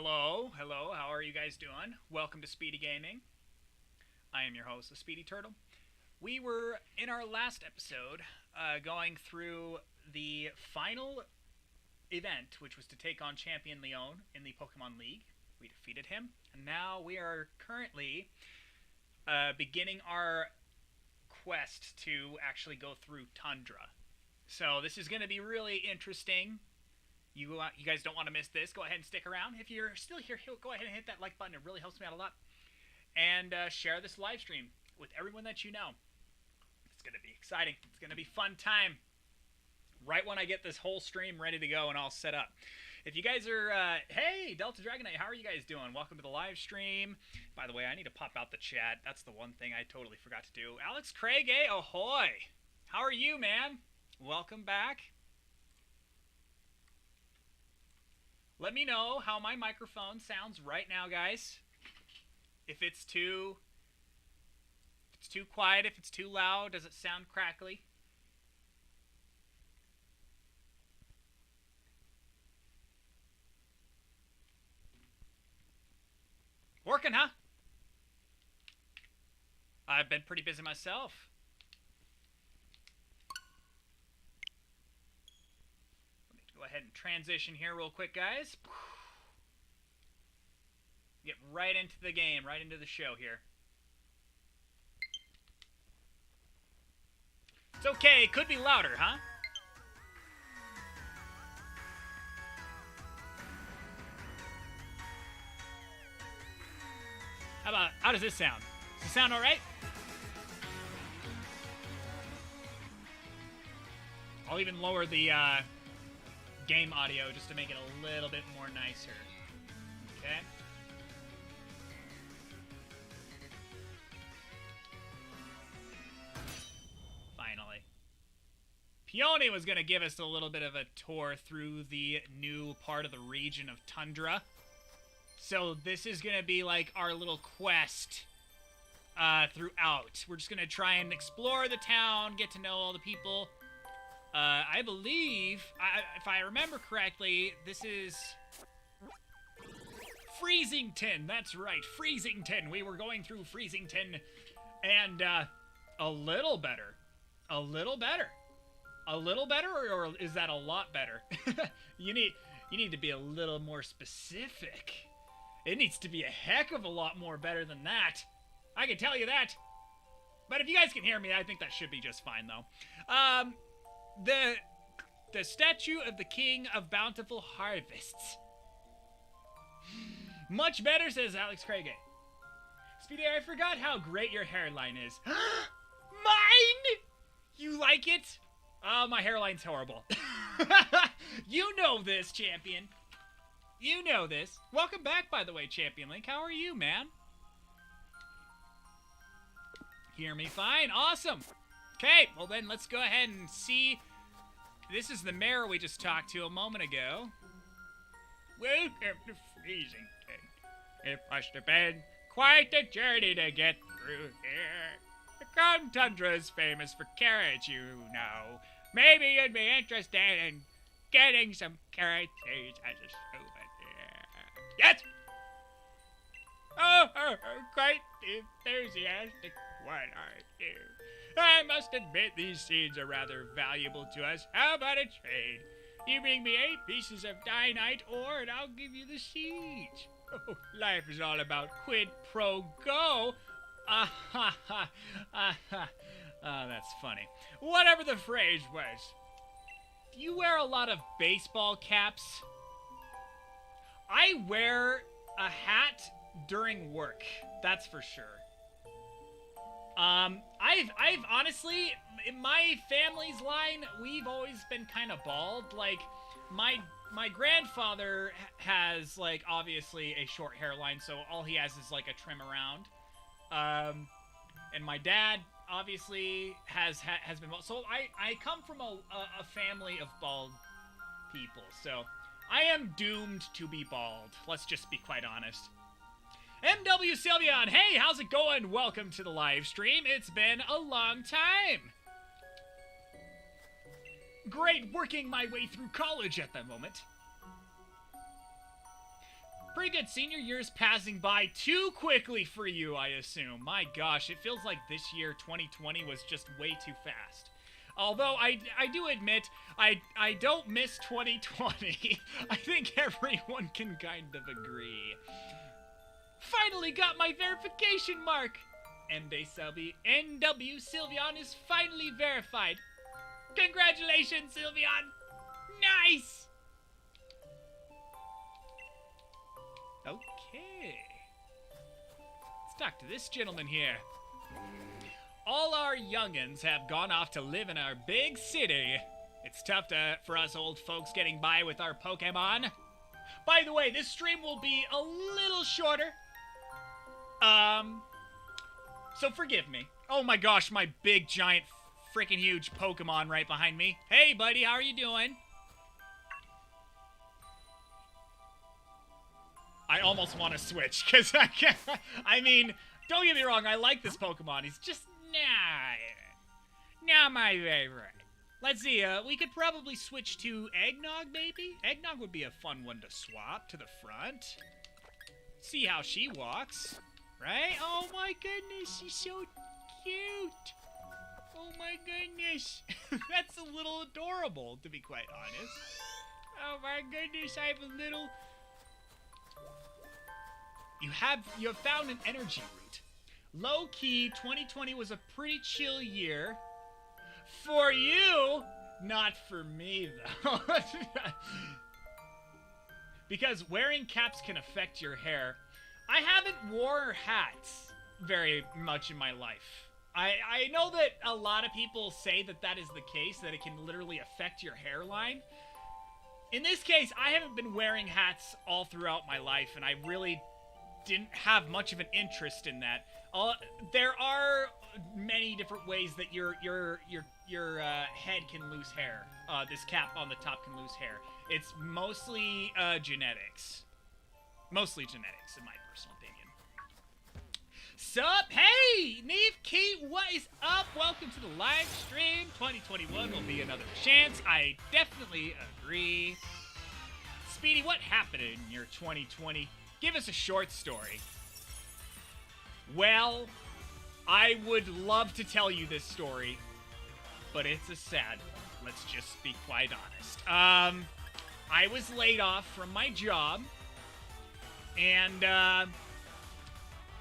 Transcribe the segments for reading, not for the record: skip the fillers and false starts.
Hello, how are you guys doing? Welcome to SpeedyGaming. I am your host, the Speedy Turtle. We were, in our last episode, going through the final event, which was to take on Champion Leon in the Pokemon League. We defeated him, and now we are currently beginning our quest to actually go through Tundra. So this is going to be really interesting. You guys don't want to miss this. Go ahead and stick around. If you're still here, go ahead and hit that like button. It really helps me out a lot. And share this live stream with everyone that you know. It's going to be exciting. It's going to be fun time. Right when I get this whole stream ready to go and all set up. If you guys are, hey, Delta Dragonite, how are you guys doing? Welcome to the live stream. By the way, I need to pop out the chat. That's the one thing I totally forgot to do. Alex Craig, ahoy. How are you, man? Welcome back. Let me know how my microphone sounds right now, guys. If it's too quiet, if it's too loud, does it sound crackly? Working, huh? I've been pretty busy myself. Go ahead and transition here real quick, guys. Get right into the game, right into the show here. It's okay, it could be louder, huh? How does this sound? Does it sound all right? I'll even lower the game audio just to make it a little bit more nicer. Okay. Finally. Peony was going to give us a little bit of a tour through the new part of the region of Tundra. So this is going to be like our little quest throughout. We're just going to try and explore the town, get to know all the people. I believe, if I remember correctly, this is Freezington. That's right, Freezington. We were going through Freezington, and a little better. A little better? A little better, or is that a lot better? You need to be a little more specific. It needs to be a heck of a lot more better than that. I can tell you that. But if you guys can hear me, I think that should be just fine, though. The statue of the King of Bountiful Harvests. Much better, says Alex Craig. Speedy, I forgot how great your hairline is. Mine? You like it? Oh, my hairline's horrible. You know this, champion. You know this. Welcome back, by the way, Champion Link. How are you, man? Hear me fine. Awesome. Okay, well then let's go ahead and see. This is the mayor we just talked to a moment ago. Welcome to Freezington. It must have been quite a journey to get through here. The Calm Tundra is famous for carrots, you know. Maybe you'd be interested in getting some carrot seeds as a souvenir. Yes! Oh, quite enthusiastic one, aren't you? I must admit these seeds are rather valuable to us. How about a trade? You bring me 8 pieces of Dynite ore and I'll give you the seeds. Oh, life is all about quid pro quo. Ah ha ha. Ah ha. Oh, that's funny. Whatever the phrase was. Do you wear a lot of baseball caps? I wear a hat during work. That's for sure. I've honestly, in my family's line, we've always been kind of bald. Like, my grandfather has, like, obviously a short hairline, so all he has is, like, a trim around. And my dad, obviously, has been bald. So I come from a family of bald people, so I am doomed to be bald. Let's just be quite honest. MW Sylveon, hey, how's it going? Welcome to the live stream. It's been a long time. Great, working my way through college at the moment. Pretty good. Senior year's passing by too quickly for you, I assume. My gosh, it feels like this year, 2020, was just way too fast. Although, I do admit, I don't miss 2020. I think everyone can kind of agree. Finally got my verification mark! NW Sylveon is finally verified. Congratulations, Sylveon! Nice! Okay. Let's talk to this gentleman here. All our youngins have gone off to live in our big city. It's tough for us old folks getting by with our Pokemon. By the way, this stream will be a little shorter. So forgive me. Oh my gosh, my big, giant, freaking huge Pokemon right behind me. Hey, buddy, how are you doing? I almost want to switch, because I mean, don't get me wrong, I like this Pokemon. He's just, not my favorite. Let's see, we could probably switch to Eggnog, maybe? Eggnog would be a fun one to swap to the front. See how she walks, right? Oh my goodness, she's so cute. Oh my goodness. That's a little adorable, to be quite honest. Oh my goodness, I have a little... You have found an energy root. Low-key, 2020 was a pretty chill year. For you, not for me, though. Because wearing caps can affect your hair. I haven't worn hats very much in my life. I know that a lot of people say that is the case, that it can literally affect your hairline. In this case, I haven't been wearing hats all throughout my life, and I really didn't have much of an interest in that. There are many different ways that your head can lose hair. This cap on the top can lose hair. It's mostly genetics. Mostly genetics, in my personal opinion. Sup? Hey, Neve Key, what is up? Welcome to the live stream. 2021 will be another chance. I definitely agree. Speedy, what happened in your 2020? Give us a short story. Well, I would love to tell you this story, but it's a sad one. Let's just be quite honest. I was laid off from my job, and I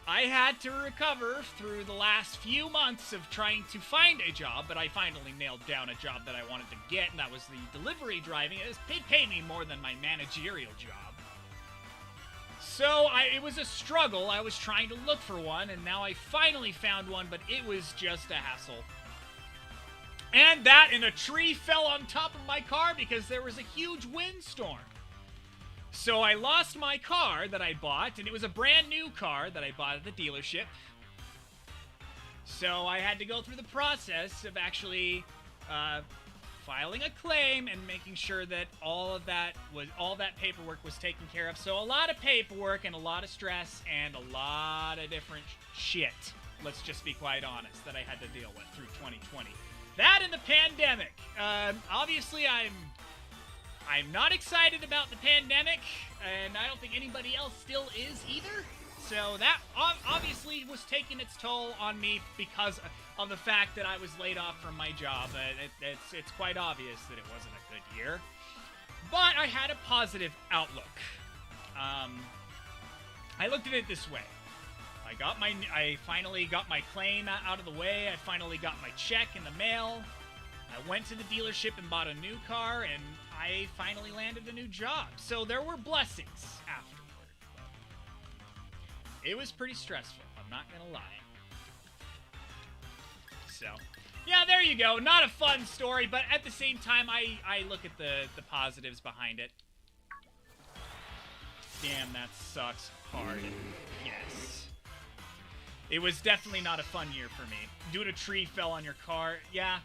had to recover through the last few months of trying to find a job, but I finally nailed down a job that I wanted to get, and that was the delivery driving. It paid me more than my managerial job. So, it was a struggle. I was trying to look for one, and now I finally found one, but it was just a hassle. And a tree fell on top of my car because there was a huge windstorm. So I lost my car that I bought, and it was a brand new car that I bought at the dealership. So I had to go through the process of actually filing a claim and making sure that all that paperwork was taken care of. So a lot of paperwork and a lot of stress and a lot of different shit, let's just be quite honest, that I had to deal with through 2020. That and the pandemic. Obviously, I'm not excited about the pandemic, and I don't think anybody else still is either. So that obviously was taking its toll on me because of the fact that I was laid off from my job. It's quite obvious that it wasn't a good year. But I had a positive outlook. I looked at it this way. I finally got my claim out of the way. I finally got my check in the mail. I went to the dealership and bought a new car, and I finally landed a new job. So there were blessings afterward. It was pretty stressful, I'm not gonna lie. So, yeah, there you go. Not a fun story, but at the same time, I look at the positives behind it. Damn, that sucks hard. Yes. It was definitely not a fun year for me. Dude, a tree fell on your car. Yeah.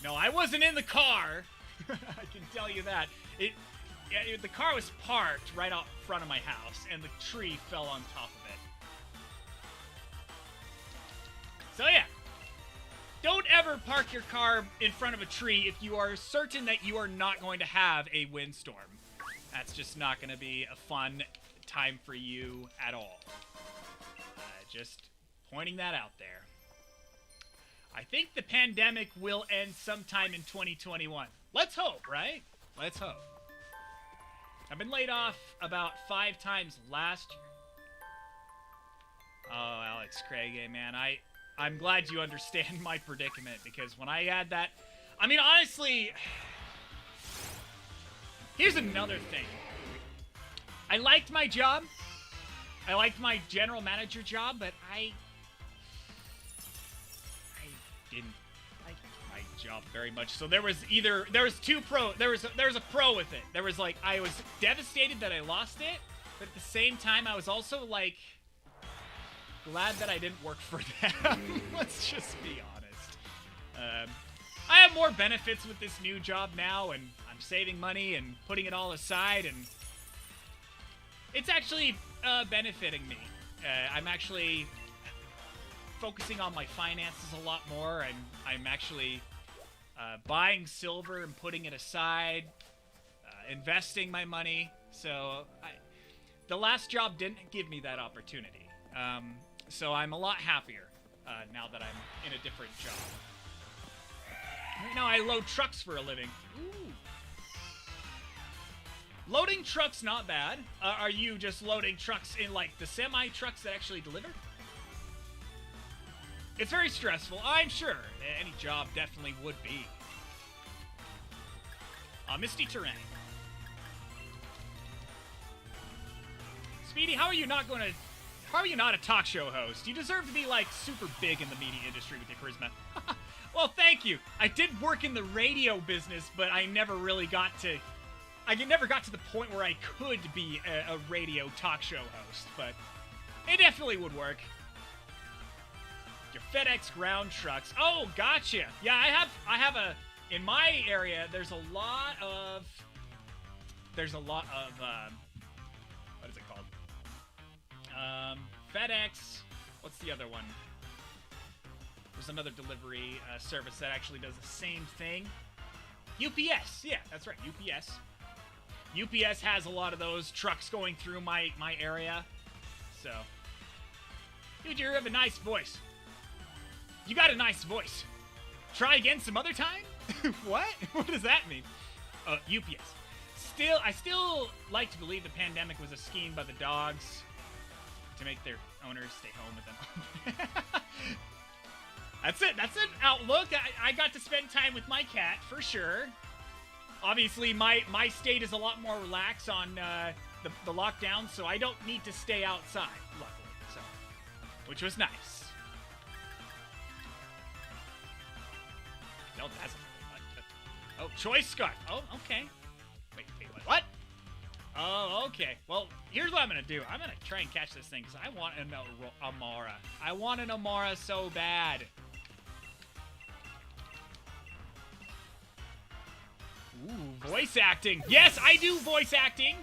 No, I wasn't in the car. I can tell you that. The car was parked right out front of my house, and the tree fell on top of it. So yeah. Don't ever park your car in front of a tree if you are certain that you are not going to have a windstorm. That's just not going to be a fun time for you at all. Just pointing that out there. I think the pandemic will end sometime in 2021. Let's hope, right? Let's hope. I've been laid off about 5 times last year. Oh, Alex Craig, man, I'm glad you understand my predicament, because when I had that... I mean, honestly... Here's another thing. I liked my job. I liked my general manager job, but I didn't like my job very much. So there was a pro with it. There was, like, I was devastated that I lost it, but at the same time, I was also, like, glad that I didn't work for them. Let's just be honest. I have more benefits with this new job now, and I'm saving money and putting it all aside, and it's actually benefiting me. I'm actually focusing on my finances a lot more, and I'm actually buying silver and putting it aside, investing my money. So the last job didn't give me that opportunity. So I'm a lot happier now that I'm in a different job. Right now I load trucks for a living. Ooh. Loading trucks, not bad. Are you just loading trucks in, like, the semi-trucks that actually deliver? It's very stressful, I'm sure. Any job definitely would be. Misty Terrain. Speedy, how are you not a talk show host? You deserve to be, like, super big in the media industry with your charisma. Well, thank you. I did work in the radio business, but I never really got to... I never got to the point where I could be a radio talk show host, but it definitely would work. Your FedEx ground trucks. Oh, gotcha. Yeah, I have a... In my area, there's a lot of... what is it called? FedEx. What's the other one? There's another delivery service that actually does the same thing. UPS. Yeah, that's right. UPS. UPS has a lot of those trucks going through my area. So. Dude, you have a nice voice. You got a nice voice. Try again some other time? What? What does that mean? UPS. I still like to believe the pandemic was a scheme by the dogs to make their owners stay home with them. That's it. That's an outlook. I got to spend time with my cat, for sure. Obviously, my state is a lot more relaxed on the lockdown, so I don't need to stay outside, luckily. So, which was nice. No, that's... Oh, choice scarf. Oh, okay. Wait, what? Oh, okay. Well, here's what I'm going to do. I'm going to try and catch this thing, because I want an Amara. I want an Amara so bad. Ooh, voice acting. Yes, I do voice acting.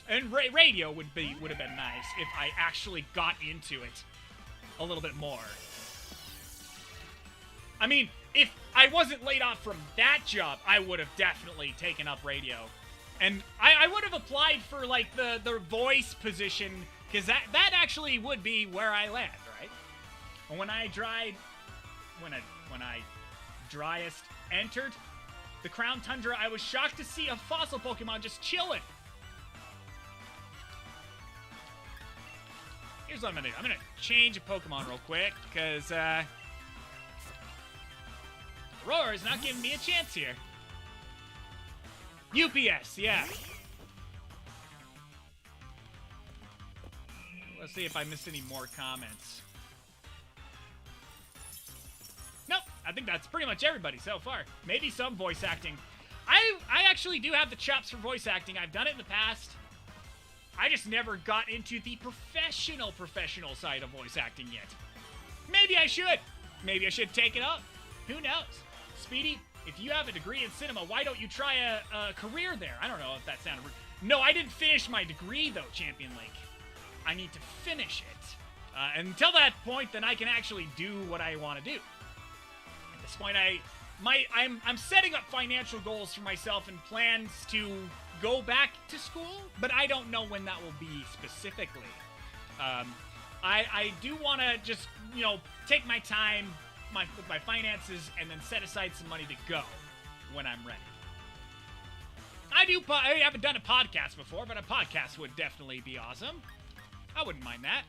And radio would have been nice if I actually got into it a little bit more. I mean, if I wasn't laid off from that job, I would have definitely taken up radio. And I would have applied for, like, the voice position, because that actually would be where I land, right? And when I driest entered the Crown Tundra, I was shocked to see a fossil Pokemon just chilling. Here's what I'm gonna do. I'm gonna change a Pokemon real quick, because Roar is not giving me a chance here. UPS, yeah. Let's see if I missed any more comments. Nope, I think that's pretty much everybody so far. Maybe some voice acting. I actually do have the chops for voice acting. I've done it in the past. I just never got into the professional side of voice acting yet. Maybe I should. Maybe I should take it up. Who knows? Speedy, if you have a degree in cinema, why don't you try a career there? I don't know if that sounded rude. No, I didn't finish my degree, though, Champion Link. I need to finish it. And until that point, then I can actually do what I want to do. At this point, I'm setting up financial goals for myself and plans to go back to school, but I don't know when that will be specifically. I do want to just, take my time with my finances and then set aside some money to go when I'm ready. I haven't done a podcast before, but a podcast would definitely be awesome. I wouldn't mind that.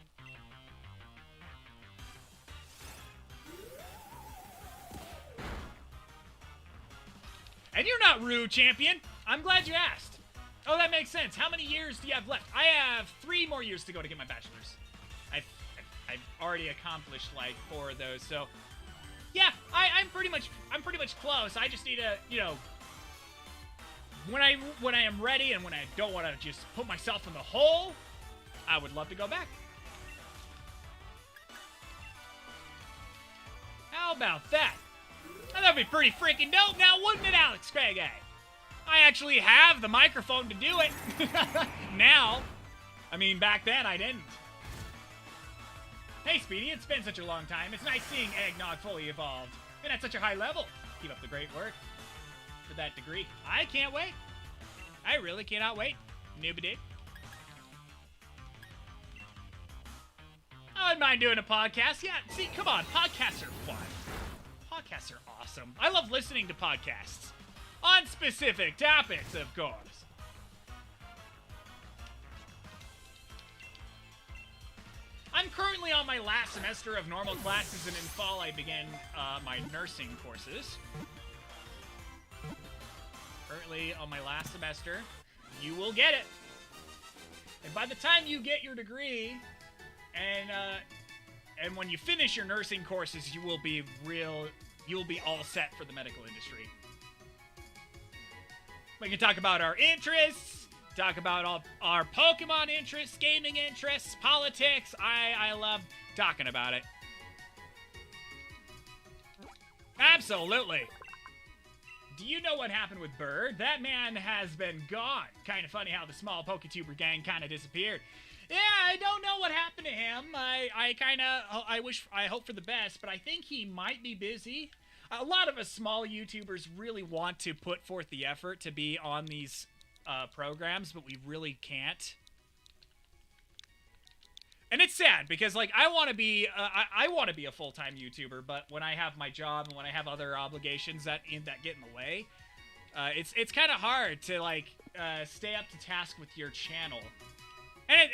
And you're not rude, champion. I'm glad you asked. Oh, that makes sense. How many years do you have left? I have 3 more years to go to get my bachelor's. I've already accomplished like 4 of those, so yeah, I'm pretty much close. I just need to, when I am ready and when I don't want to just put myself in the hole, I would love to go back. How about that? That'd be pretty freaking dope now, wouldn't it, Alex Craig? I actually have the microphone to do it. Now. I mean, back then I didn't. Hey, Speedy, it's been such a long time. It's nice seeing Eggnog fully evolved. And at such a high level. Keep up the great work. For that degree. I can't wait. I really cannot wait. Noobity. I wouldn't mind doing a podcast. Yeah, see, come on. Podcasts are fun. Podcasts are awesome. I love listening to podcasts. On specific topics, of course. I'm currently on my last semester of normal classes, and in fall I begin my nursing courses. Currently on my last semester. You will get it. And by the time you get your degree, and when you finish your nursing courses, you will be all set for the medical industry. We can talk about our interests, talk about all our Pokemon interests, gaming interests, politics. I love talking about it. Absolutely. Do you know what happened with Bird? That man has been gone. Kind of funny how the small PokeTuber gang kind of disappeared. Yeah, I don't know what happened to him. I hope for the best, but I think he might be busy. A lot of us small YouTubers really want to put forth the effort to be on these programs, but we really can't. And it's sad because, like, I want to be a full-time YouTuber, but when I have my job and when I have other obligations that get in the way, it's kind of hard to stay up to task with your channel. And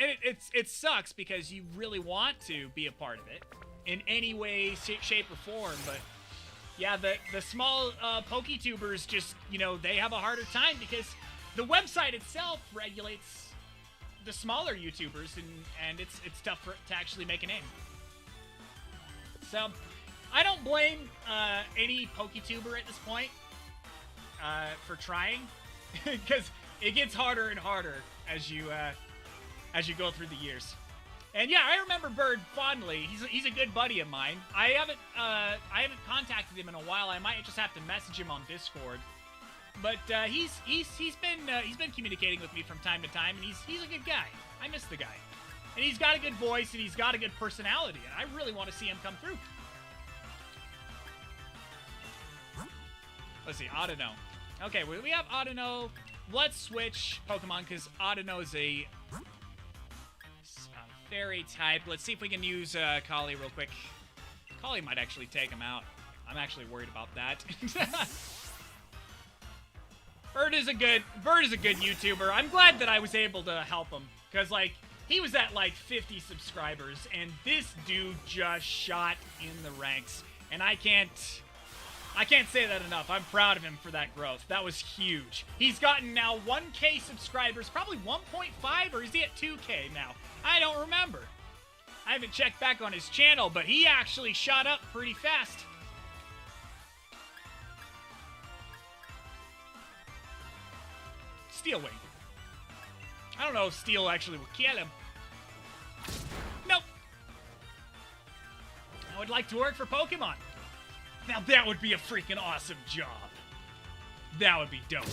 it sucks because you really want to be a part of it in any way, shape, or form, but yeah, the small PokeTubers just, they have a harder time because the website itself regulates the smaller YouTubers, and it's tough to actually make a name. So, I don't blame any PokeTuber at this point for trying, because it gets harder and harder as you go through the years. And yeah, I remember Bird fondly. He's a good buddy of mine. I haven't contacted him in a while. I might just have to message him on Discord. But he's been communicating with me from time to time, and he's a good guy. I miss the guy, and he's got a good voice and he's got a good personality, and I really want to see him come through. Let's see, Audino. Okay, we have Audino. Let's switch Pokemon because Audino is a fairy type. Let's see if we can use Collie real quick. Collie might actually take him out. I'm actually worried about that. Bird is a good YouTuber. I'm glad that I was able to help him because he was at 50 subscribers and this dude just shot in the ranks, and I can't say that enough. I'm proud of him for that growth. That was huge. He's gotten now 1K subscribers, probably 1.5, or is he at 2K now? I don't remember. I haven't checked back on his channel, but he actually shot up pretty fast. Steel Wing. I don't know if Steel actually will kill him. Nope. I would like to work for Pokemon. Now that would be a freaking awesome job. That would be dope.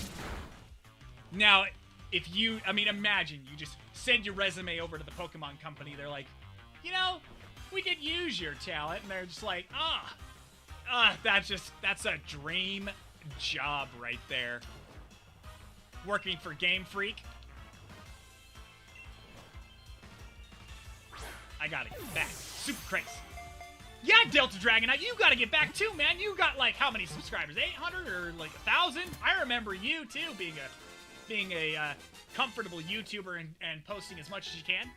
Now, imagine you just send your resume over to the Pokemon company. They're like, we could use your talent. And they're just like, That's a dream job right there. Working for Game Freak. I gotta get back. Super crazy. Yeah, Delta Dragonite, you gotta get back too, man. You got like how many subscribers? 800 or like 1,000? I remember you too being a comfortable YouTuber and posting as much as you can.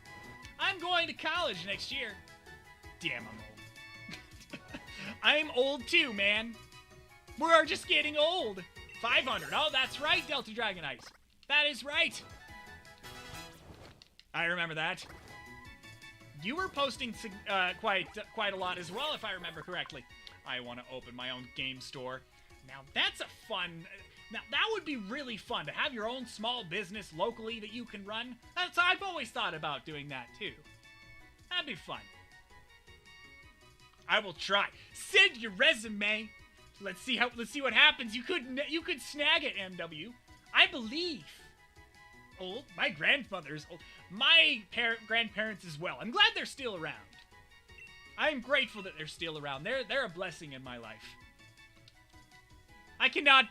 I'm going to college next year. Damn, I'm old. I'm old too, man. We're just getting old. 500. Oh, that's right, Delta Dragonite. That is right. I remember that. You were posting quite a lot as well, if I remember correctly. I want to open my own game store. Now, that's a fun... Now, that would be really fun, to have your own small business locally that you can run. I've always thought about doing that, too. That'd be fun. I will try. Send your resume. Let's see what happens. You could snag it, MW. I believe. Old. My grandmother's old. My grandparents as well. I'm glad they're still around. I'm grateful that they're still around. They're a blessing in my life. I cannot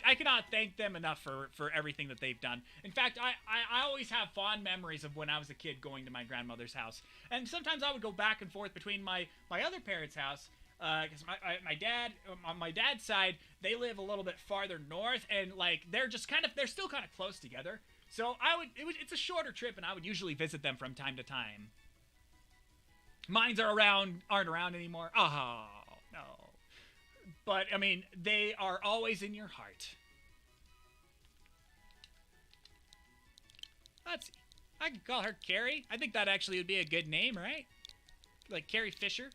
thank them enough for everything that they've done. In fact, I always have fond memories of when I was a kid going to my grandmother's house. And sometimes I would go back and forth between my other parents' house, because my dad, on my dad's side, they live a little bit farther north, and like they're still kind of close together. So it's a shorter trip, and I would usually visit them from time to time. Mines aren't around anymore. Oh, no. But, I mean, they are always in your heart. Let's see. I could call her Carrie. I think that actually would be a good name, right? Like Carrie Fisher.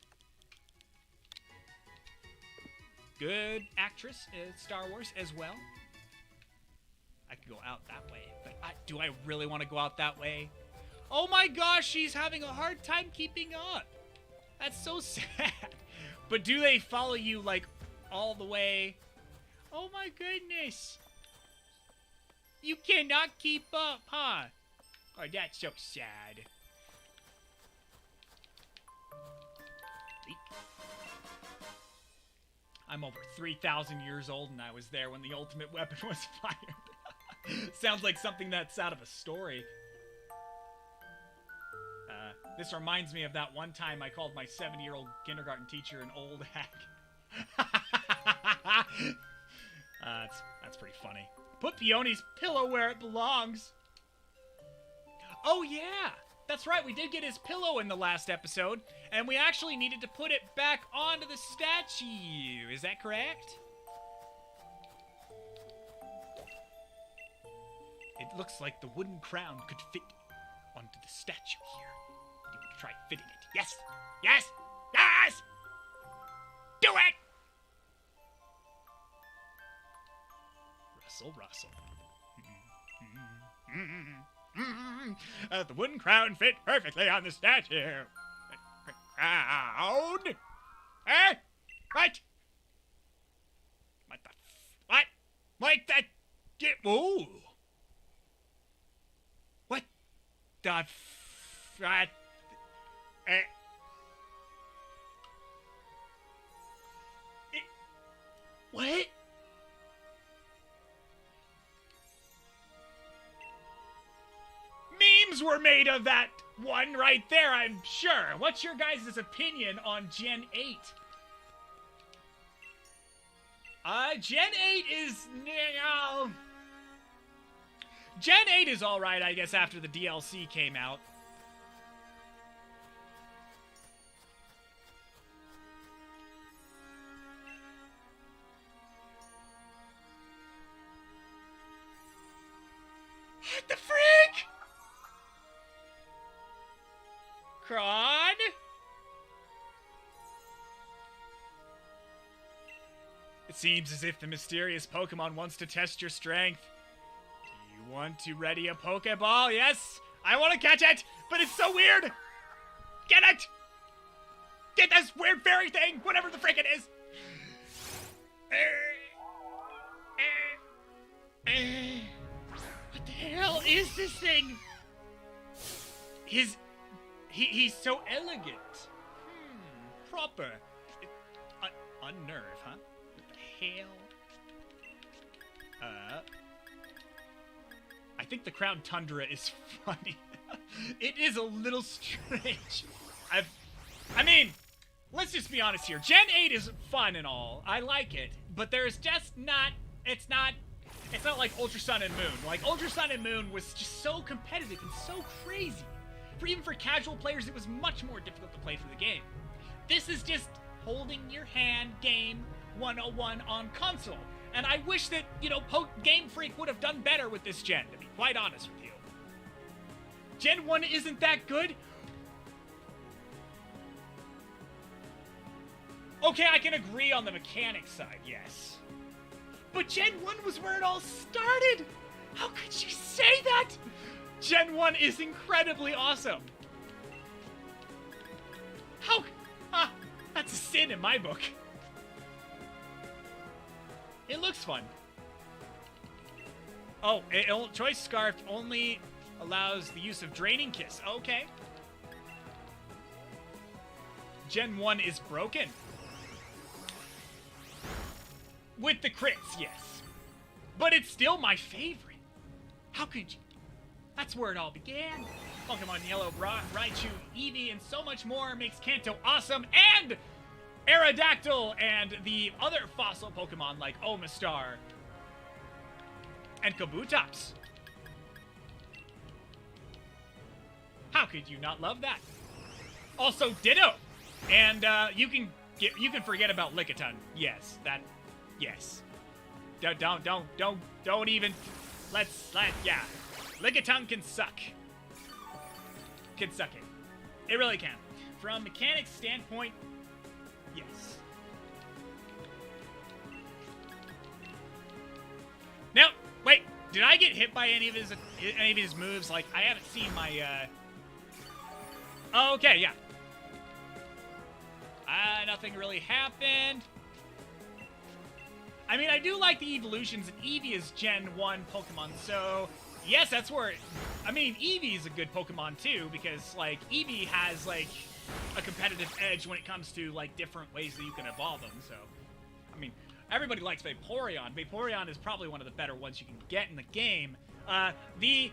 Good actress in Star Wars as well. I could go out that way, but do I really want to go out that way? Oh my gosh, she's having a hard time keeping up. That's so sad. But do they follow you, like, all the way? Oh my goodness. You cannot keep up, huh? Oh, that's so sad. I'm over 3,000 years old, and I was there when the ultimate weapon was fired. Sounds like something that's out of a story. This reminds me of that one time I called my 70-year-old kindergarten teacher an old hack. That's pretty funny. Put Peony's pillow where it belongs. Oh, yeah. That's right. We did get his pillow in the last episode, and we actually needed to put it back onto the statue. Is that correct? It looks like the wooden crown could fit onto the statue here. You want to try fitting it? Yes! Yes! Yes! Do it! Rustle. The wooden crown fit perfectly on the statue. Crown? Eh? What? What the what? What the... Ooh. What the what? Memes were made of that one right there, I'm sure. What's your guys' opinion on Gen 8? Gen 8 is... Gen 8 is alright, I guess, after the DLC came out. What the frick? Kron? It seems as if the mysterious Pokemon wants to test your strength. Do you want to ready a Pokeball? Yes! I want to catch it! But it's so weird! Get it! Get this weird fairy thing! Whatever the frick it is! What the hell is this thing? He's so elegant. Proper. Unnerve, huh? hell? I think the crown Tundra is funny. It is a little strange. I mean, let's just be honest here. Gen 8 is fun and all. I like it, but there's just not. It's not like Ultra Sun and Moon. Like Ultra Sun and Moon was just so competitive and so crazy. Even for casual players, it was much more difficult to play through the game. This is just holding your hand game 101 on console. And I wish that, you know, Game Freak would have done better with this gen, to be quite honest with you. Gen 1 isn't that good? Okay, I can agree on the mechanics side, yes. But Gen 1 was where it all started! How could you say that? Gen 1 is incredibly awesome. How? That's a sin in my book. It looks fun. Oh, Choice Scarf only allows the use of Draining Kiss. Okay. Gen 1 is broken. With the crits, yes. But it's still my favorite. How could you? That's where it all began. Pokemon Yellow brought Raichu, Eevee, and so much more makes Kanto awesome, and Aerodactyl and the other fossil Pokemon like Omastar and Kabutops. How could you not love that? Also, Ditto, and you can forget about Lickitung. Yes, yes. Don't even. Yeah. Lickitung can suck. Can suck it. It really can. From mechanics standpoint, yes. Now, wait. Did I get hit by any of his moves? Like, I haven't seen my. Oh, okay, yeah. Nothing really happened. I mean, I do like the evolutions, and Eevee is Gen 1 Pokemon, so yes, that's where I mean, Eevee is a good Pokemon, too, because, like, Eevee has, like, a competitive edge when it comes to, like, different ways that you can evolve them, so, I mean, everybody likes Vaporeon. Vaporeon is probably one of the better ones you can get in the game. The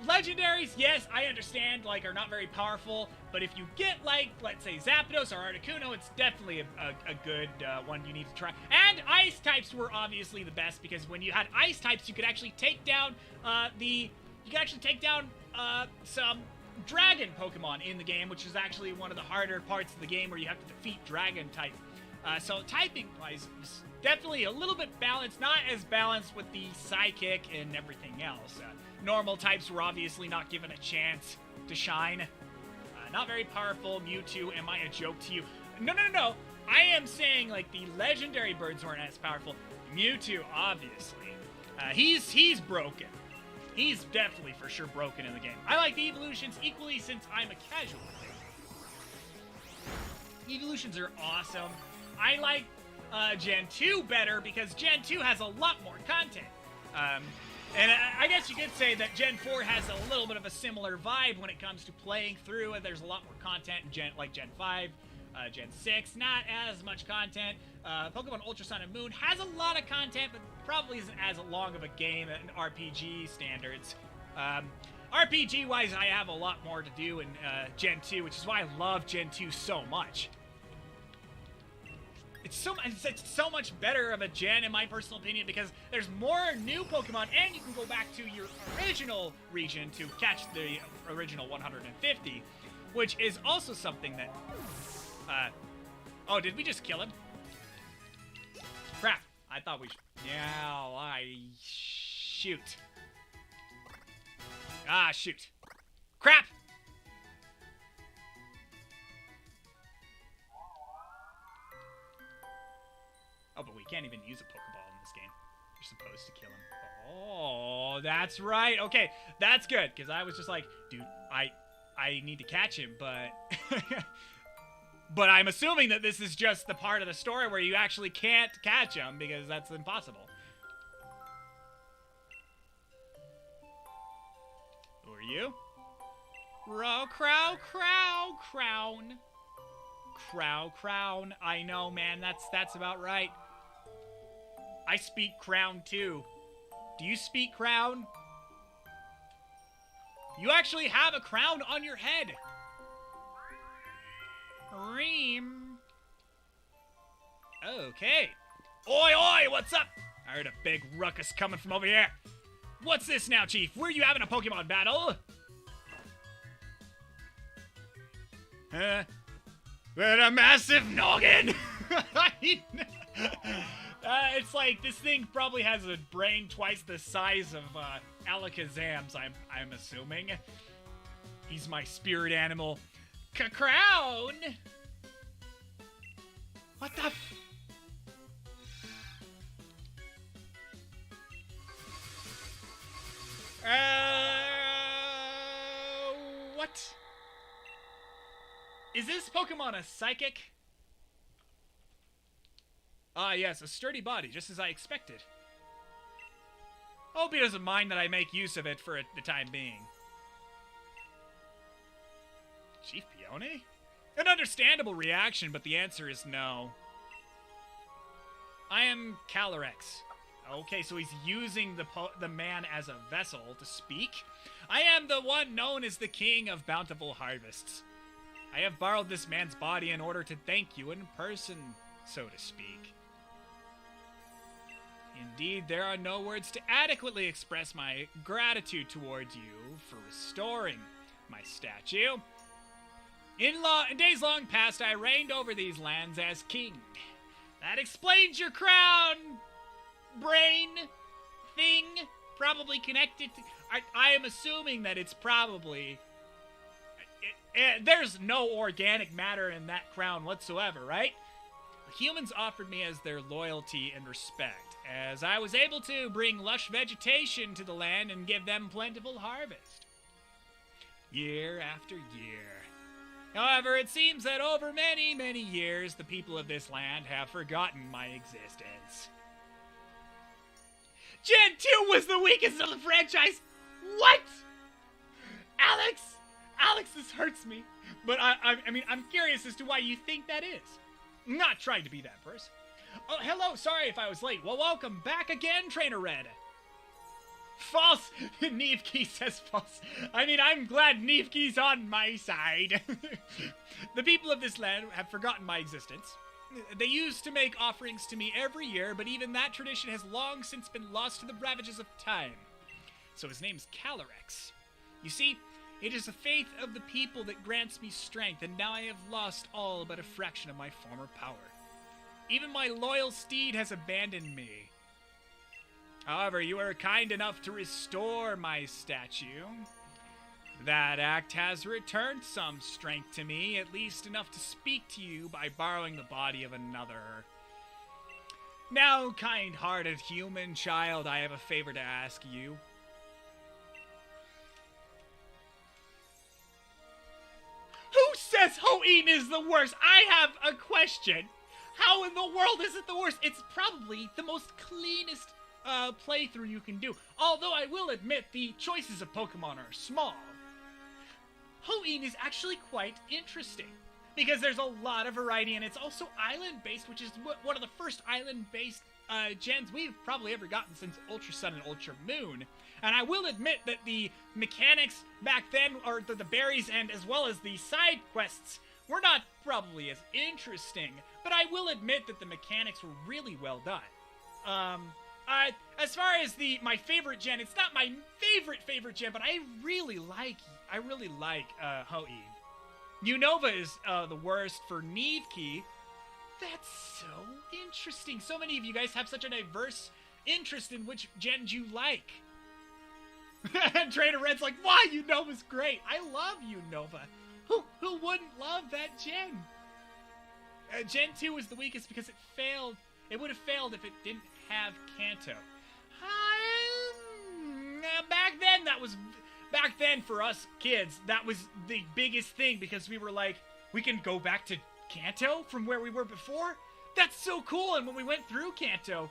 legendaries, yes, I understand, like, are not very powerful, but if you get, like, let's say Zapdos or Articuno, it's definitely a good one you need to try. And Ice types were obviously the best, because when you had Ice types, you could actually take down, some Dragon Pokemon in the game, which is actually one of the harder parts of the game where you have to defeat Dragon type. So typing-wise, it's definitely a little bit balanced, not as balanced with the Psychic and everything else. Normal types were obviously not given a chance to shine. Not very powerful. Mewtwo, am I a joke to you? No. I am saying, like, the legendary birds weren't as powerful. Mewtwo, obviously. He's broken. He's definitely for sure broken in the game. I like the evolutions equally since I'm a casual player. Evolutions are awesome. I like Gen 2 better because Gen 2 has a lot more content. And I guess you could say that Gen 4 has a little bit of a similar vibe when it comes to playing through, and there's a lot more content in Gen 5, Gen 6, not as much content. Pokemon Ultra Sun and Moon has a lot of content, but probably isn't as long of a game in RPG standards. RPG-wise, I have a lot more to do in Gen 2, which is why I love Gen 2 so much. It's so much better of a gen, in my personal opinion, because there's more new Pokemon, and you can go back to your original region to catch the original 150, which is also something that... oh, did we just kill him? Crap. I thought we... Shoot. Shoot. Crap! Oh, but we can't even use a Pokeball in this game. You're supposed to kill him. Oh, that's right. Okay, that's good, because I was just like, dude, I need to catch him, but... but I'm assuming that this is just the part of the story where you actually can't catch him, because that's impossible. Who are you? Crown. I know, man, that's about right. I speak crown too. Do you speak crown? You actually have a crown on your head. Ream. Okay. Oi, oi, what's up? I heard a big ruckus coming from over here. What's this now, Chief? Were you having a Pokemon battle? With a massive noggin. It's like this thing probably has a brain twice the size of Alakazam's. I'm assuming. He's my spirit animal. Crown. What the? What? Is this Pokemon a psychic? Ah, yes, a sturdy body, just as I expected. Hope he doesn't mind that I make use of it for the time being. Chief Peony? An understandable reaction, but the answer is no. I am Calyrex. Okay, so he's using the man as a vessel to speak. I am the one known as the King of Bountiful Harvests. I have borrowed this man's body in order to thank you in person, so to speak. Indeed, there are no words to adequately express my gratitude towards you for restoring my statue. In days long past, I reigned over these lands as king. That explains your crown, brain, thing, probably connected to... I am assuming that it's probably... there's no organic matter in that crown whatsoever, right? The humans offered me as their loyalty and respect, as I was able to bring lush vegetation to the land and give them plentiful harvest. Year after year. However, it seems that over many, many years, the people of this land have forgotten my existence. Gen 2 was the weakest of the franchise! What? Alex, this hurts me. But I mean, I'm curious as to why you think that is. I'm not trying to be that person. Oh, hello, sorry if I was late. Well, welcome back again, Trainer Red. False! Nevkey says false. I mean, I'm glad Nevkey's on my side. The people of this land have forgotten my existence. They used to make offerings to me every year, but even that tradition has long since been lost to the ravages of time. So his name's Calyrex. You see, it is the faith of the people that grants me strength, and now I have lost all but a fraction of my former power. Even my loyal Steed has abandoned me. However, you are kind enough to restore my statue. That act has returned some strength to me, at least enough to speak to you by borrowing the body of another. Now, kind-hearted human child, I have a favor to ask you. Who says Hoenn is the worst? I have a question. How in the world is it the worst? It's probably the most cleanest playthrough you can do. Although I will admit the choices of Pokemon are small. Hoenn is actually quite interesting because there's a lot of variety and it's also island-based, which is one of the first island-based gens we've probably ever gotten since Ultra Sun and Ultra Moon. And I will admit that the mechanics back then, or the berries and as well as the side quests, were not probably as interesting, but I will admit that the mechanics were really well done. As far as my favorite gen, it's not my favorite gen, but I really like Hoenn. Unova is the worst for Nevkey. That's so interesting. So many of you guys have such a diverse interest in which gens you like. And Trainer Red's like, why? Unova's great. I love Unova. Who wouldn't love that gen? Gen 2 was the weakest because it failed. It would have failed if it didn't have Kanto. Back then for us kids, that was the biggest thing because we were like, we can go back to Kanto from where we were before? That's so cool. And when we went through Kanto,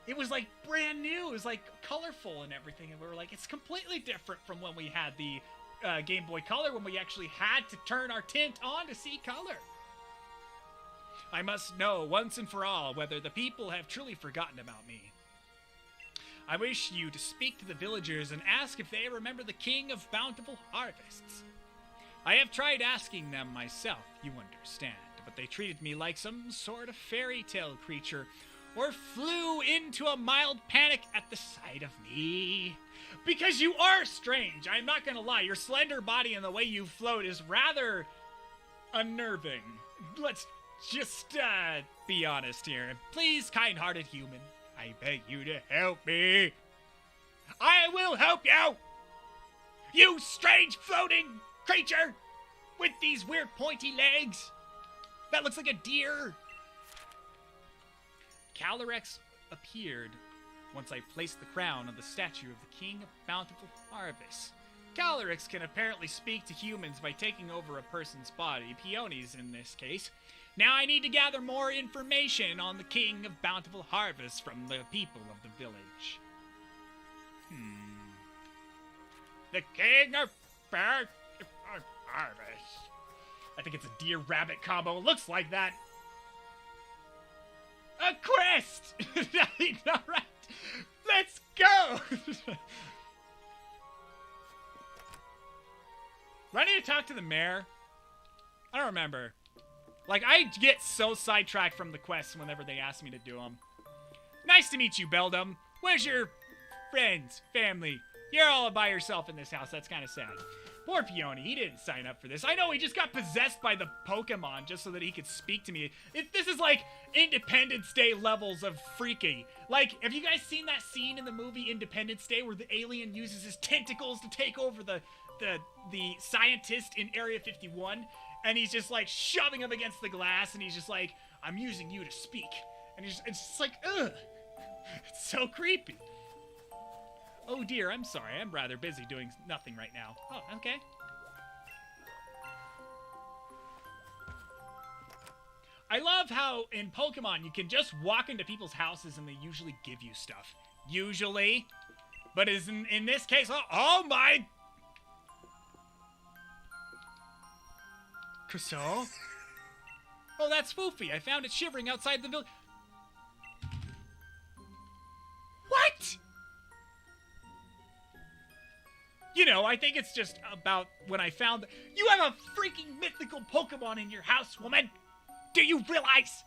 it was like brand new. It was like colorful and everything. And we were like, it's completely different from when we had the Game Boy Color, when we actually had to turn our tint on to see color. I must know once and for all whether the people have truly forgotten about me. I wish you to speak to the villagers and ask if they remember the King of Bountiful Harvests. I have tried asking them myself, you understand, but they treated me like some sort of fairy tale creature, or flew into a mild panic at the sight of me. Because you are strange, I'm not gonna lie. Your slender body and the way you float is rather unnerving. Let's just, be honest here. Please, kind-hearted human, I beg you to help me. I will help you! You strange floating creature with these weird pointy legs that looks like a deer. Calyrex appeared once I placed the crown on the statue of the King of Bountiful Harvest. Calyrex can apparently speak to humans by taking over a person's body, Peonies in this case. Now I need to gather more information on the King of Bountiful Harvest from the people of the village. The King of Bountiful Harvest. I think it's a deer-rabbit combo. It looks like that. A quest! All right. Let's go! Do I need to talk to the mayor? I don't remember. Like, I get so sidetracked from the quests whenever they ask me to do them. Nice to meet you, Beldum. Where's your friends, family? You're all by yourself in this house. That's kind of sad. Poor Peony. He didn't sign up for this. I know he just got possessed by the Pokemon just so that he could speak to me. This is like Independence Day levels of freaky. Like, have you guys seen that scene in the movie Independence Day where the alien uses his tentacles to take over the scientist in Area 51? And he's just like shoving him against the glass, and he's just like, I'm using you to speak. And it's just like, ugh. It's so creepy. Oh dear, I'm sorry. I'm rather busy doing nothing right now. Oh, okay. I love how in Pokemon you can just walk into people's houses and they usually give you stuff. Usually. But in this case, oh my... Kuso? Oh, that's Foofy. I found it shivering outside the village. What? You know, I think it's just about when I found... You have a freaking mythical Pokemon in your house, woman! Do you realize?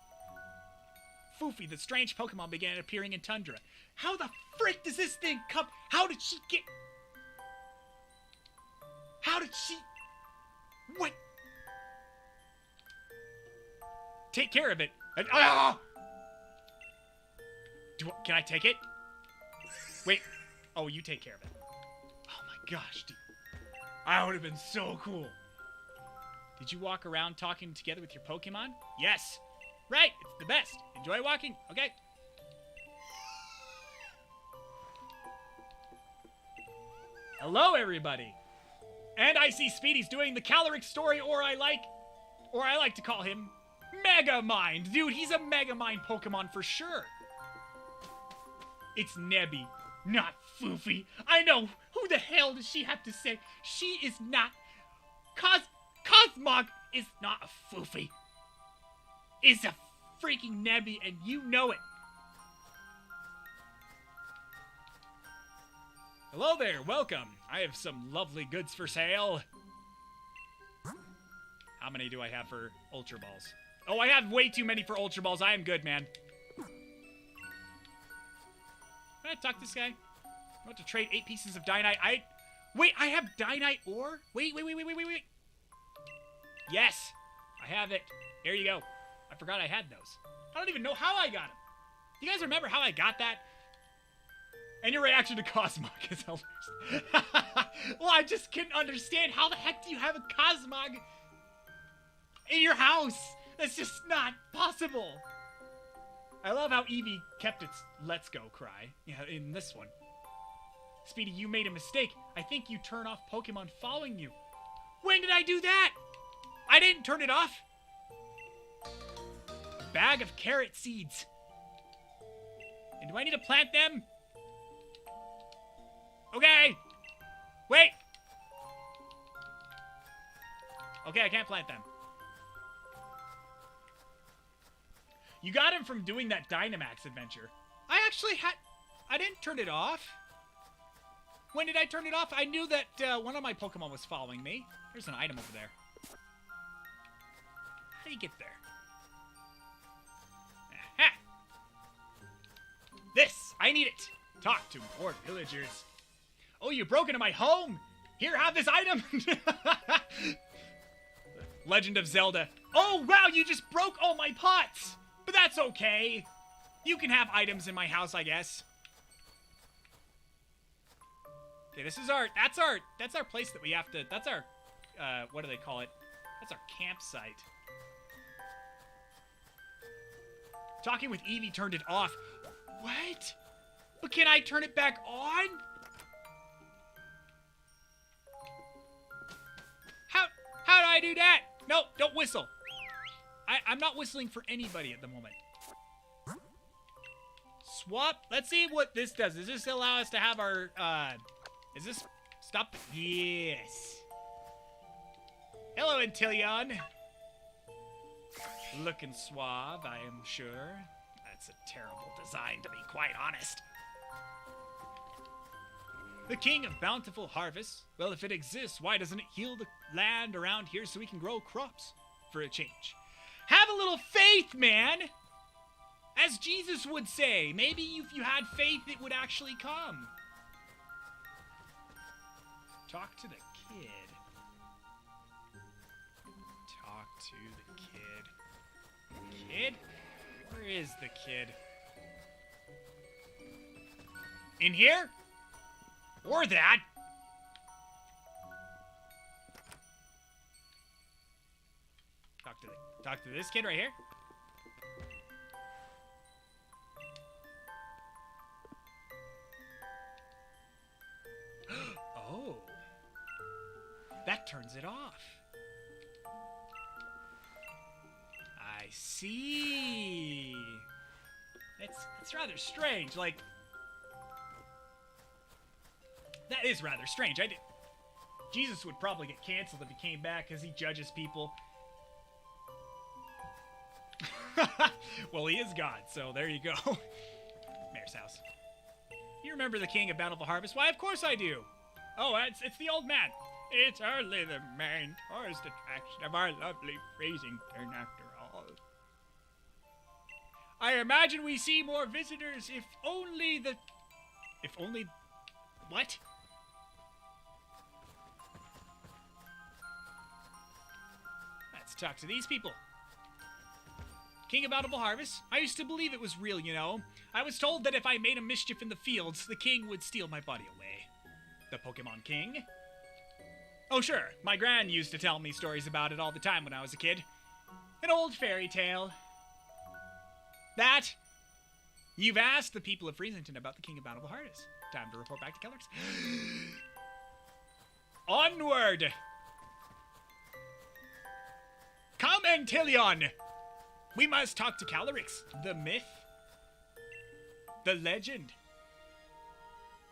Foofy, the strange Pokemon, began appearing in Tundra. How the frick does this thing come? How did she get... How did she... What? Take care of it. Can I take it? Wait. Oh, you take care of it. Oh my gosh, dude. I would have been so cool. Did you walk around talking together with your Pokemon? Yes. Right, it's the best. Enjoy walking. Okay. Hello, everybody. And I see Speedy's doing the Calyrex story, or I like to call him Mega Mind. Dude, he's a Mega Mind Pokemon for sure. It's Nebby, not Foofy. I know. Who the hell does she have to say? She is not. Cosmog is not a Foofy. It's a freaking Nebby, and you know it. Hello there, welcome. I have some lovely goods for sale. How many do I have for Ultra Balls? Oh, I have way too many for Ultra Balls. I am good, man. Can I talk to this guy? I want to trade 8 pieces of Dynite. Wait, I have Dynite ore? Wait. Yes, I have it. Here you go. I forgot I had those. I don't even know how I got them. Do you guys remember how I got that? And your reaction to Cosmog is hilarious. Well, I just couldn't understand. How the heck do you have a Cosmog in your house? That's just not possible. I love how Eevee kept its let's go cry in this one. Speedy, you made a mistake. I think you turn off Pokemon following you. When did I do that? I didn't turn it off. Bag of carrot seeds. And do I need to plant them? Okay. Wait. Okay, I can't plant them. You got him from doing that Dynamax adventure. I actually had... I didn't turn it off. When did I turn it off? I knew that one of my Pokemon was following me. There's an item over there. How do you get there? Aha! This! I need it! Talk to more villagers. Oh, you broke into my home! Here, have this item! Legend of Zelda. Oh, wow, you just broke all my pots! But that's okay. You can have items in my house, I guess. Okay, this is that's our place that we have to, that's our, what do they call it? That's our campsite. Talking with Eevee turned it off. What? But can I turn it back on? How do I do that? No, don't whistle. I'm not whistling for anybody at the moment. Swap. Let's see what this does. Does this allow us to have our, is this, stop? Yes. Hello, Inteleon. Looking suave, I am sure. That's a terrible design, to be quite honest. The king of bountiful harvests. Well, if it exists, why doesn't it heal the land around here so we can grow crops for a change? Have a little faith, man! As Jesus would say, maybe if you had faith, it would actually come. Talk to the kid. Talk to the kid. Kid? Where is the kid? In here? Or that? Talk to this kid right here. Oh. That turns it off. I see. It's rather strange. Like, that is rather strange. Jesus would probably get canceled if he came back because he judges people. Well, he is God, so there you go. Mayor's house. You remember the king of Bountiful Harvest? Why, of course I do. Oh, it's the old man. It's hardly the main tourist attraction of our lovely freezing turn after all. I imagine we see more visitors if only the... If only... What? Let's talk to these people. King of Bountiful Harvest? I used to believe it was real, you know. I was told that if I made a mischief in the fields, the king would steal my body away. The Pokemon King? Oh, sure. My gran used to tell me stories about it all the time when I was a kid. An old fairy tale. That? You've asked the people of Freezington about the King of Bountiful Harvest. Time to report back to Kellers. Onward! Come, Inteleon! We must talk to Calyrex, the myth, the legend.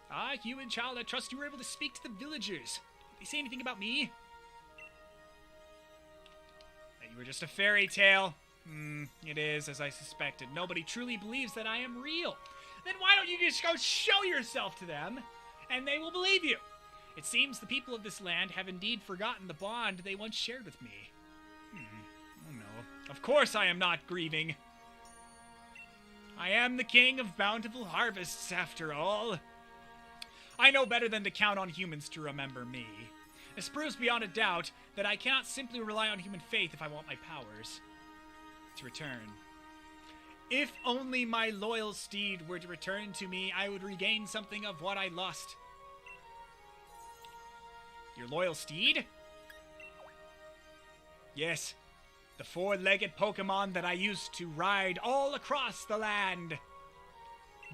Ah, human child, I trust you were able to speak to the villagers. Did they say anything about me? That you were just a fairy tale. It is, as I suspected. Nobody truly believes that I am real. Then why don't you just go show yourself to them, and they will believe you? It seems the people of this land have indeed forgotten the bond they once shared with me. Oh no. Of course I am not grieving. I am the king of bountiful harvests, after all. I know better than to count on humans to remember me. This proves beyond a doubt that I cannot simply rely on human faith if I want my powers to return. If only my loyal steed were to return to me, I would regain something of what I lost. Your loyal steed? Yes, the four-legged Pokemon that I used to ride all across the land.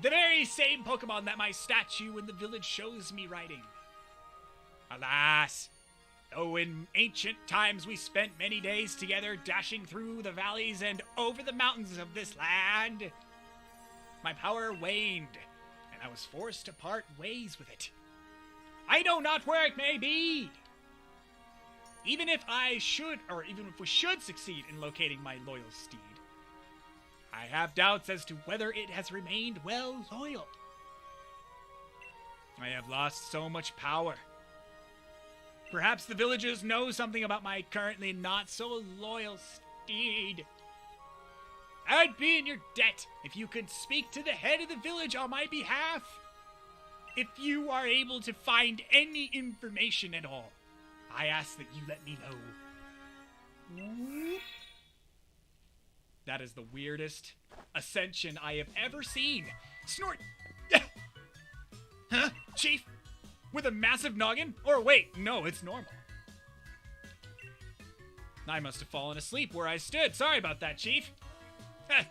The very same Pokemon that my statue in the village shows me riding. Alas, though in ancient times we spent many days together dashing through the valleys and over the mountains of this land, my power waned, and I was forced to part ways with it. I know not where it may be. Even if we should succeed in locating my loyal steed, I have doubts as to whether it has remained well loyal. I have lost so much power. Perhaps the villagers know something about my currently not so loyal Steed. I'd be in your debt if you could speak to the head of the village on my behalf. If you are able to find any information at all, I ask that you let me know. That is the weirdest ascension I have ever seen. Snort! Huh? Chief? With a massive noggin? Or wait, no, it's normal. I must have fallen asleep where I stood. Sorry about that, Chief.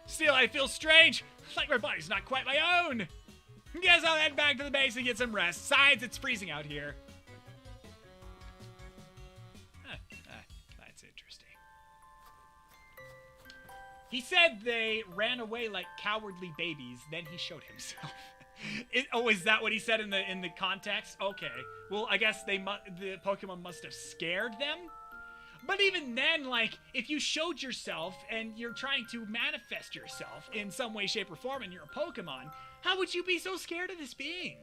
Still, I feel strange. Like my body's not quite my own. Guess I'll head back to the base and get some rest. Besides, it's freezing out here. That's interesting. He said they ran away like cowardly babies. Then he showed himself. Is that what he said in the context? Okay. Well, I guess the Pokemon must have scared them. But even then, like, if you showed yourself and you're trying to manifest yourself in some way, shape, or form and you're a Pokemon, how would you be so scared of this being?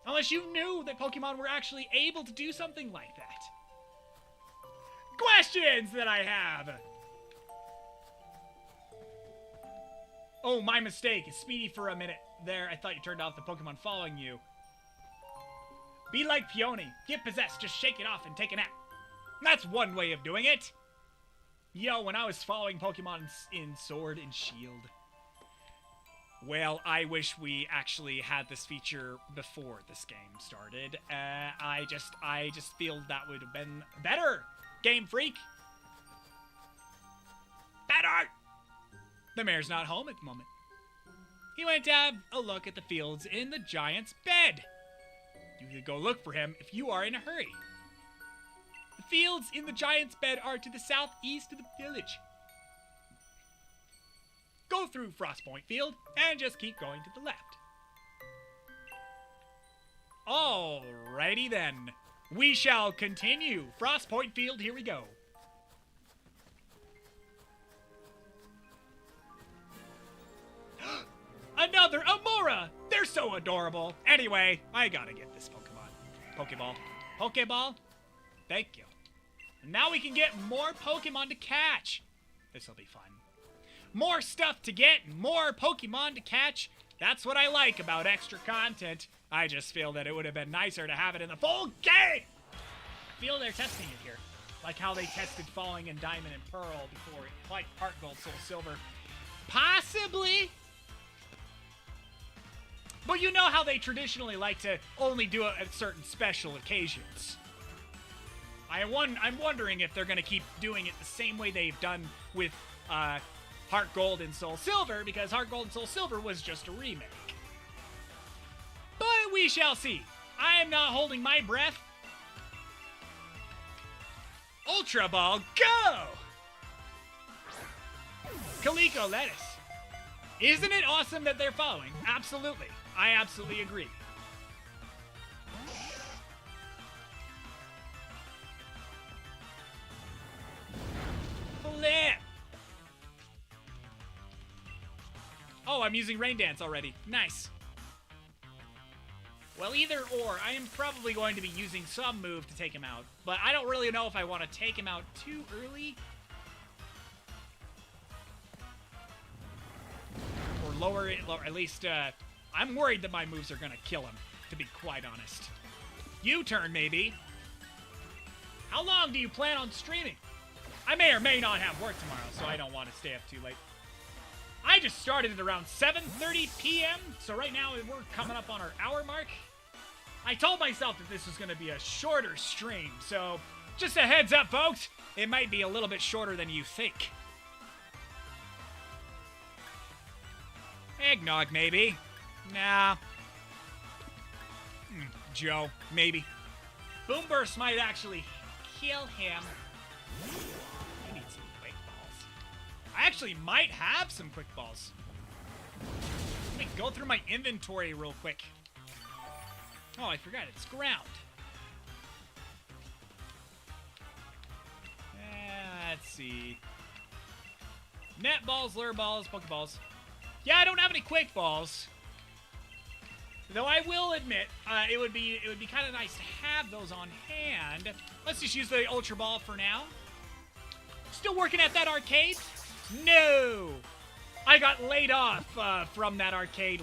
Unless you knew that Pokemon were actually able to do something like that. Questions that I have. Oh, my mistake. Speedy for a minute there. I thought you turned off the Pokemon following you. Be like Peony. Get possessed. Just shake it off and take a nap. That's one way of doing it. Yo, when I was following Pokemon in Sword and Shield. Well, I wish we actually had this feature before this game started. I just feel that would have been better. Game Freak. Better. The mayor's not home at the moment. He went to have a look at the fields in the giant's bed. You could go look for him if you are in a hurry. The fields in the giant's bed are to the southeast of the village. Go through Frostpoint Field and just keep going to the left. Alrighty then. We shall continue. Frostpoint Field, here we go. Another Amora! They're so adorable. Anyway, I gotta get this Pokemon. Pokeball. Pokeball? Thank you. And now we can get more Pokemon to catch. This'll be fun. More stuff to get, more Pokemon to catch. That's what I like about extra content. I just feel that it would have been nicer to have it in the full game. I feel they're testing it here. Like how they tested Falling in Diamond and Pearl before, like Heart Gold, Soul Silver. Possibly. But you know how they traditionally like to only do it at certain special occasions. I'm wondering if they're going to keep doing it the same way they've done with Heart Gold and Soul Silver, because Heart Gold and Soul Silver was just a remake. But we shall see. I am not holding my breath. Ultra Ball, go! Calico Lettuce. Isn't it awesome that they're following? Absolutely. I absolutely agree. Flip! Oh, I'm using Rain Dance already. Nice. Well, either or. I am probably going to be using some move to take him out, but I don't really know if I want to take him out too early. Or lower it, at least, I'm worried that my moves are going to kill him, to be quite honest. U-turn, maybe. How long do you plan on streaming? I may or may not have work tomorrow, so I don't want to stay up too late. I just started at around 7:30 p.m., so right now we're coming up on our hour mark. I told myself that this was going to be a shorter stream, so just a heads up, folks. It might be a little bit shorter than you think. Eggnog, maybe. Nah. Joe, maybe. Boom Burst might actually kill him. I need some quick balls. I actually might have some quick balls. Let me go through my inventory real quick. Oh, I forgot. It's ground. Let's see. Net balls, lure balls, pokeballs. Yeah, I don't have any quick balls. Though I will admit, it would be kind of nice to have those on hand. Let's just use the Ultra Ball for now. Still working at that arcade? No! I got laid off from that arcade,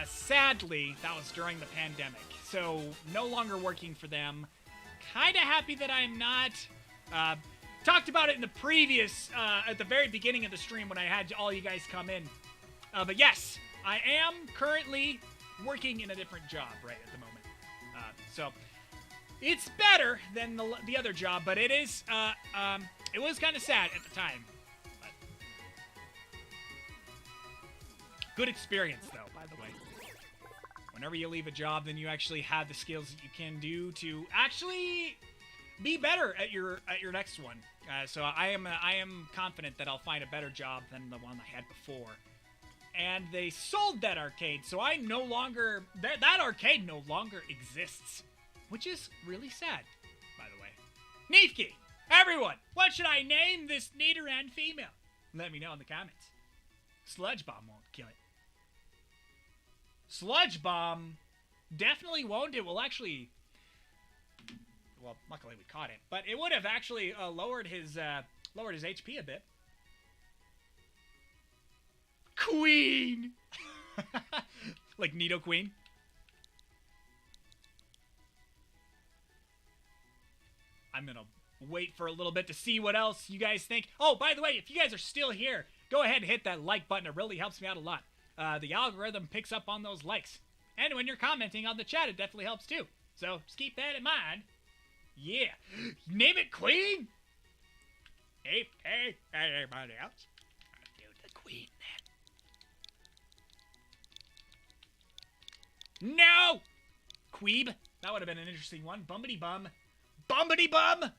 sadly. That was during the pandemic. So, no longer working for them. Kind of happy that I'm not. Talked about it in the previous, at the very beginning of the stream when I had all you guys come in. But yes, I am currently working in a different job right at the moment. So, it's better than the other job, but it is, it was kind of sad at the time. But good experience, though, by the way. Whenever you leave a job, then you actually have the skills that you can do to actually be better at your next one. So I am confident that I'll find a better job than the one I had before. And they sold that arcade, so I no longer that arcade no longer exists, which is really sad, by the way. Neefkey, everyone, what should I name this Nidoran female? Let me know in the comments. Sludge Bomb won't kill it. Sludge Bomb definitely won't. It will actually. Well, luckily we caught it, but it would have actually lowered his HP a bit. Queen! Like Nidoqueen. I'm gonna wait for a little bit to see what else you guys think. Oh, by the way, if you guys are still here, go ahead and hit that like button. It really helps me out a lot. The algorithm picks up on those likes. And when you're commenting on the chat, it definitely helps too. So, just keep that in mind. Yeah. Name it Queen? Hey, everybody else. I'll do the Queen then. No! Queeb. That would have been an interesting one. Bumbity Bum. Bumbity Bum!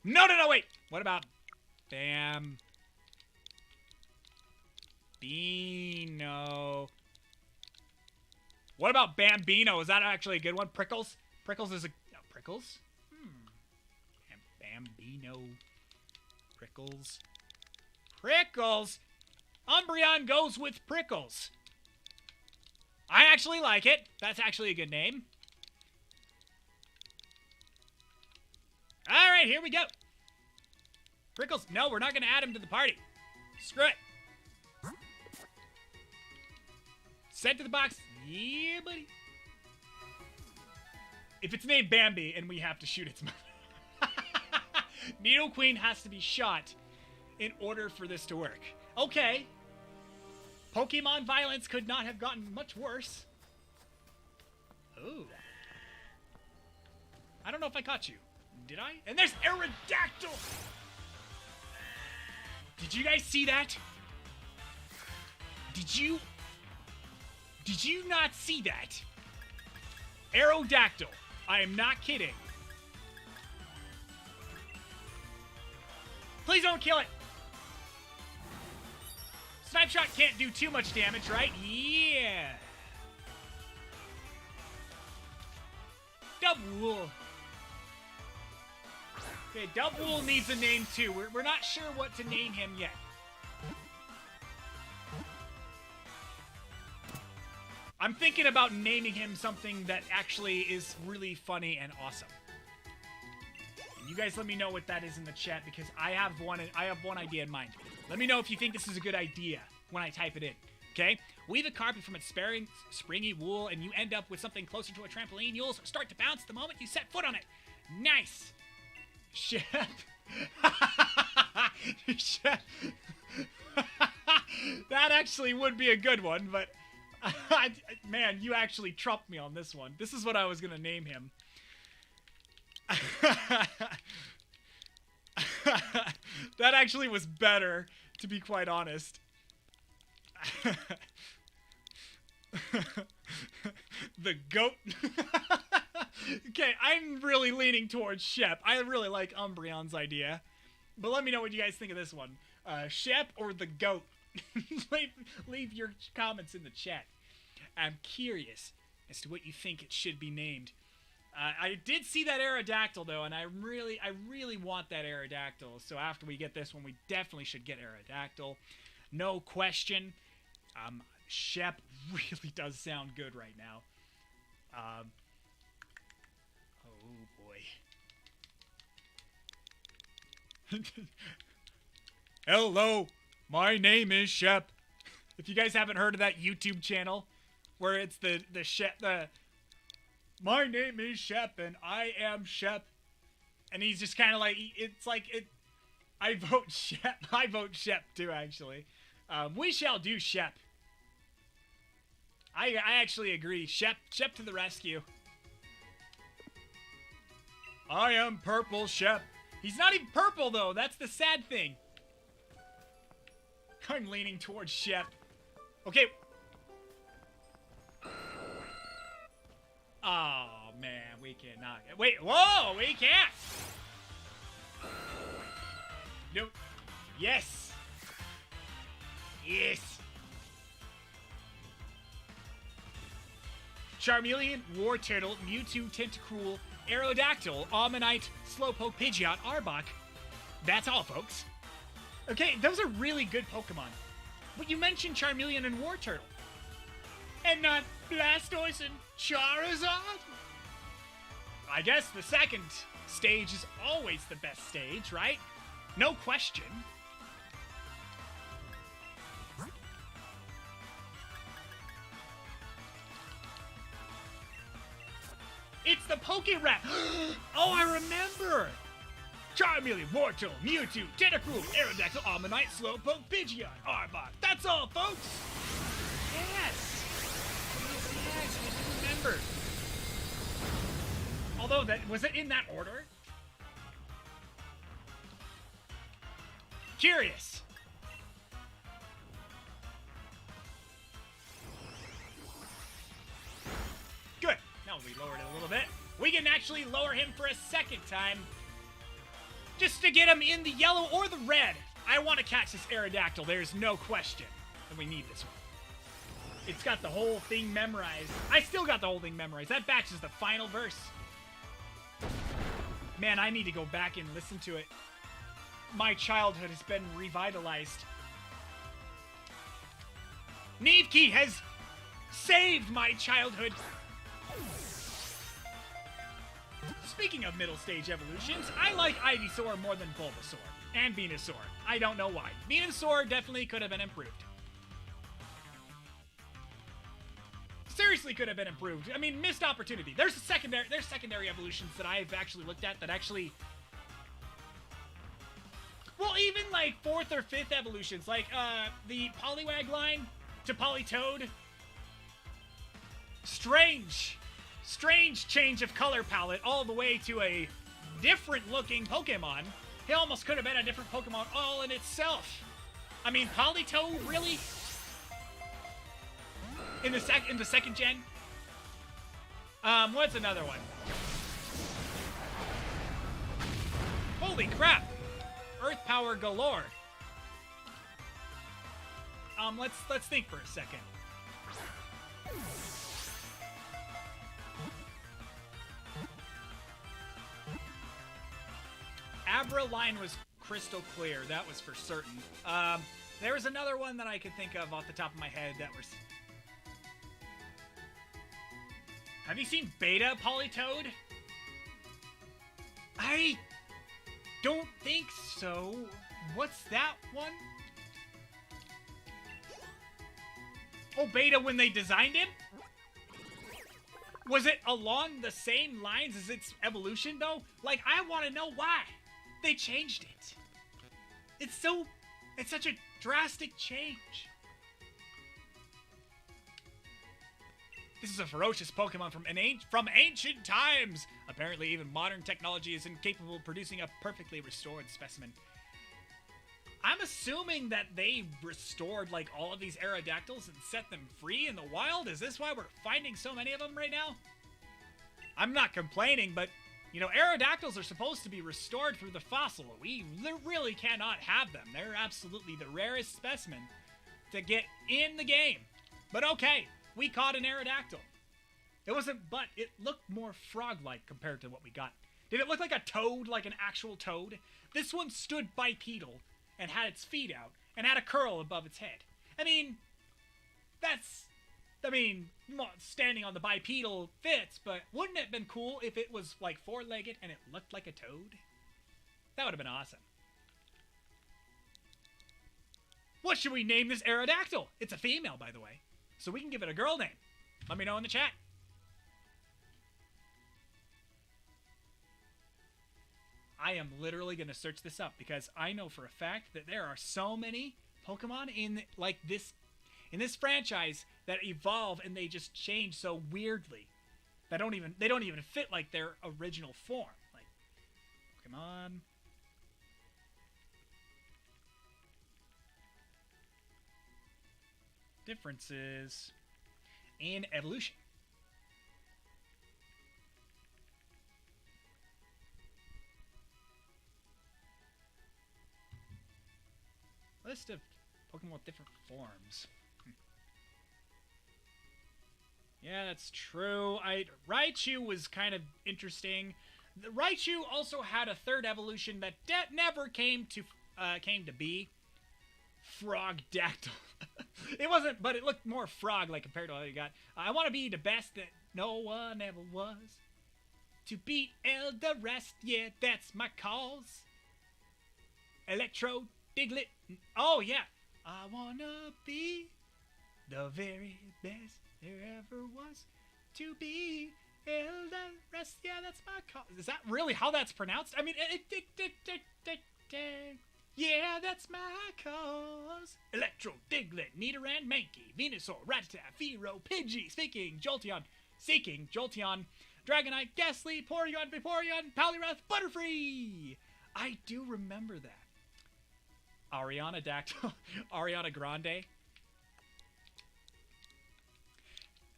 No, wait! What about Bambino? What about Bambino? Is that actually a good one? Prickles? Prickles is a... Oh, Prickles? Bambino. Prickles. Prickles! Umbreon goes with Prickles. I actually like it. That's actually a good name. Alright, here we go. Prickles. No, we're not going to add him to the party. Screw it. Sent to the box. Yeah, buddy. If it's named Bambi and we have to shoot its mother. Nidoqueen has to be shot in order for this to work. Okay. Pokemon violence could not have gotten much worse. Ooh. I don't know if I caught you. Did I? And there's Aerodactyl! Did you guys see that? Did you not see that? Aerodactyl. I am not kidding. Please don't kill it. Snipe Shot can't do too much damage, right? Yeah. Double. Okay, Double needs a name too. We're not sure what to name him yet. I'm thinking about naming him something that actually is really funny and awesome. And you guys let me know what that is in the chat because I have one idea in mind. Let me know if you think this is a good idea when I type it in. Okay? Weave a carpet from its springy wool and you end up with something closer to a trampoline. You'll start to bounce the moment you set foot on it. Nice. Shep. Shep. That actually would be a good one, but man, you actually trumped me on this one. This is what I was going to name him. That actually was better, to be quite honest. The goat. Okay, I'm really leaning towards Shep. I really like Umbreon's idea. But let me know what you guys think of this one. Shep or the goat? leave your comments in the chat. I'm curious as to what you think it should be named. I did see that Aerodactyl, though, and I really want that Aerodactyl. So after we get this one, we definitely should get Aerodactyl. No question. Shep really does sound good right now. Oh, boy. Hello, my name is Shep. If you guys haven't heard of that YouTube channel, where it's the my name is Shep, and I am Shep. And he's just kind of like, it's like, I vote Shep. I vote Shep, too, actually. We shall do Shep. I actually agree. Shep to the rescue. I am purple Shep. He's not even purple, though. That's the sad thing. I'm leaning towards Shep. Okay. Oh, man, we cannot. Wait, whoa, we can't. Nope. Yes. Yes. Charmeleon, Wartortle, Mewtwo, Tentacruel, Aerodactyl, Ammonite, Slowpoke, Pidgeot, Arbok. That's all, folks. Okay, those are really good Pokemon. But you mentioned Charmeleon and Wartortle. And not Blastoise and Charizard? I guess the second stage is always the best stage, right? No question. It's the Poké-Rap! Oh, I remember! Charmeleon, Wartortle, Mewtwo, Tentacruel, Aerodactyl, Ammonite, Slowpoke, Pidgeot, Arbok. That's all, folks! Yes! Yes, I do remember. Although, was it in that order? Curious. Good. Now we lowered it a little bit. We can actually lower him for a second time. Just to get him in the yellow or the red. I want to catch this Aerodactyl. There's no question. And we need this one. It's got the whole thing memorized. I still got the whole thing memorized. That batch is the final verse. Man, I need to go back and listen to it. My childhood has been revitalized. Nievke has saved my childhood. Speaking of middle stage evolutions, I like Ivysaur more than Bulbasaur. And Venusaur. I don't know why. Venusaur definitely could have been improved. Seriously could have been improved. I mean, missed opportunity. There's secondary evolutions that I've actually looked at that actually... Well, even like 4th or 5th evolutions, like the Poliwag line to Politoad. Strange change of color palette all the way to a different looking Pokemon. He almost could have been a different Pokemon all in itself. I mean, Politoad, really? In the second gen? What's another one? Holy crap! Earth power galore. Let's think for a second. Abra line was crystal clear. That was for certain. There was another one that I could think of off the top of my head that was... Have you seen Beta Politoad? I don't think so. What's that one? Oh, Beta when they designed him? Was it along the same lines as its evolution, though? Like, I want to know why they changed it. It's such a drastic change. This is a ferocious Pokemon from ancient times. Apparently, even modern technology is incapable of producing a perfectly restored specimen. I'm assuming that they restored, like, all of these Aerodactyls and set them free in the wild? Is this why we're finding so many of them right now? I'm not complaining, but, you know, Aerodactyls are supposed to be restored through the fossil. We really cannot have them. They're absolutely the rarest specimen to get in the game. But okay. We caught an Aerodactyl. It wasn't, but it looked more frog-like compared to what we got. Did it look like a toad, like an actual toad? This one stood bipedal and had its feet out and had a curl above its head. I mean, standing on the bipedal fits, but wouldn't it have been cool if it was like four-legged and it looked like a toad? That would have been awesome. What should we name this Aerodactyl? It's a female, by the way, so we can give it a girl name. Let me know in the chat. I am literally going to search this up because I know for a fact that there are so many Pokemon in this franchise that evolve and they just change so weirdly. They don't even fit like their original form. Like Pokemon. Differences in evolution. List of Pokemon with different forms. Yeah, that's true. Raichu was kind of interesting. The Raichu also had a third evolution that never came to be. Frogdactyl. It wasn't, but it looked more frog-like compared to what you got. I want to be the best that no one ever was. To beat the rest, yeah, that's my cause. Electro, Diglett. Oh, yeah. I want to be the very best there ever was. To be the rest, yeah, that's my cause. Is that really how that's pronounced? I mean, yeah, that's my cause. Electro, Diglett, Nidoran, Mankey, Venusaur, Rattata, Fearow, Pidgey, Seeking, Jolteon, Dragonite, Ghastly, Porygon, Vaporeon, Poliwrath, Butterfree. I do remember that. Ariana Grande.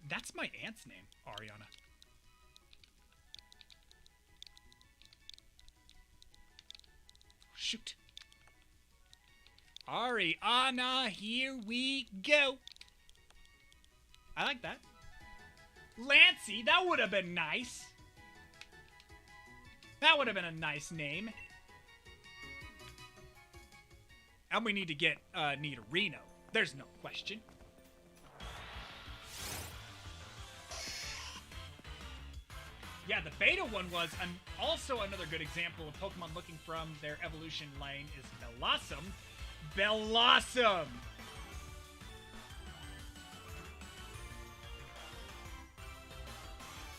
That's my aunt's name, Ariana. Shoot. Ariana, here we go. I like that. Lancey, that would have been nice. That would have been a nice name. And we need to get Nidorino. There's no question. Yeah, the beta one was also another good example of Pokemon looking from their evolution line is Bellossom. Bellossom!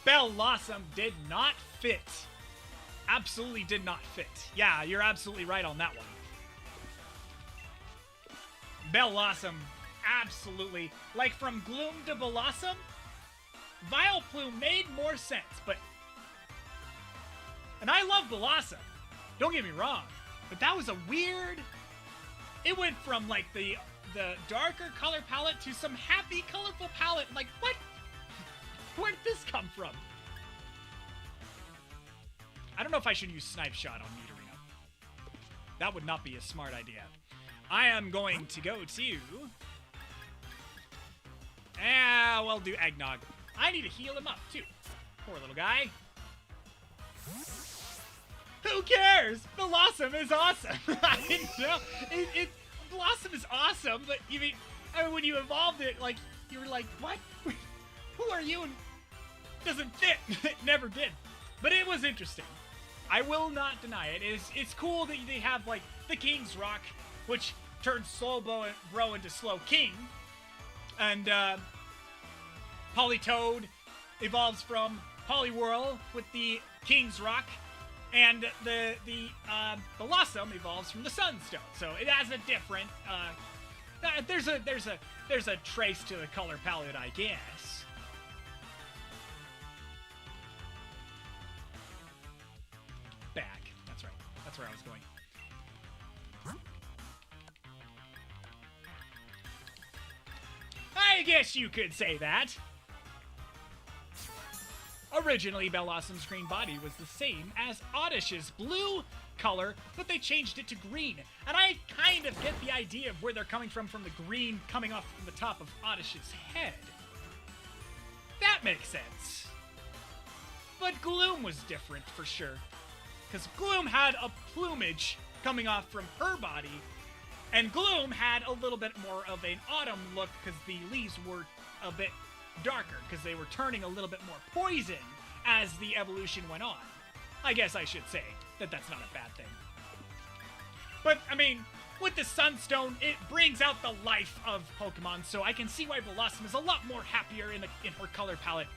Bellossom did not fit. Absolutely did not fit. Yeah, you're absolutely right on that one. Bellossom, absolutely. Like from Gloom to Bellossom, Vileplume made more sense, but... And I love Bellossom, don't get me wrong, but that was a weird... It went from, like, the darker color palette to some happy, colorful palette. Like, what? Where did this come from? I don't know if I should use Snipe Shot on Nidorino. That would not be a smart idea. I am going to go to... we'll do Eggnog. I need to heal him up, too. Poor little guy. Who cares? Bellossom is awesome. I didn't know. Bellossom is awesome, but I mean, when you evolved it, like, you were like, what? Who are you? And it doesn't fit. It never did. But it was interesting. I will not deny it. It's cool that they have, like, the King's Rock, which turns Slowbro into Slow King. And, Politoed evolves from Poliwhirl with the King's Rock. And the Bellossom evolves from the Sunstone, so it has a different. There's a trace to the color palette, I guess. Back. That's right. That's where I was going. I guess you could say that. Originally, Bellossom's green body was the same as Oddish's blue color, but they changed it to green. And I kind of get the idea of where they're coming from the green coming off from the top of Oddish's head. That makes sense. But Gloom was different for sure. Because Gloom had a plumage coming off from her body, and Gloom had a little bit more of an autumn look because the leaves were a bit darker, because they were turning a little bit more poison as the evolution went on. I guess I should say that that's not a bad thing. But, I mean, with the Sunstone, it brings out the life of Pokemon, so I can see why Blossom is a lot more happier in her color palette,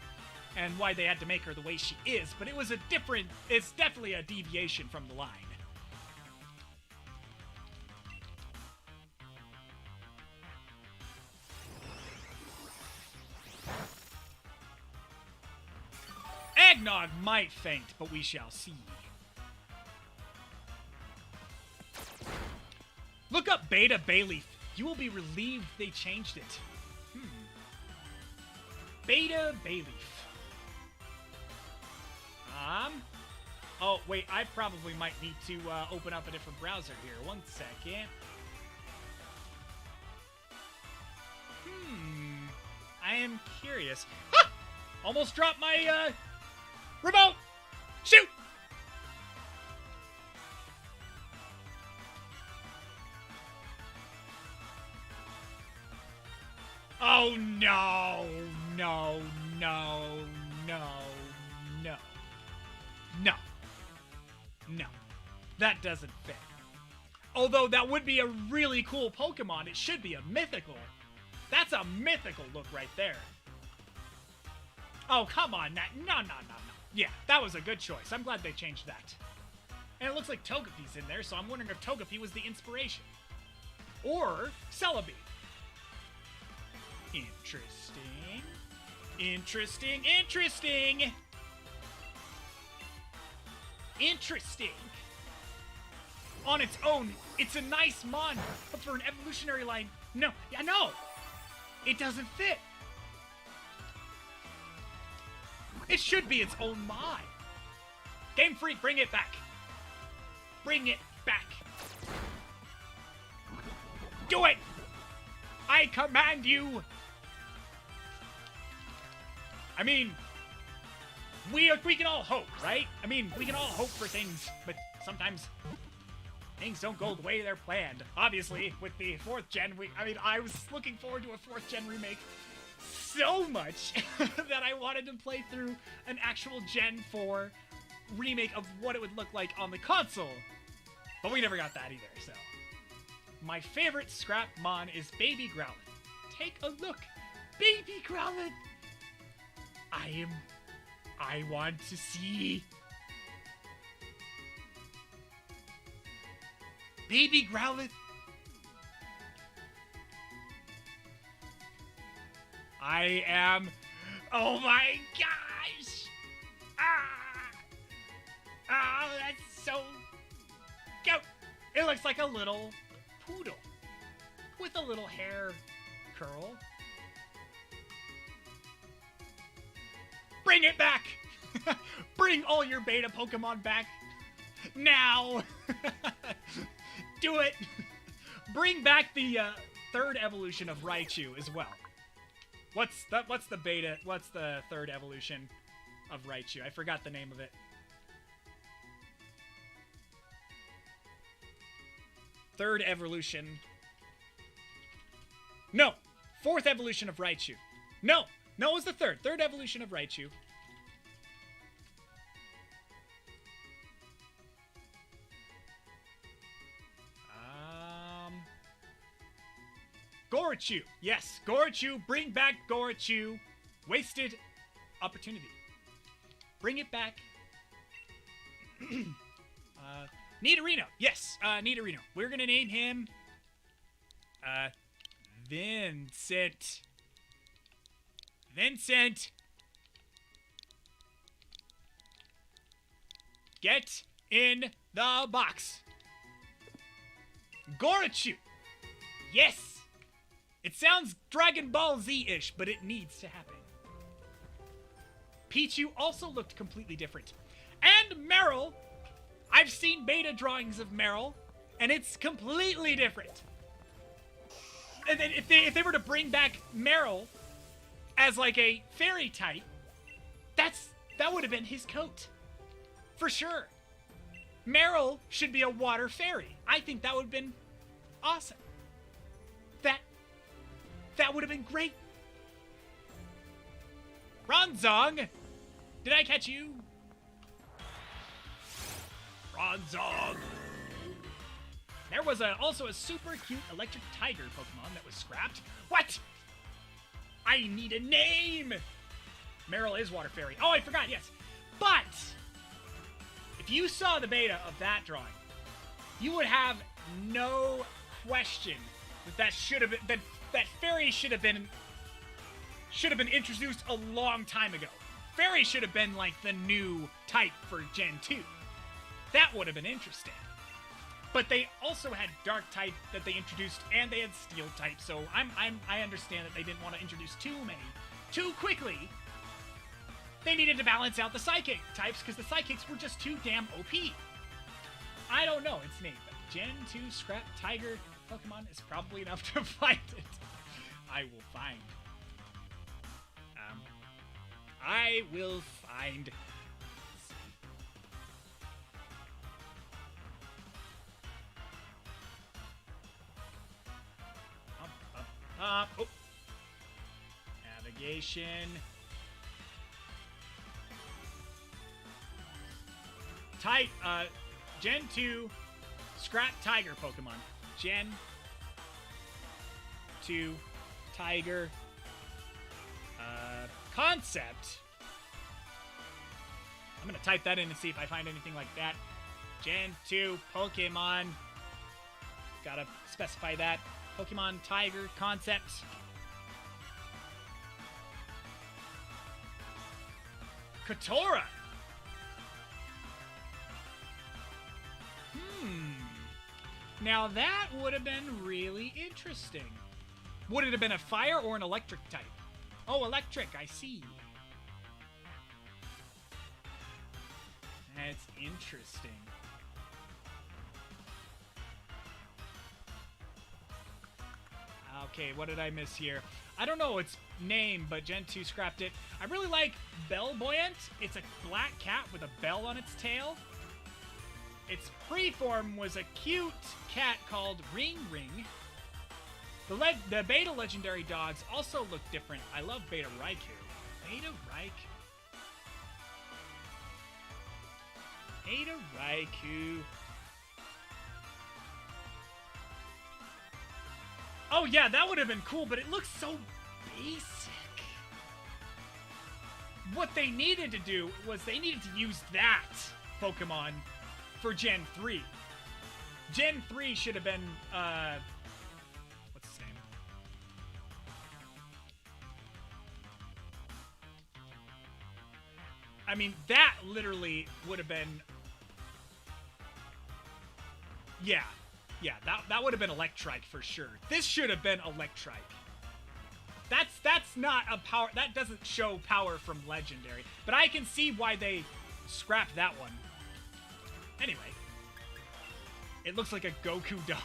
and why they had to make her the way she is, but it's definitely a deviation from the line. Eggnog might faint, but we shall see. Look up Beta Bayleaf. You will be relieved they changed it. Beta Bayleaf. Oh, wait, I probably might need to open up a different browser here. 1 second. I am curious. Ha! Almost dropped my, remote! Shoot! Oh, no, no, no, no, no. No. No. That doesn't fit. Although that would be a really cool Pokemon. It should be a mythical. That's a mythical look right there. Oh, come on. No. Yeah, that was a good choice. I'm glad they changed that. And it looks like Togepi's in there, so I'm wondering if Togepi was the inspiration. Or Celebi. Interesting. Interesting. On its own, it's a nice mon, but for an evolutionary line, no. It doesn't fit. It should be its own mon. Game Freak, bring it back. Bring it back. Do it! I command you! I mean, we can all hope, right? I mean, we can all hope for things, but sometimes things don't go the way they're planned. Obviously, with the 4th gen, I was looking forward to a 4th gen remake so much that I wanted to play through an actual Gen 4 remake of what it would look like on the console. But we never got that either, so. My favorite scrap mon is Baby Growlithe. Take a look. Baby Growlithe! I want to see. Baby Growlithe. I am. Oh my gosh! Oh, that's so cute. It looks like a little poodle with a little hair curl. Bring it back! Bring all your beta Pokemon back now! Do it! Bring back the 3rd evolution of Raichu as well. What's the 3rd evolution of Raichu? I forgot the name of it. 3rd evolution. No! 4th evolution of Raichu. No! No, it was the 3rd. 3rd evolution of Raichu. Gorichu. Yes, Gorichu. Bring back Gorichu. Wasted opportunity. Bring it back. Nidorino. Yes, Nidorino. We're gonna name him Vincent. Get in the box. Gorichu. Yes. It sounds Dragon Ball Z-ish, but it needs to happen. Pichu also looked completely different. And Meryl. I've seen beta drawings of Meryl, and it's completely different. And then if they were to bring back Meryl as like a fairy type, That would have been his coat. For sure. Meryl should be a water fairy. I think that would have been awesome. That would have been great. Ronzong! Did I catch you? Ronzong! There was also a super cute electric tiger Pokemon that was scrapped. What? I need a name! Meryl is Water Fairy. Oh, I forgot, yes. But, if you saw the beta of that drawing, you would have no question that should have been, that fairy should have been introduced a long time ago. Fairy should have been like the new type for Gen 2. That would have been interesting. But they also had Dark type that they introduced, and they had Steel type. So I understand that they didn't want to introduce too many too quickly. They needed to balance out the Psychic types because the Psychics were just too damn OP. I don't know its name, but Gen 2 Scrap Tiger Pokemon is probably enough to find it. I will find. I will find. Oh. Navigation. Gen 2 Scrap Tiger Pokemon. Gen 2 Tiger concept. I'm gonna type that in and see if I find anything like that. Gen 2 Pokemon. Gotta specify that. Pokemon Tiger concept. Katora. Now that would have been really interesting. Would it have been a fire or an electric type? Oh, electric, I see. That's interesting. Okay, what did I miss here? I don't know its name, but Gen 2 scrapped it. I really like Bellbuoyant. It's a black cat with a bell on its tail. Its pre-form was a cute cat called Ring Ring. The Beta Legendary dogs also look different. I love Beta Raikou. Beta Raikou. Oh yeah, that would have been cool, but it looks so basic. What they needed to do was they needed to use that Pokemon for Gen 3. Gen 3 should have been, what's his name? I mean, that literally would have been, yeah, that would have been Electrike for sure. This should have been Electrike. That's not a power, that doesn't show power from Legendary, but I can see why they scrapped that one. Anyway, it looks like a Goku dog.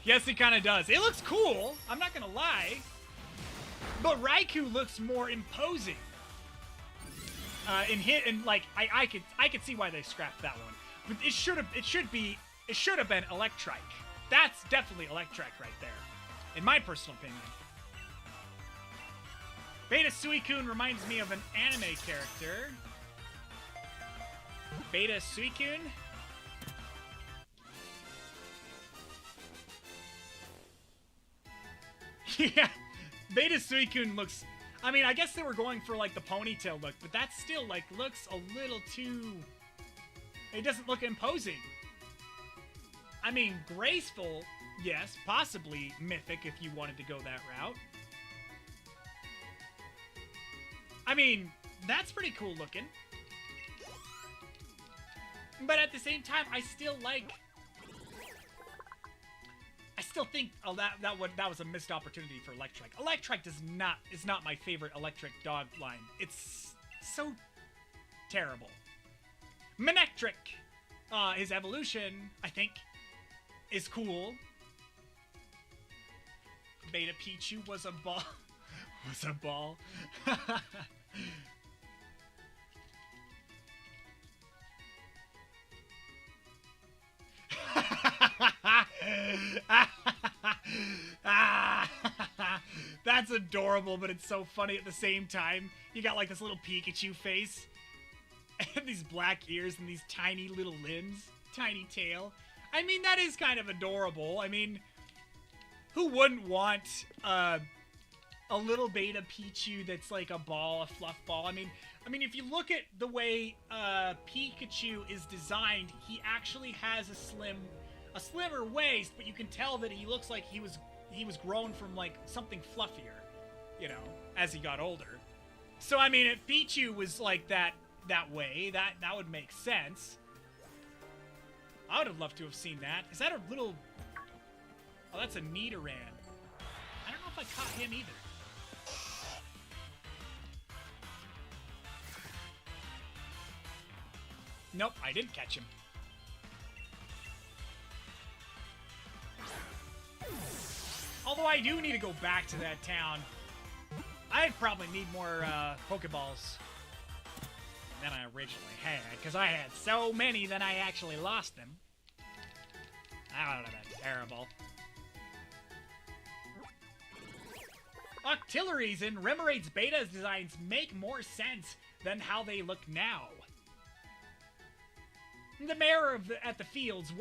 Yes, it kind of does. It looks cool, I'm not gonna lie, but Raikou looks more imposing. I could see why they scrapped that one. But it should have been Electrike. That's definitely Electrike right there, in my personal opinion. Beta Suicune reminds me of an anime character. Beta Suicune. Yeah, Beta Suicune looks, I mean, I guess they were going for like the ponytail look, but that still like looks a little too, it doesn't look imposing. I mean, graceful, yes, possibly mythic if you wanted to go that route. I mean, that's pretty cool looking. But at the same time, I still think that was a missed opportunity for Electrike. Electrike is not my favorite electric dog line. It's so terrible. Manectric, his evolution, I think, is cool. Beta Pichu was a ball. That's adorable, but it's so funny at the same time. You got like this little Pikachu face, and these black ears, and these tiny little limbs, tiny tail. I mean, that is kind of adorable. I mean, who wouldn't want a little beta Pichu that's like a ball, a fluff ball? I mean, if you look at the way Pikachu is designed, he actually has a slimmer waist, but you can tell that he looks like he was grown from like something fluffier, you know, as he got older. So I mean, if Pichu was like that way, that would make sense. I would have loved to have seen that. Is that a little... Oh, that's a Nidoran. I don't know if I caught him either. Nope, I didn't catch him. Although I do need to go back to that town. I'd probably need more Pokeballs than I originally had, because I had so many that I actually lost them. That would have been terrible. Octilleries in Remoraids Beta's designs make more sense than how they look now. The mayor at the fields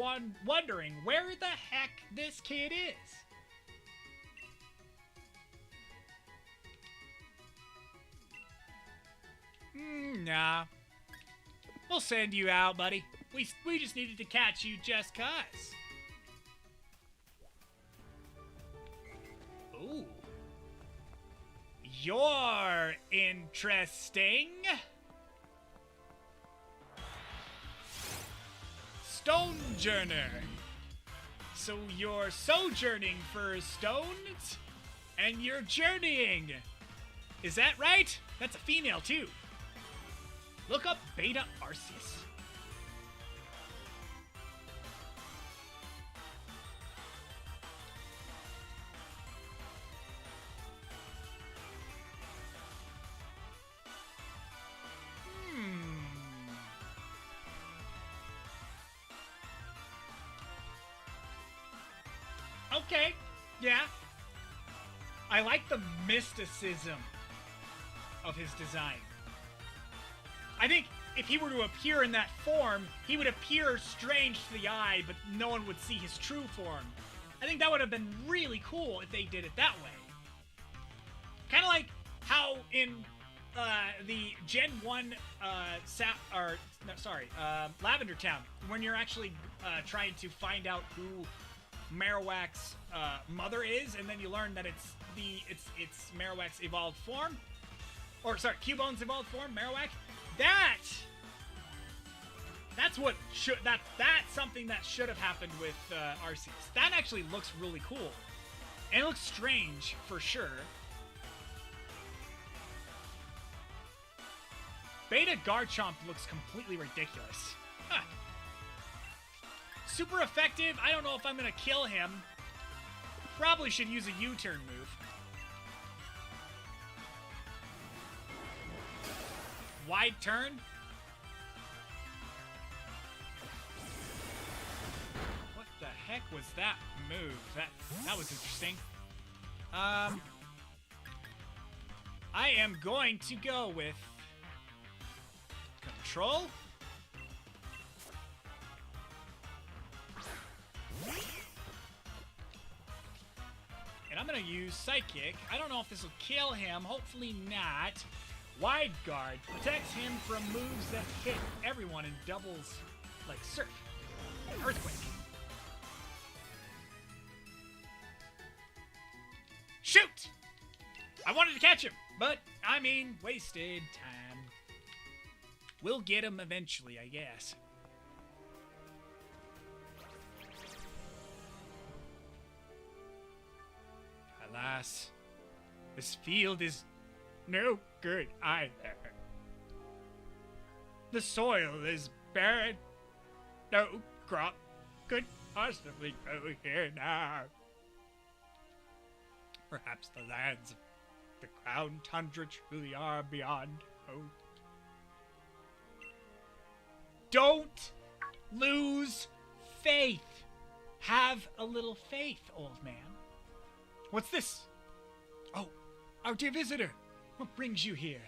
wondering where the heck this kid is. Nah. We'll send you out, buddy. We just needed to catch you just 'cause. Ooh. You're interesting. Stonejourner. So you're sojourning for stones, and you're journeying. Is that right? That's a female, too. Look up Beta Arceus. Okay, yeah. I like the mysticism of his design. I think if he were to appear in that form, he would appear strange to the eye, but no one would see his true form. I think that would have been really cool if they did it that way. Kind of like how in the Gen 1 Lavender Town, when you're actually trying to find out who Marowak's mother is, and then you learn that it's Marowak's evolved form, or sorry, Cubone's evolved form, Marowak. That's something that should have happened with Arceus. That actually looks really cool, and it looks strange for sure. Beta Garchomp looks completely ridiculous. Huh. Super effective. I don't know if I'm gonna kill him. Probably should use a U-turn move. Wide turn. What the heck was that move? That was interesting. I am going to go with Control. And I'm going to use Psychic. I don't know if this will kill him. Hopefully not. Wide Guard protects him from moves that hit everyone and doubles like Surf and Earthquake. Shoot! I wanted to catch him, but, I mean, wasted time. We'll get him eventually, I guess. Alas, this field is no good either. The soil is barren. No crop could possibly grow here now. Perhaps the lands of the Crown Tundra truly are beyond hope. Don't lose faith. Have a little faith, old man. What's this? Oh, our dear visitor. What brings you here?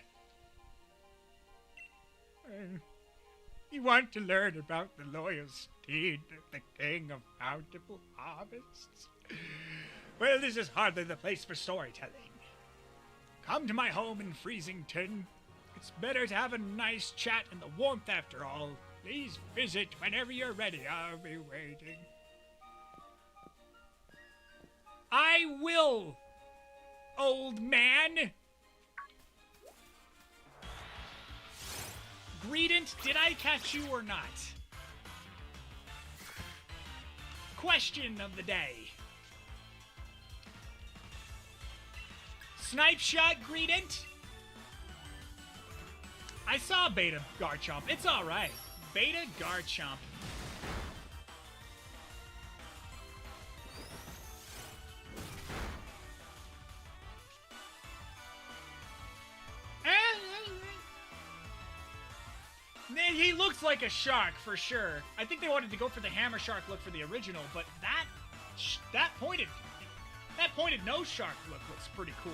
You want to learn about the loyal Steed, the king of bountiful harvests? Well, this is hardly the place for storytelling. Come to my home in Freezington. It's better to have a nice chat in the warmth after all. Please visit whenever you're ready. I'll be waiting. I will, old man. Greedent, did I catch you or not? Question of the day. Snipe shot, Greedent? I saw Beta Garchomp. It's alright. Beta Garchomp. He looks like a shark for sure. I think they wanted to go for the hammer shark look for the original, but that pointed nose shark look looks pretty cool.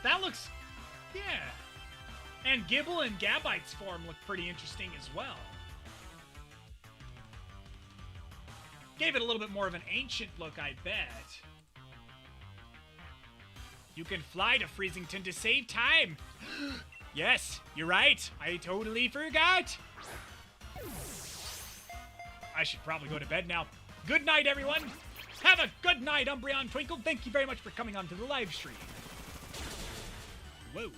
That looks, yeah. And Gibble and Gabite's form look pretty interesting as well. Gave it a little bit more of an ancient look, I bet. You can fly to Freezington to save time. Yes, you're right. I totally forgot. I should probably go to bed now. Good night, everyone. Have a good night, Umbreon Twinkle. Thank you very much for coming on to the live stream. Whoa.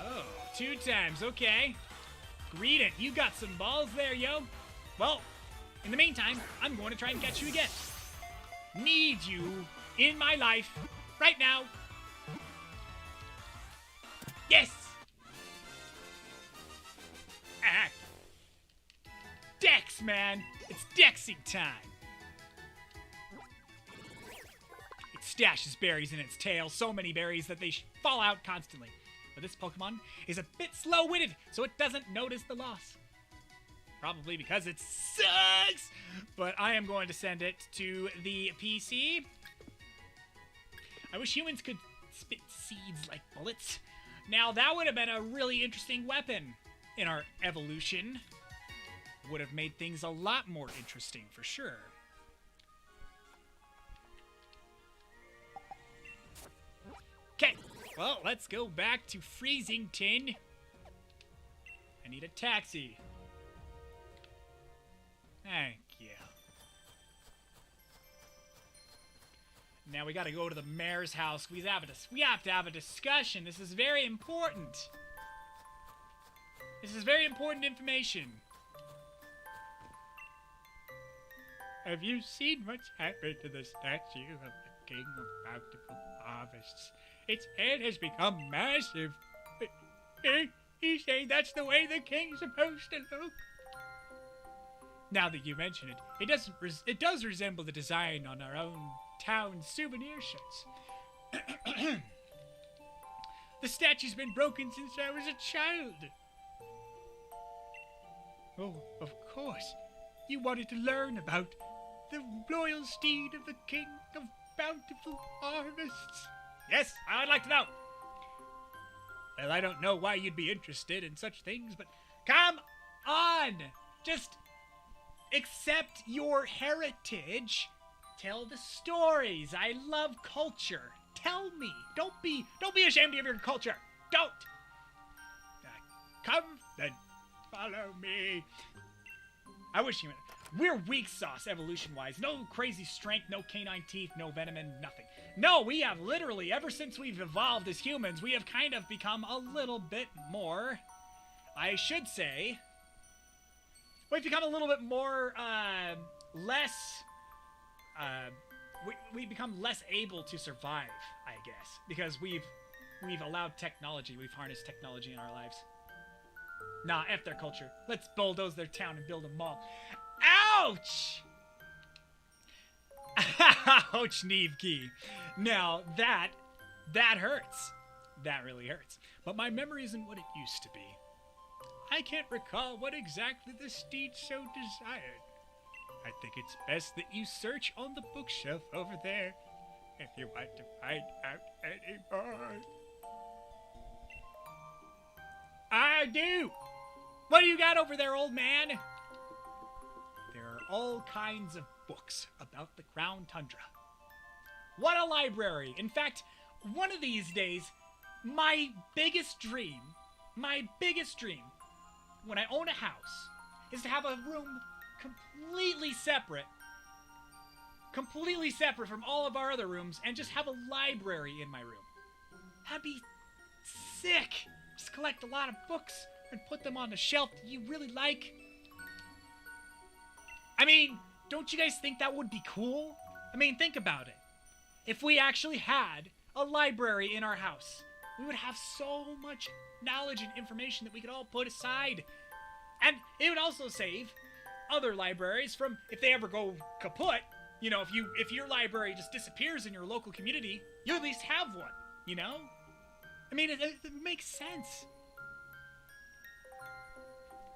Oh, 2 times. Okay. Greedent, you got some balls there, yo. Well, in the meantime, I'm going to try and catch you again. Need you in my life right now. Yes! Ah. Dex, man! It's Dexing time! It stashes berries in its tail, so many berries that they fall out constantly. But this Pokemon is a bit slow-witted, so it doesn't notice the loss. Probably because it sucks! But I am going to send it to the PC. I wish humans could spit seeds like bullets. Now, that would have been a really interesting weapon in our evolution. Would have made things a lot more interesting, for sure. Okay, well, let's go back to Freezington. I need a taxi. Thank you. Now we gotta go to the mayor's house. We have to have a discussion. This is very important. This is very important information. Have you seen what's happened to the statue of the King of Bountiful Harvests? Its head has become massive. He's saying that's the way the king's supposed to look. Now that you mention it, it does resemble the design on our own town souvenir shirts. The statue's been broken since I was a child. Oh, of course. You wanted to learn about the royal steed of the King of Bountiful Harvests. Yes, I'd like to know. Well, I don't know why you'd be interested in such things, but come on! Just accept your heritage. Tell the stories. I love culture. Tell me. Don't be ashamed of your culture. Don't. Come then, follow me. I wish you would. We're weak sauce evolution-wise. No crazy strength, no canine teeth, no venom, and nothing. No, we have literally, ever since we've evolved as humans, we have kind of become a little bit more, I should say, we've become a little bit more, we become less able to survive, I guess, because we've allowed technology, we've harnessed technology in our lives. Nah, F their culture. Let's bulldoze their town and build a mall. Ouch! Ouch, Neevkey. Now, that hurts. That really hurts. But my memory isn't what it used to be. I can't recall what exactly the Steed so desired. I think it's best that you search on the bookshelf over there if you want to find out any more. I do! What do you got over there, old man? There are all kinds of books about the Crown Tundra. What a library! In fact, one of these days, my biggest dream, when I own a house, is to have a room completely separate from all of our other rooms, and just have a library in my room. That'd be sick! Just collect a lot of books and put them on the shelf that you really like. I mean, don't you guys think that would be cool? I mean, think about it. If we actually had a library in our house, we would have so much knowledge and information that we could all put aside. And it would also save other libraries from, if they ever go kaput, you know, if your library just disappears in your local community, you at least have one, you know? I mean, it makes sense.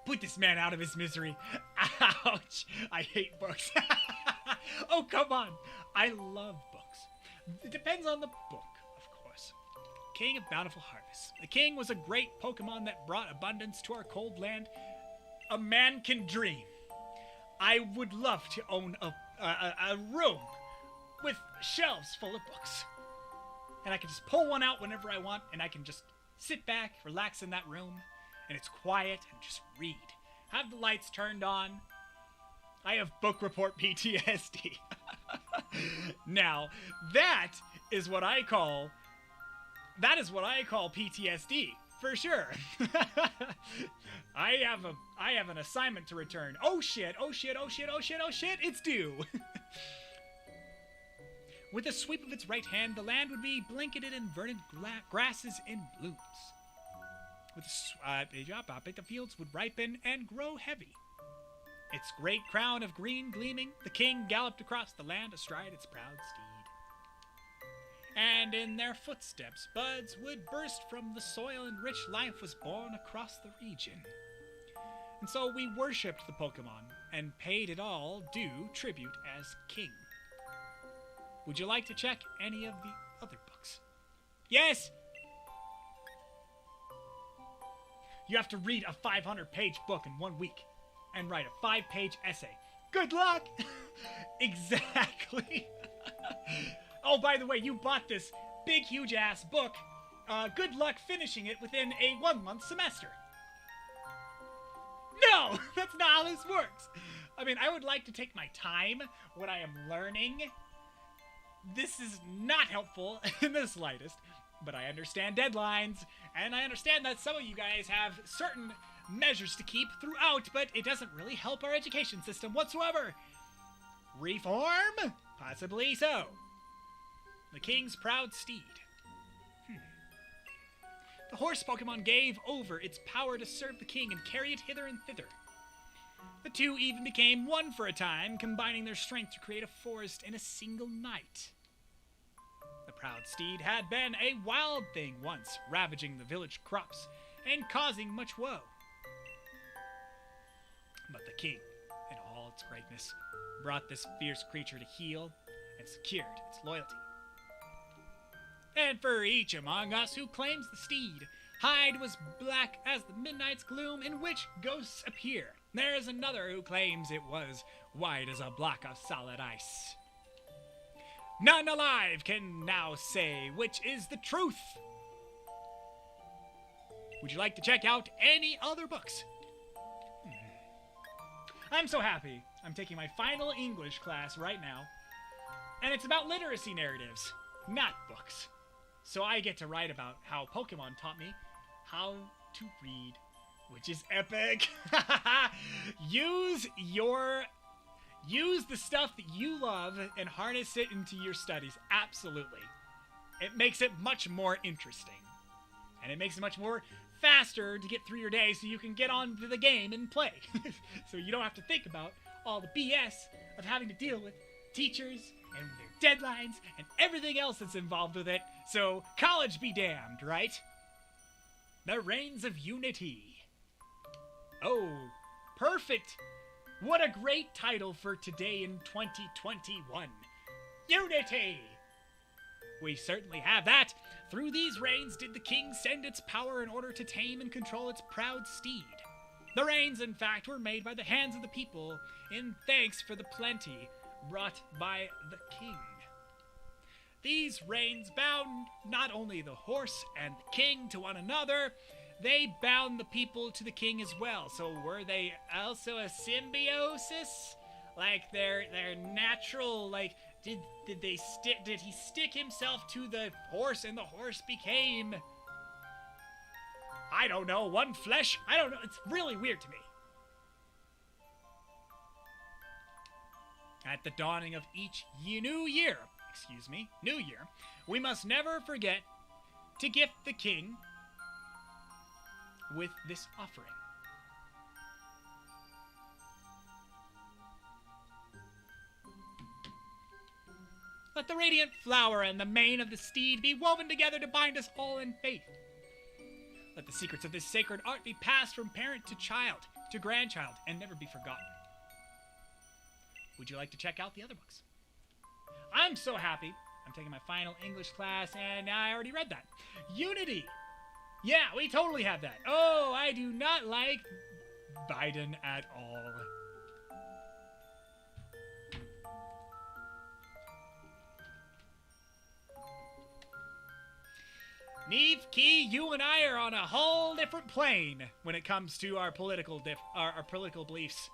Put this man out of his misery. Ouch. I hate books. Oh, come on. I love books. It depends on the book, of course. King of Bountiful Harvest. The king was a great Pokemon that brought abundance to our cold land. A man can dream. I would love to own a room with shelves full of books. And I can just pull one out whenever I want, and I can just sit back, relax in that room, and it's quiet, and just read. Have the lights turned on. I have book report PTSD. Now, that is what I call PTSD, for sure. I have an assignment to return. Oh shit, it's due. With a sweep of its right hand, the land would be blanketed in verdant grasses and blooms. With the fields would ripen and grow heavy. Its great crown of green gleaming, the king galloped across the land astride its proud steed. And in their footsteps, buds would burst from the soil and rich life was born across the region. And so we worshipped the Pokemon and paid it all due tribute as king. Would you like to check any of the other books? Yes! You have to read a 500-page book in 1 week and write a 5-page essay. Good luck! Exactly. Oh, by the way, you bought this big, huge-ass book. Good luck finishing it within a 1-month semester. No! That's not how this works. I mean, I would like to take my time when I am learning. This is not helpful in the slightest, but I understand deadlines, and I understand that some of you guys have certain measures to keep throughout, but it doesn't really help our education system whatsoever. Reform? Possibly so. The king's proud steed. The horse Pokemon gave over its power to serve the king and carry it hither and thither. The two even became one for a time, combining their strength to create a forest in a single night. The proud steed had been a wild thing once, ravaging the village crops and causing much woe. But the king, in all its greatness, brought this fierce creature to heel and secured its loyalty. And for each among us who claims the steed, hide was black as the midnight's gloom in which ghosts appear. There is another who claims it was white as a block of solid ice. None alive can now say which is the truth. Would you like to check out any other books? I'm so happy. I'm taking my final English class right now, and it's about literacy narratives, not books. So I get to write about how Pokemon taught me how to read, which is epic. Use the stuff that you love and harness it into your studies. Absolutely. It makes it much more interesting. And it makes it much more faster to get through your day so you can get on to the game and play. So you don't have to think about all the BS of having to deal with teachers and their deadlines and everything else that's involved with it. So college be damned, right? The Reigns of Unity. Oh, perfect. What a great title for today in 2021. Unity! We certainly have that. Through these reigns did the king send its power in order to tame and control its proud steed. The reigns, in fact, were made by the hands of the people in thanks for the plenty brought by the king. These reigns bound not only the horse and the king to one another, they bound the people to the king as well. So were they also a symbiosis? Like their natural, like, did he stick himself to the horse and the horse became, I don't know, one flesh? I don't know. It's really weird to me. At the dawning of each new year, we must never forget to gift the king with this offering. Let the radiant flower and the mane of the steed be woven together to bind us all in faith. Let the secrets of this sacred art be passed from parent to child, to grandchild, and never be forgotten. Would you like to check out the other books? I'm so happy. I'm taking my final English class, and I already read that. Unity! Yeah, we totally have that. Oh, I do not like Biden at all. Neve Key, you and I are on a whole different plane when it comes to our political beliefs.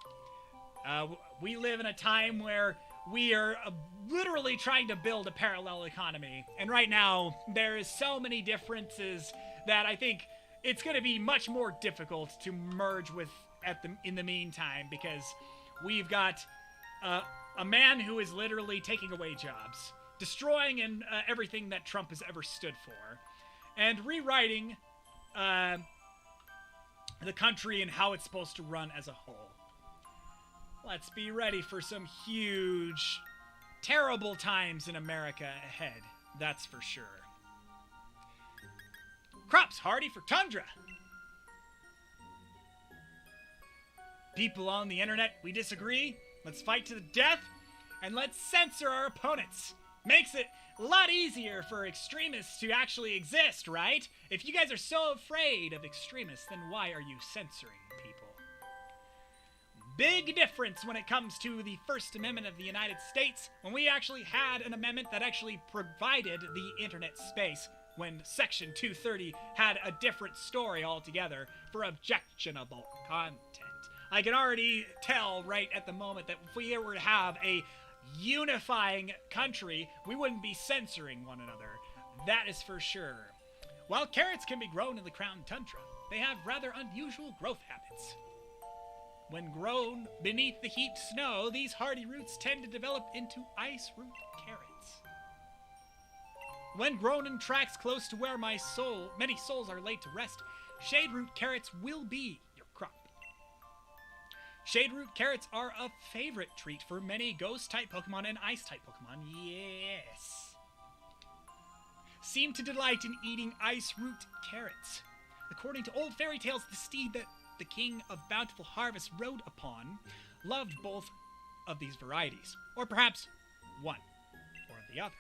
We live in a time where we are literally trying to build a parallel economy, and right now there is so many differences that I think it's going to be much more difficult to merge with in the meantime, because we've got a man who is literally taking away jobs, destroying everything that Trump has ever stood for, and rewriting the country and how it's supposed to run as a whole. Let's be ready for some huge, terrible times in America ahead, that's for sure. Crops hardy for Tundra! People on the internet, we disagree. Let's fight to the death, and let's censor our opponents. Makes it a lot easier for extremists to actually exist, right? If you guys are so afraid of extremists, then why are you censoring people? Big difference when it comes to the First Amendment of the United States, when we actually had an amendment that actually provided the internet space, when Section 230 had a different story altogether for objectionable content. I can already tell right at the moment that if we were to have a unifying country, we wouldn't be censoring one another. That is for sure. While carrots can be grown in the crown tundra, they have rather unusual growth habits. When grown beneath the heaped snow, these hardy roots tend to develop into ice root carrots. When grown in tracts close to where many souls are laid to rest, shade root carrots will be your crop. Shade root carrots are a favorite treat for many ghost-type Pokemon and ice-type Pokemon. Yes. Seem to delight in eating ice root carrots. According to old fairy tales, the steed that the king of bountiful harvest rode upon loved both of these varieties, or perhaps one or the other.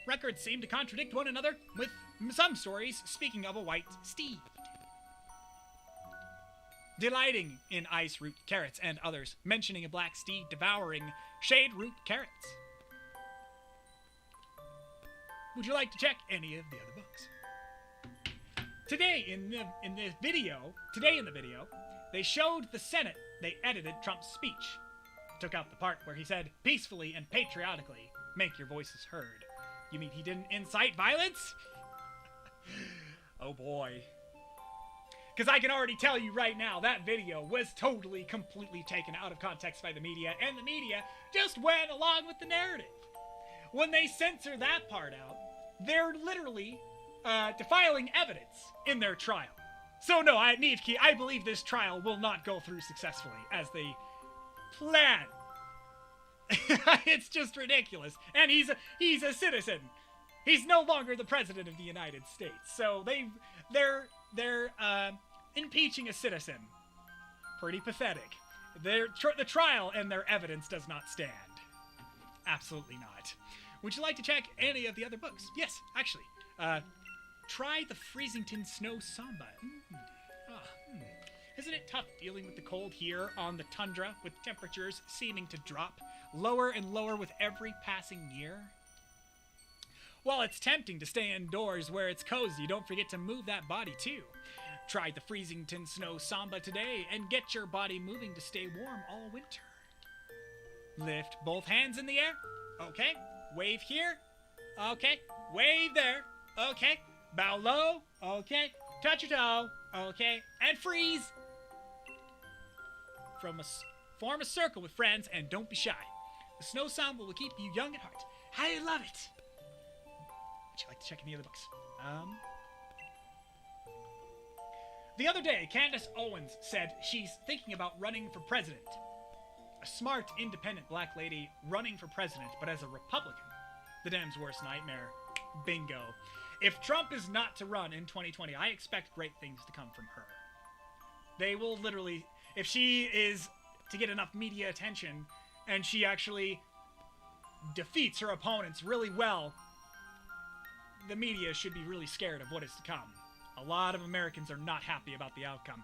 Records seem to contradict one another, with some stories speaking of a white steed delighting in ice root carrots, and others mentioning a black steed devouring shade root carrots. Would you like to check any of the other books? Today in the video, they showed the Senate. They edited Trump's speech. Took out the part where he said, peacefully and patriotically, make your voices heard. You mean he didn't incite violence? Oh boy. Because I can already tell you right now, that video was totally, completely taken out of context by the media, and the media just went along with the narrative. When they censor that part out, they're literally defiling evidence in their trial. So no, Nivki, I believe this trial will not go through successfully as they plan. It's just ridiculous. And he's a citizen. He's no longer the president of the United States. So they're impeaching a citizen. Pretty pathetic. The trial and their evidence does not stand. Absolutely not. Would you like to check any of the other books? Yes, actually. Try the Freezington Snow Samba. Isn't it tough dealing with the cold here on the Tundra, with temperatures seeming to drop lower and lower with every passing year? While it's tempting to stay indoors where it's cozy, don't forget to move that body too. Try the Freezington Snow Samba today and get your body moving to stay warm all winter. Lift both hands in the air. Okay. Wave here. Okay. Wave there. Okay. Bow low. Okay. Touch your toe. Okay. And freeze. Form a circle with friends and don't be shy. The Snow Samba will keep you young at heart. I love it. Would you like to check any other books? The other day, Candace Owens said she's thinking about running for president. A smart, independent black lady running for president, but as a Republican. The Dems' worst nightmare. Bingo. If Trump is not to run in 2020, I expect great things to come from her. They will literally, if she is to get enough media attention, and she actually defeats her opponents really well, the media should be really scared of what is to come. A lot of Americans are not happy about the outcome.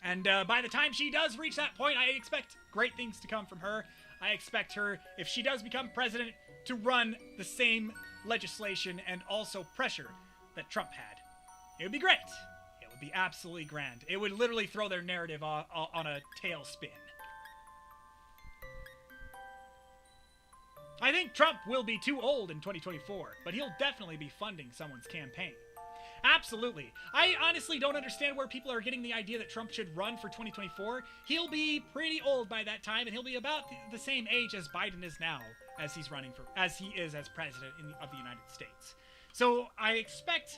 And by the time she does reach that point, I expect great things to come from her. I expect her, if she does become president, to run the same legislation and also pressure that Trump had. It would be great. It would be absolutely grand. It would literally throw their narrative on a tailspin. I think Trump will be too old in 2024, but he'll definitely be funding someone's campaign. Absolutely. I honestly don't understand where people are getting the idea that Trump should run for 2024. He'll be pretty old by that time, and he'll be about the same age as Biden is now, as he is as president of the United States. So I expect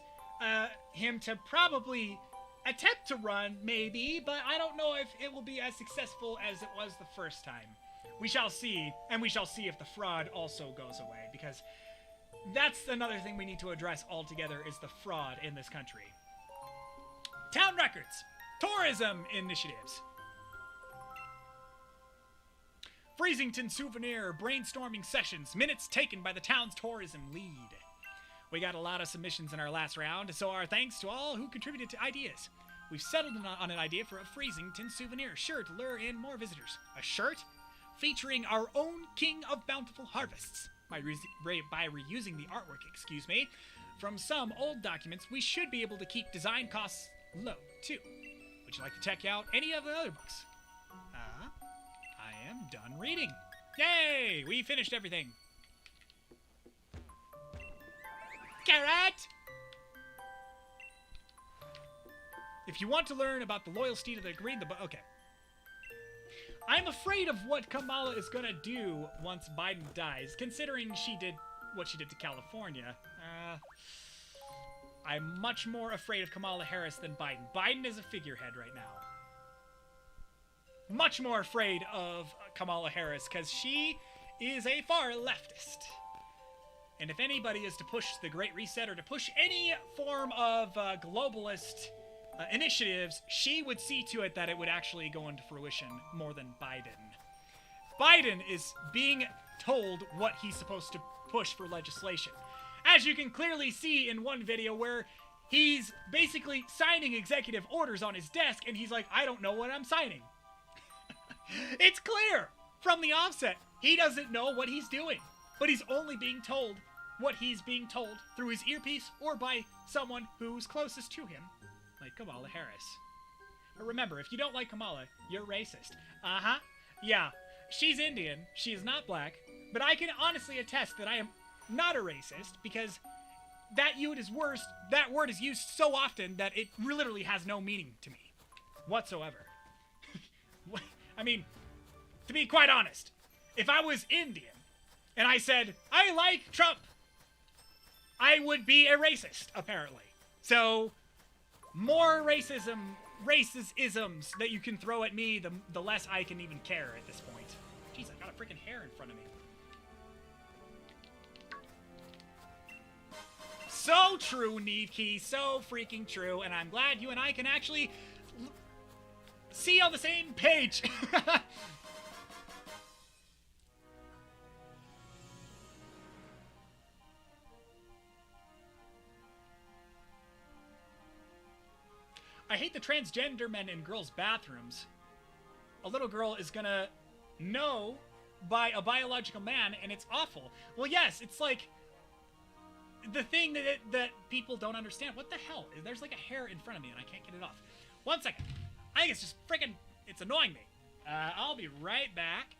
him to probably attempt to run, maybe, but I don't know if it will be as successful as it was the first time. We shall see, and we shall see if the fraud also goes away, because that's another thing we need to address altogether, is the fraud in this country. Town records. Tourism initiatives. Freezington souvenir brainstorming sessions. Minutes taken by the town's tourism lead. We got a lot of submissions in our last round, so our thanks to all who contributed to ideas. We've settled on an idea for a Freezington souvenir shirt to lure in more visitors. A shirt featuring our own King of Bountiful Harvests. By reusing the artwork, from some old documents, we should be able to keep design costs low, too. Would you like to check out any of the other books? I am done reading. Yay! We finished everything. Carrot! If you want to learn about the loyal steed of the green, okay. I'm afraid of what Kamala is gonna do once Biden dies, considering she did what she did to California. I'm much more afraid of Kamala Harris than Biden. Biden is a figurehead right now. Much more afraid of Kamala Harris, because she is a far leftist. And if anybody is to push the Great Reset or to push any form of globalist initiatives, she would see to it that it would actually go into fruition more than Biden. Biden is being told what he's supposed to push for legislation. As you can clearly see in one video where he's basically signing executive orders on his desk and he's like, I don't know what I'm signing. It's clear from the offset. He doesn't know what he's doing, but he's only being told what he's being told through his earpiece or by someone who's closest to him, like Kamala Harris. But remember, if you don't like Kamala, you're racist. Yeah, she's Indian, she is not black, but I can honestly attest that I am not a racist, because that word is used so often that it literally has no meaning to me whatsoever. I mean, to be quite honest, if I was Indian and I said, I like Trump, I would be a racist, apparently. So, more racisms that you can throw at me, the less I can even care at this point. Jeez, I got a freaking hair in front of me. So true, Neve Key, so freaking true, and I'm glad you and I can actually see on the same page. I hate the transgender men in girls' bathrooms. A little girl is gonna know by a biological man, and it's awful. Well, yes, it's like the thing that people don't understand. What the hell? There's like a hair in front of me, and I can't get it off. 1 second. I think it's just freaking... It's annoying me. I'll be right back.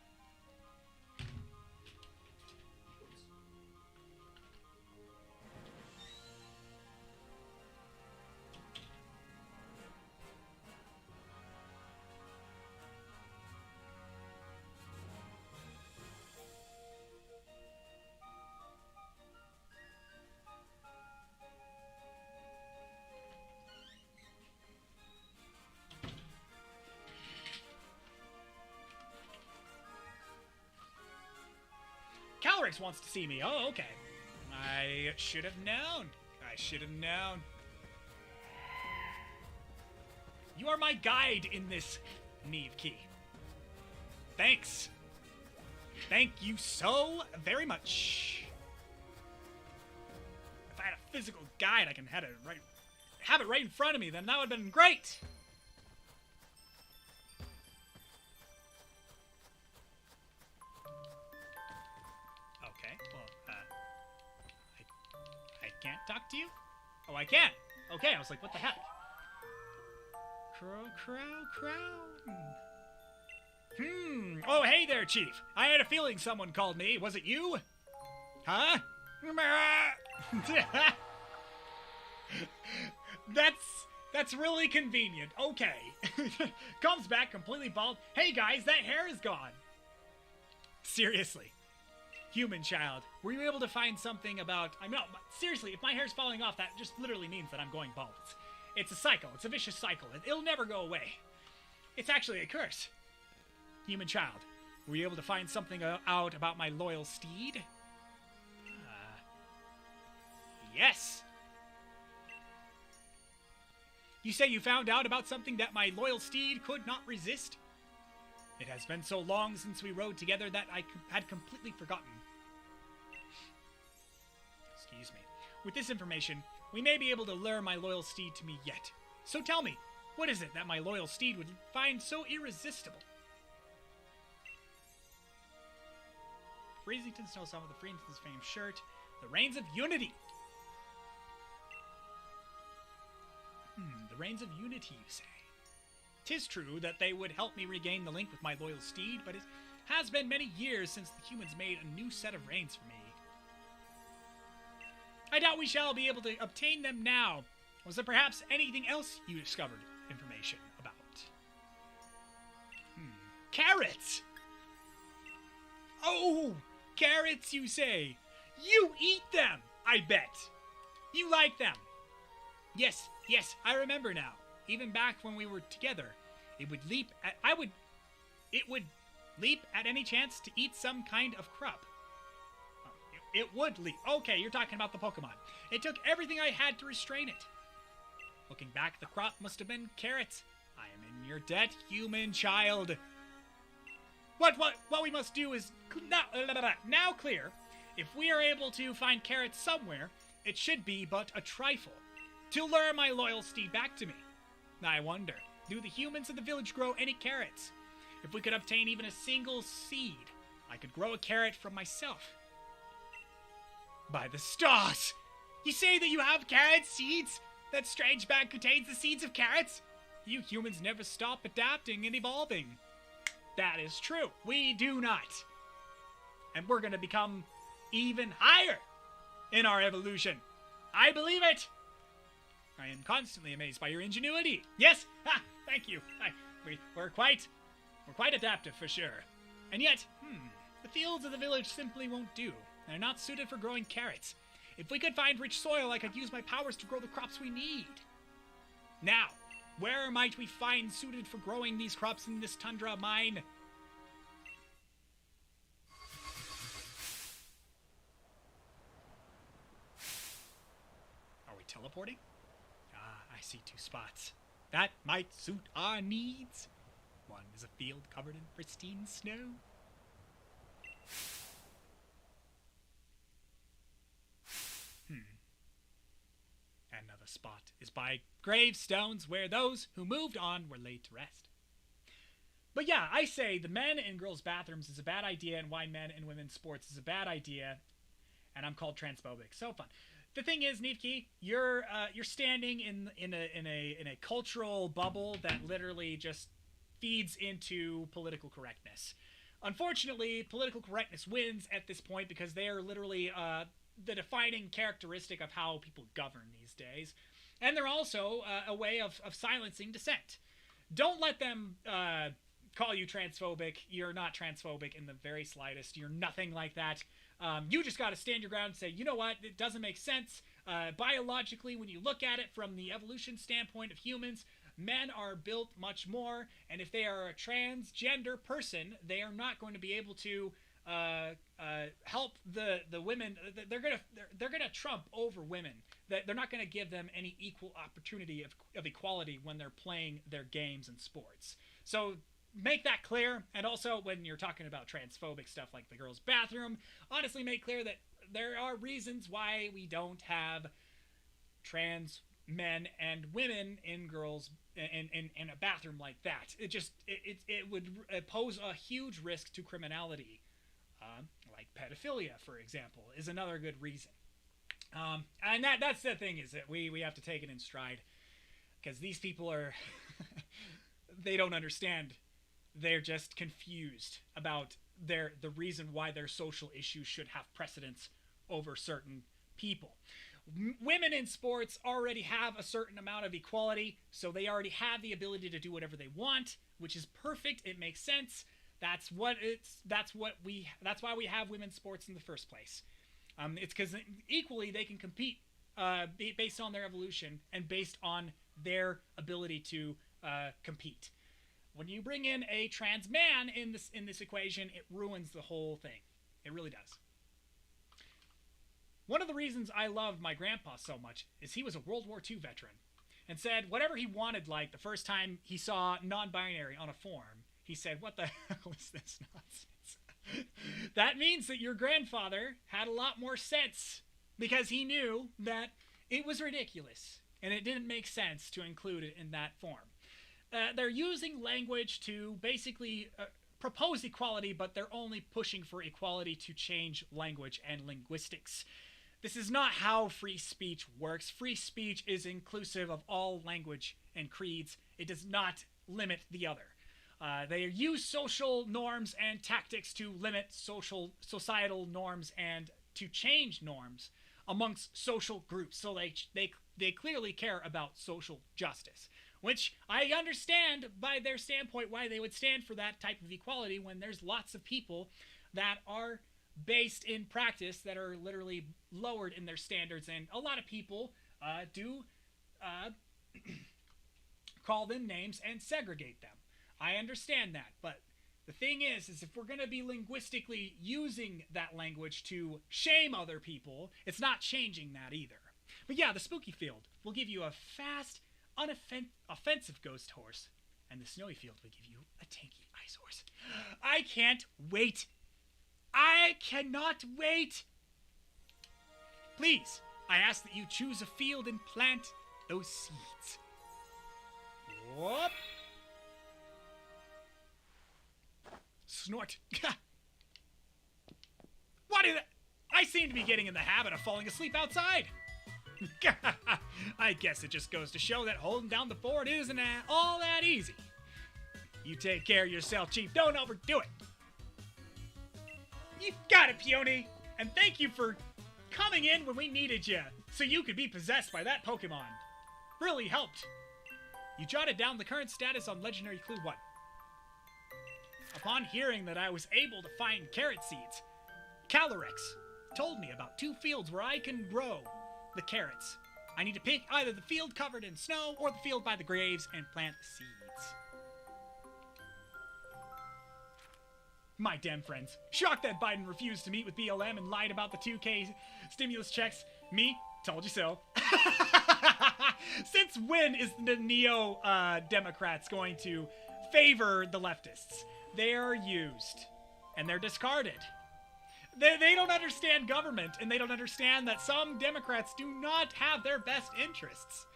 Calrix wants to see me. Oh, okay. I should have known. I should have known. You are my guide in this, Neve Key. Thanks. Thank you so very much. If I had a physical guide, I can have it right in front of me, then that would have been great. Can't talk to you? Oh, I can. Okay, I was like, what the heck? Crow. Oh, hey there, Chief. I had a feeling someone called me. Was it you? Huh? That's really convenient. Okay. Comes back completely bald. Hey, guys, that hair is gone. Seriously. Human child, were you able to find something about... no, seriously, if my hair's falling off, that just literally means that I'm going bald. It's a cycle. It's a vicious cycle. It'll never go away. It's actually a curse. Human child, were you able to find something out about my loyal Steed? Yes. You say you found out about something that my loyal Steed could not resist? It has been so long since we rode together that I had completely forgotten. Excuse me. With this information, we may be able to lure my loyal Steed to me yet. So tell me, what is it that my loyal Steed would find so irresistible? Freezington stole some of the Freezington's famed shirt. The Reigns of Unity. The Reigns of Unity, you say? 'Tis true that they would help me regain the link with my loyal Steed, but it has been many years since the humans made a new set of reins for me. I doubt we shall be able to obtain them now. Was there perhaps anything else you discovered information about? Carrots! Oh, carrots, you say? You eat them, I bet. You like them. Yes, I remember now. Even back when we were together, it would leap at any chance to eat some kind of crop. It would leap. Okay, you're talking about the Pokemon. It took everything I had to restrain it. Looking back, the crop must have been carrots. I am in your debt, human child. What we must do is now clear. If we are able to find carrots somewhere, it should be but a trifle to lure my loyal Steed back to me. I wonder, do the humans in the village grow any carrots? If we could obtain even a single seed, I could grow a carrot from myself. By the stars! You say that you have carrot seeds? That strange bag contains the seeds of carrots? You humans never stop adapting and evolving. That is true. We do not. And we're going to become even higher in our evolution. I believe it. I am constantly amazed by your ingenuity. Yes, thank you. We're quite adaptive for sure. And yet, the fields of the village simply won't do. They're not suited for growing carrots. If we could find rich soil, I could use my powers to grow the crops we need. Now, where might we find suited for growing these crops in this tundra mine? Are we teleporting? I see 2 spots. That might suit our needs. One is a field covered in pristine snow. Another spot is by gravestones where those who moved on were laid to rest. But yeah, I say the men in girls' bathrooms is a bad idea, and why men in women's sports is a bad idea, and I'm called transphobic. So fun. The thing is, Nivki, you're standing in a cultural bubble that literally just feeds into political correctness. Unfortunately, political correctness wins at this point because they are literally the defining characteristic of how people govern these days, and they're also a way of silencing dissent. Don't let them call you transphobic. You're not transphobic in the very slightest. You're nothing like that. You just got to stand your ground and say, you know what, it doesn't make sense. Biologically, when you look at it from the evolution standpoint of humans, men are built much more, and if they are a transgender person, they are not going to be able to help the women. They're gonna trump over women. They're not gonna give them any equal opportunity of equality when they're playing their games and sports. So make that clear. And also, when you're talking about transphobic stuff like the girls' bathroom, honestly make clear that there are reasons why we don't have trans men and women in girls in a bathroom like that. It would pose a huge risk to criminality. Like pedophilia, for example, is another good reason. And that's the thing, is that we have to take it in stride, because these people are they don't understand. They're just confused about the reason why their social issues should have precedence over certain people. Women in sports already have a certain amount of equality, so they already have the ability to do whatever they want, which is perfect. It makes sense. That's why we have women's sports in the first place. It's because equally they can compete based on their evolution and based on their ability to compete. When you bring in a trans man in this equation, it ruins the whole thing. It really does. One of the reasons I loved my grandpa so much is he was a World War II veteran, and said whatever he wanted, like the first time he saw non-binary on a form, he said, "What the hell is this nonsense?" That means that your grandfather had a lot more sense, because he knew that it was ridiculous and it didn't make sense to include it in that form. They're using language to basically propose equality, but they're only pushing for equality to change language and linguistics. This is not how free speech works. Free speech is inclusive of all language and creeds. It does not limit the other. They use social norms and tactics to limit societal norms and to change norms amongst social groups. So they clearly care about social justice, which I understand by their standpoint why they would stand for that type of equality, when there's lots of people that are based in practice that are literally lowered in their standards, and a lot of people do call them names and segregate them. I understand that, but the thing is if we're going to be linguistically using that language to shame other people, it's not changing that either. But yeah, the spooky field will give you a fast, offensive ghost horse, and the snowy field will give you a tanky ice horse. I can't wait. I cannot wait. Please, I ask that you choose a field and plant those seeds. Whoop. Snort. What is it? I seem to be getting in the habit of falling asleep outside. I guess it just goes to show that holding down the fort isn't all that easy. You take care of yourself, Chief. Don't overdo it. You got it, Peony. And thank you for coming in when we needed you, so you could be possessed by that Pokemon. Really helped. You jotted down the current status on Legendary Clue 1. Upon hearing that I was able to find carrot seeds, Calyrex told me about 2 fields where I can grow the carrots. I need to pick either the field covered in snow or the field by the graves and plant the seeds. My damn friends. Shocked that Biden refused to meet with BLM and lied about the 2K stimulus checks. Me? Told you so. Since when is the neo-Democrats going to favor the leftists. They are used, and they're discarded. They don't understand government, and they don't understand that some Democrats do not have their best interests.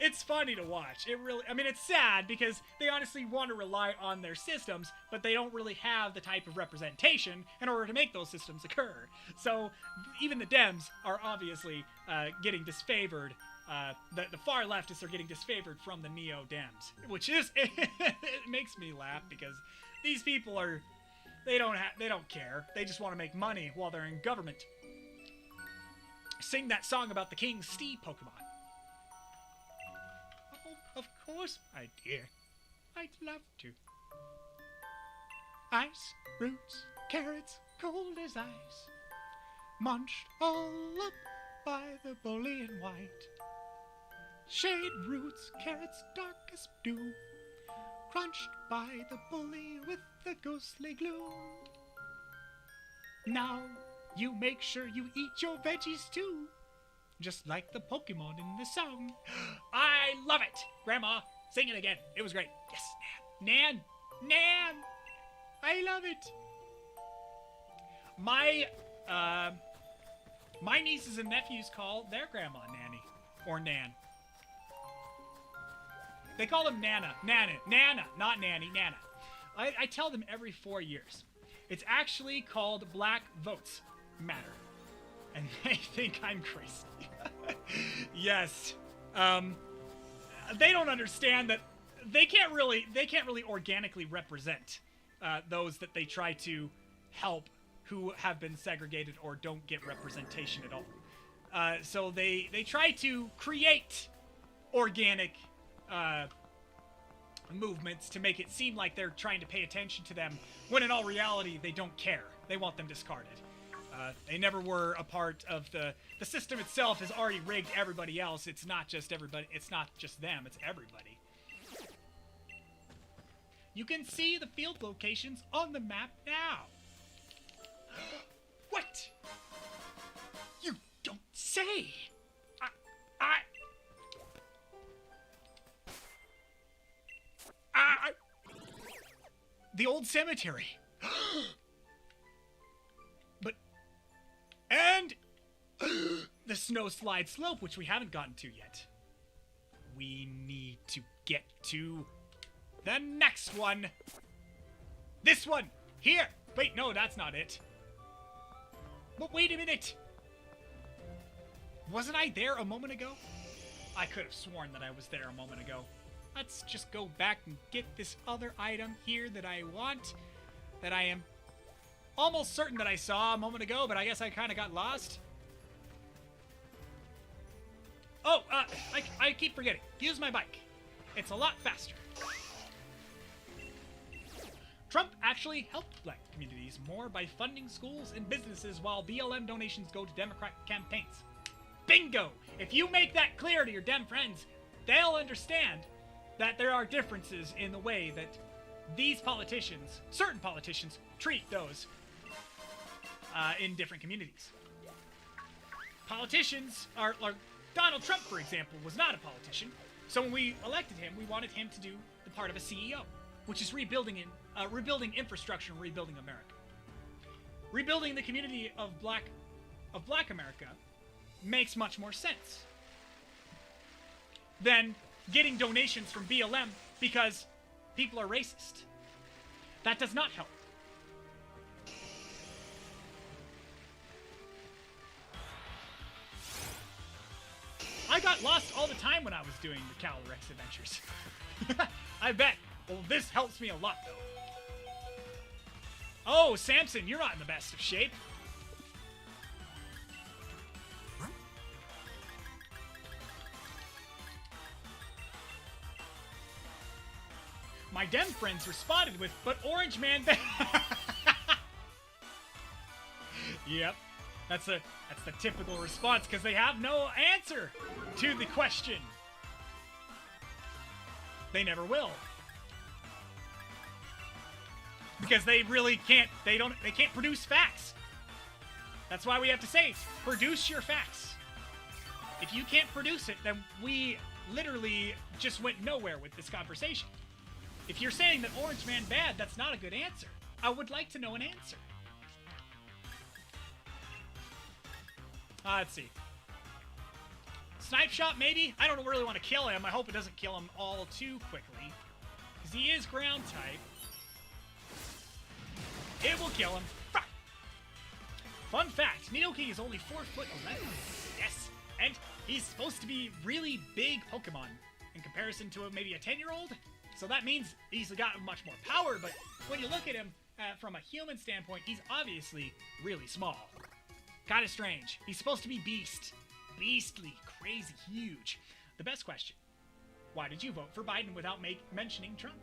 It's funny to watch. I mean, it's sad because they honestly want to rely on their systems, but they don't really have the type of representation in order to make those systems occur. So even the Dems are obviously getting disfavored. The far leftists are getting disfavored from the neo-Dems, which is it makes me laugh because these people they don't care. They just want to make money while they're in government. Sing that song about the King Steed Pokemon. Oh, of course, my dear. I'd love to. Ice, roots, carrots, cold as ice. Munched all up by the bully in white. Shade, roots, carrots, dark as dew. Crunched by the bully with the ghostly glue. Now, you make sure you eat your veggies too. Just like the Pokemon in the song. I love it! Grandma, sing it again. It was great. Yes, Nan. Nan! I love it! My nieces and nephews call their grandma Nanny. Or Nan. They call them Nana. Nana, not Nanny, Nana. I tell them every 4 years. It's actually called Black Votes Matter. And they think I'm crazy. Yes. They don't understand that they can't really organically represent those that they try to help who have been segregated or don't get representation at all. So they try to create organic movements to make it seem like they're trying to pay attention to them, when in all reality they don't care. They want them discarded. They never were a part of the system itself. Has already rigged everybody else. It's not just everybody. It's not just them. It's everybody. You can see the field locations on the map now. What? You don't say. The old cemetery. And the snow slide slope, which we haven't gotten to yet. We need to get to the next one. This one. Here. Wait, no, that's not it. But wait a minute. Wasn't I there a moment ago? I could have sworn that I was there a moment ago. Let's just go back and get this other item here that I want. That I am almost certain that I saw a moment ago, but I guess I kind of got lost. Oh, I keep forgetting. Use my bike. It's a lot faster. Trump actually helped black communities more by funding schools and businesses while BLM donations go to Democrat campaigns. Bingo! If you make that clear to your Dem friends, they'll understand that there are differences in the way that these politicians, certain politicians, treat those in different communities. Politicians are Donald Trump, for example, was not a politician. So when we elected him, we wanted him to do the part of a CEO, which is rebuilding infrastructure and rebuilding America. Rebuilding the community of Black America makes much more sense than getting donations from BLM because people are racist. That does not help. I got lost all the time when I was doing the Calyrex adventures. I bet. Well, this helps me a lot, though. Oh, Samson, you're not in the best of shape. My Dem friends responded with, but Orange Man... Yep. That's the typical response, because they have no answer to the question. They never will. Because they really can't, they can't produce facts. That's why we have to say, produce your facts. If you can't produce it, then we literally just went nowhere with this conversation. If you're saying that Orange Man bad, that's not a good answer. I would like to know an answer. Let's see. Snipe Shot, maybe? I don't really want to kill him. I hope it doesn't kill him all too quickly. Because he is ground type. It will kill him. Fuck. Fun fact, Nidoking is only 4'11". Yes. And he's supposed to be really big Pokemon in comparison to maybe a 10-year-old. So that means he's got much more power, but when you look at him from a human standpoint, he's obviously really small. Kind of strange. He's supposed to be beast. Beastly, crazy, huge. The best question. Why did you vote for Biden without mentioning Trump?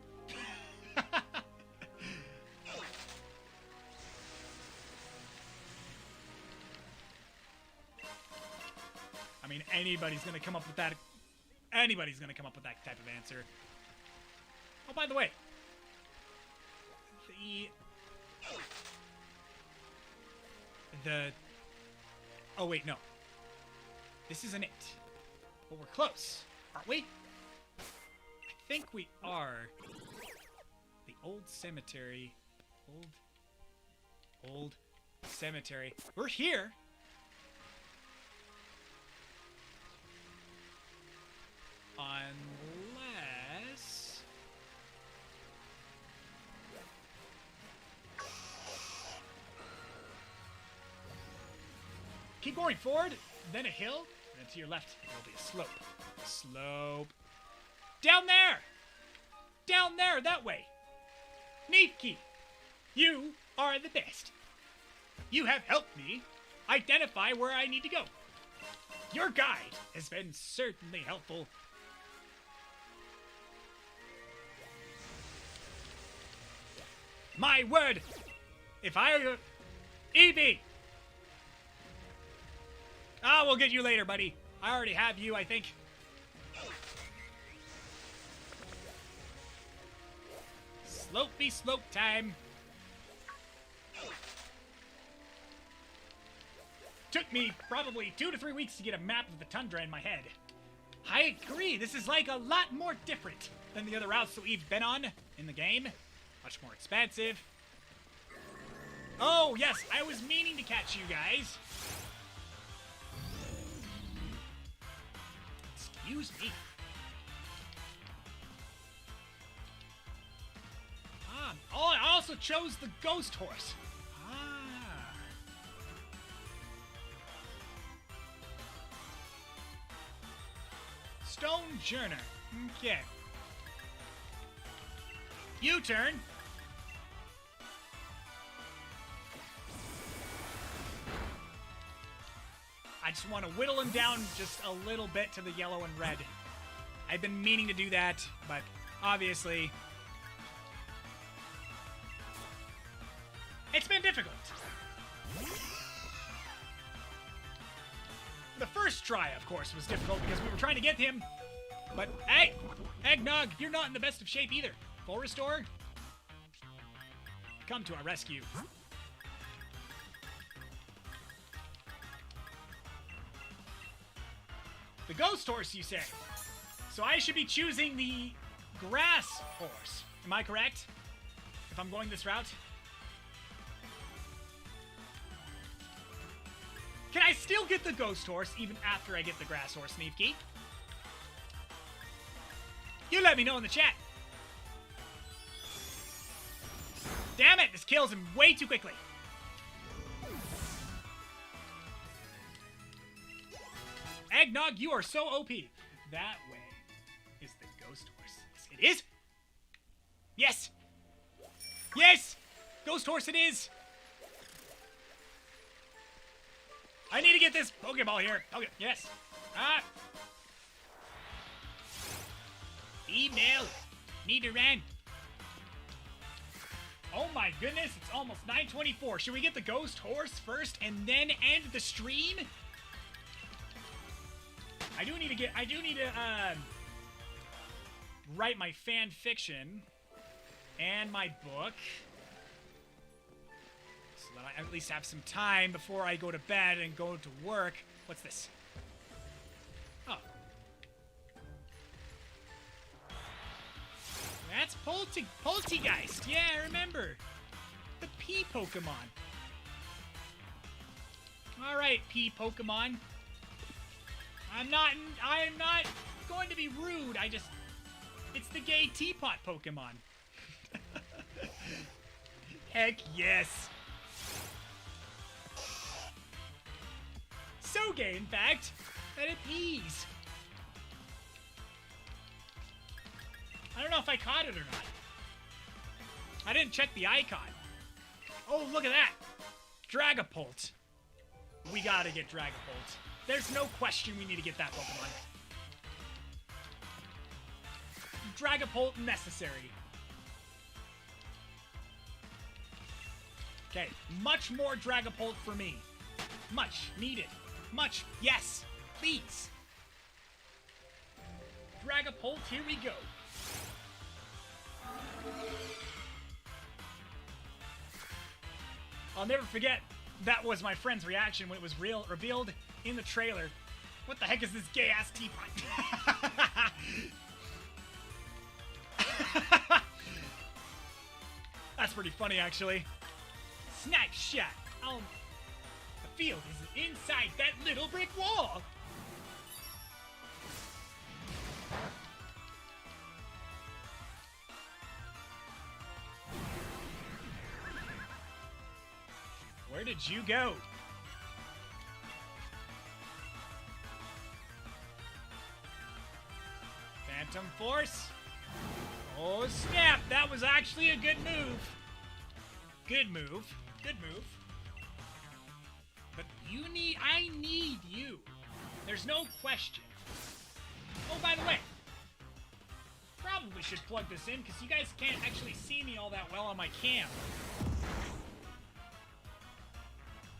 I mean, anybody's going to come up with that. Anybody's going to come up with that type of answer. Oh, by the way. Oh, wait, no. This isn't it. But we're close, aren't we? I think we are. The old cemetery. Old cemetery. We're here. Unless... Keep going forward, then a hill, and then to your left, there'll be a slope. Slope. Down there! Down there, that way! Neefkey, you are the best. You have helped me identify where I need to go. Your guide has been certainly helpful. My word! If I... Eevee! We'll get you later, buddy. I already have you, I think. Slopey slope time. Took me probably 2 to 3 weeks to get a map of the Tundra in my head. I agree, this is like a lot more different than the other routes that we've been on in the game. Much more expansive. Oh, yes, I was meaning to catch you guys. Excuse me. Oh, I also chose the Ghost Horse. Stone Journer. Okay. U-turn. I just want to whittle him down just a little bit to the yellow and red. I've been meaning to do that, but obviously it's been difficult. The first try, of course, was difficult because we were trying to get him. But, hey, Eggnog, you're not in the best of shape either. Full restore? Come to our rescue. The Ghost Horse, you say? So I should be choosing the Grass Horse. Am I correct? If I'm going this route? Can I still get the Ghost Horse even after I get the Grass Horse, Neefkey? You let me know in the chat. Damn it, this kills him way too quickly. Eggnog, you are so OP. That way is the Ghost Horse. Yes, it is. Yes. Yes. Ghost Horse it is. I need to get this Pokeball here. Okay, yes. Email. Need to run. Oh my goodness, it's almost 9:24. Should we get the Ghost Horse first and then end the stream? I do need to write my fan fiction and my book so that I at least have some time before I go to bed and go to work. What's this? Oh. That's pull Poltegeist. Yeah, I remember. The P Pokemon. Alright, P Pokemon. I am not going to be rude. It's the gay teapot Pokemon. Heck yes. So gay, in fact, that it pees. I don't know if I caught it or not. I didn't check the icon. Oh, look at that. Dragapult. We gotta get Dragapult. There's no question we need to get that Pokemon. Dragapult necessary. Okay, much more Dragapult for me. Much needed. Much, yes, please. Dragapult, here we go. I'll never forget, that was my friend's reaction when it was revealed in the trailer. What the heck is this gay-ass teapot? That's pretty funny, actually. Snipe shot. Oh, the field is inside that little brick wall. Where did you go? Phantom Force. Oh, snap. That was actually a good move. Good move. Good move. But I need you. There's no question. Oh, by the way. Probably should plug this in because you guys can't actually see me all that well on my cam.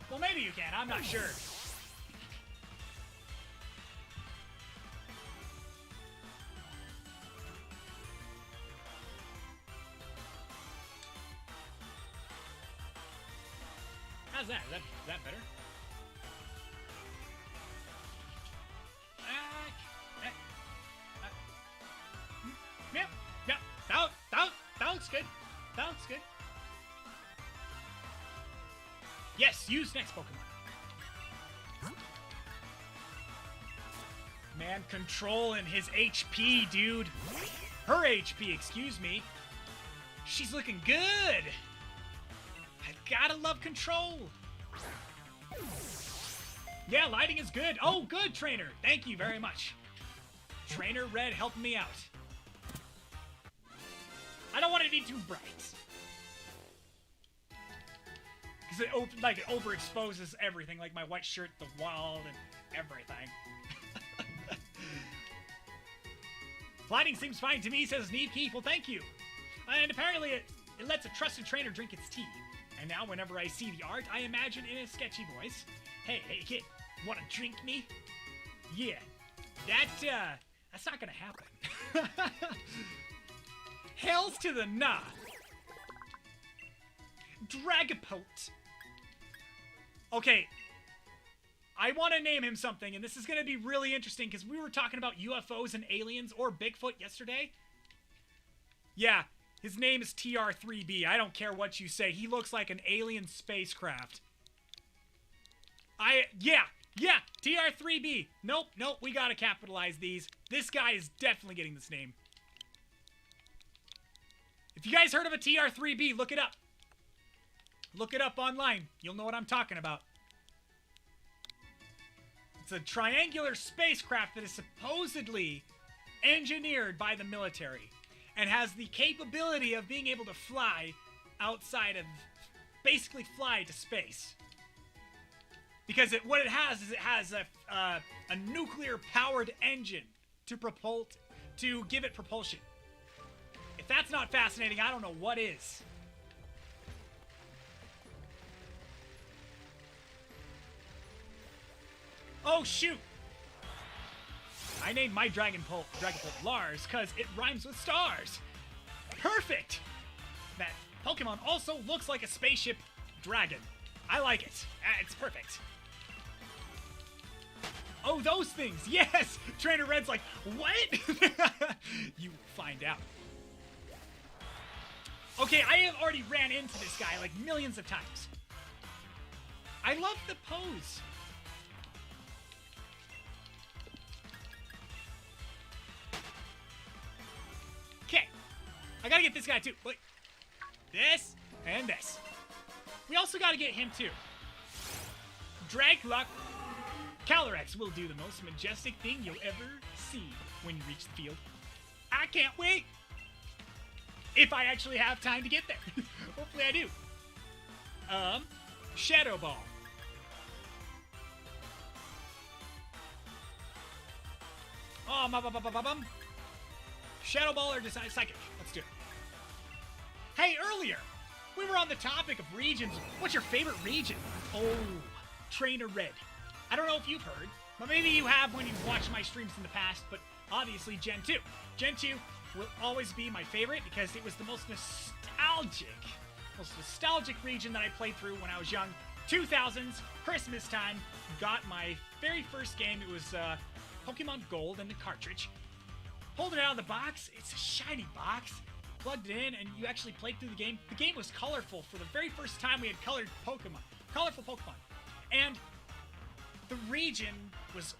Well, maybe you can. I'm not sure. How's that? Is that better? Yep. That looks good. That looks good. Yes, use next Pokemon. Man, controlling his HP, dude. Her HP, excuse me. She's looking good. I gotta love control. Yeah, lighting is good. Oh, good, Trainer. Thank you very much. Trainer Red helping me out. I don't want it to be too bright. Because it overexposes everything, like my white shirt, the wall, and everything. Lighting seems fine to me, says Neve Keith. Well, thank you. And apparently it lets a trusted trainer drink its tea. And now whenever I see the art, I imagine in a sketchy voice, hey kid, wanna drink me? Yeah, that's not gonna happen. Hells to the nah. Dragapult. Okay, I want to name him something, and this is going to be really interesting because we were talking about UFOs and aliens or Bigfoot yesterday. Yeah, his name is TR3B. I don't care what you say. He looks like an alien spacecraft. Yeah, TR3B. Nope, we got to capitalize these. This guy is definitely getting this name. If you guys heard of a TR3B, look it up. Look it up online. You'll know what I'm talking about. It's a triangular spacecraft that is supposedly engineered by the military and has the capability of being able to fly outside of, basically fly to space. Because what it has is it has a nuclear-powered engine to give it propulsion. If that's not fascinating, I don't know what is. Oh, shoot! I named my Dragapult Lars because it rhymes with stars. Perfect! That Pokemon also looks like a spaceship dragon. I like it. It's perfect. Oh, those things! Yes! Trainer Red's like, what? You will find out. Okay, I have already ran into this guy like millions of times. I love the pose. Okay. I gotta get this guy too. Wait. This and this. We also gotta get him too. Dragluck. Calyrex will do the most majestic thing you'll ever see when you reach the field. I can't wait. If I actually have time to get there. Hopefully I do. Shadow Ball. Oh, Shadow Ball or Psychic. Let's do it. Hey, earlier, we were on the topic of regions. What's your favorite region? Oh, Trainer Red. I don't know if you've heard, but maybe you have when you've watched my streams in the past, but obviously Gen 2. Gen 2 will always be my favorite because it was the most nostalgic region that I played through when I was young. 2000s, Christmas time, got my very first game. It was Pokemon Gold and the cartridge. Pulled it out of the box. It's a shiny box. Plugged it in, and you actually played through the game. The game was colorful for the very first time we had colored Pokemon. Colorful Pokemon. And the region was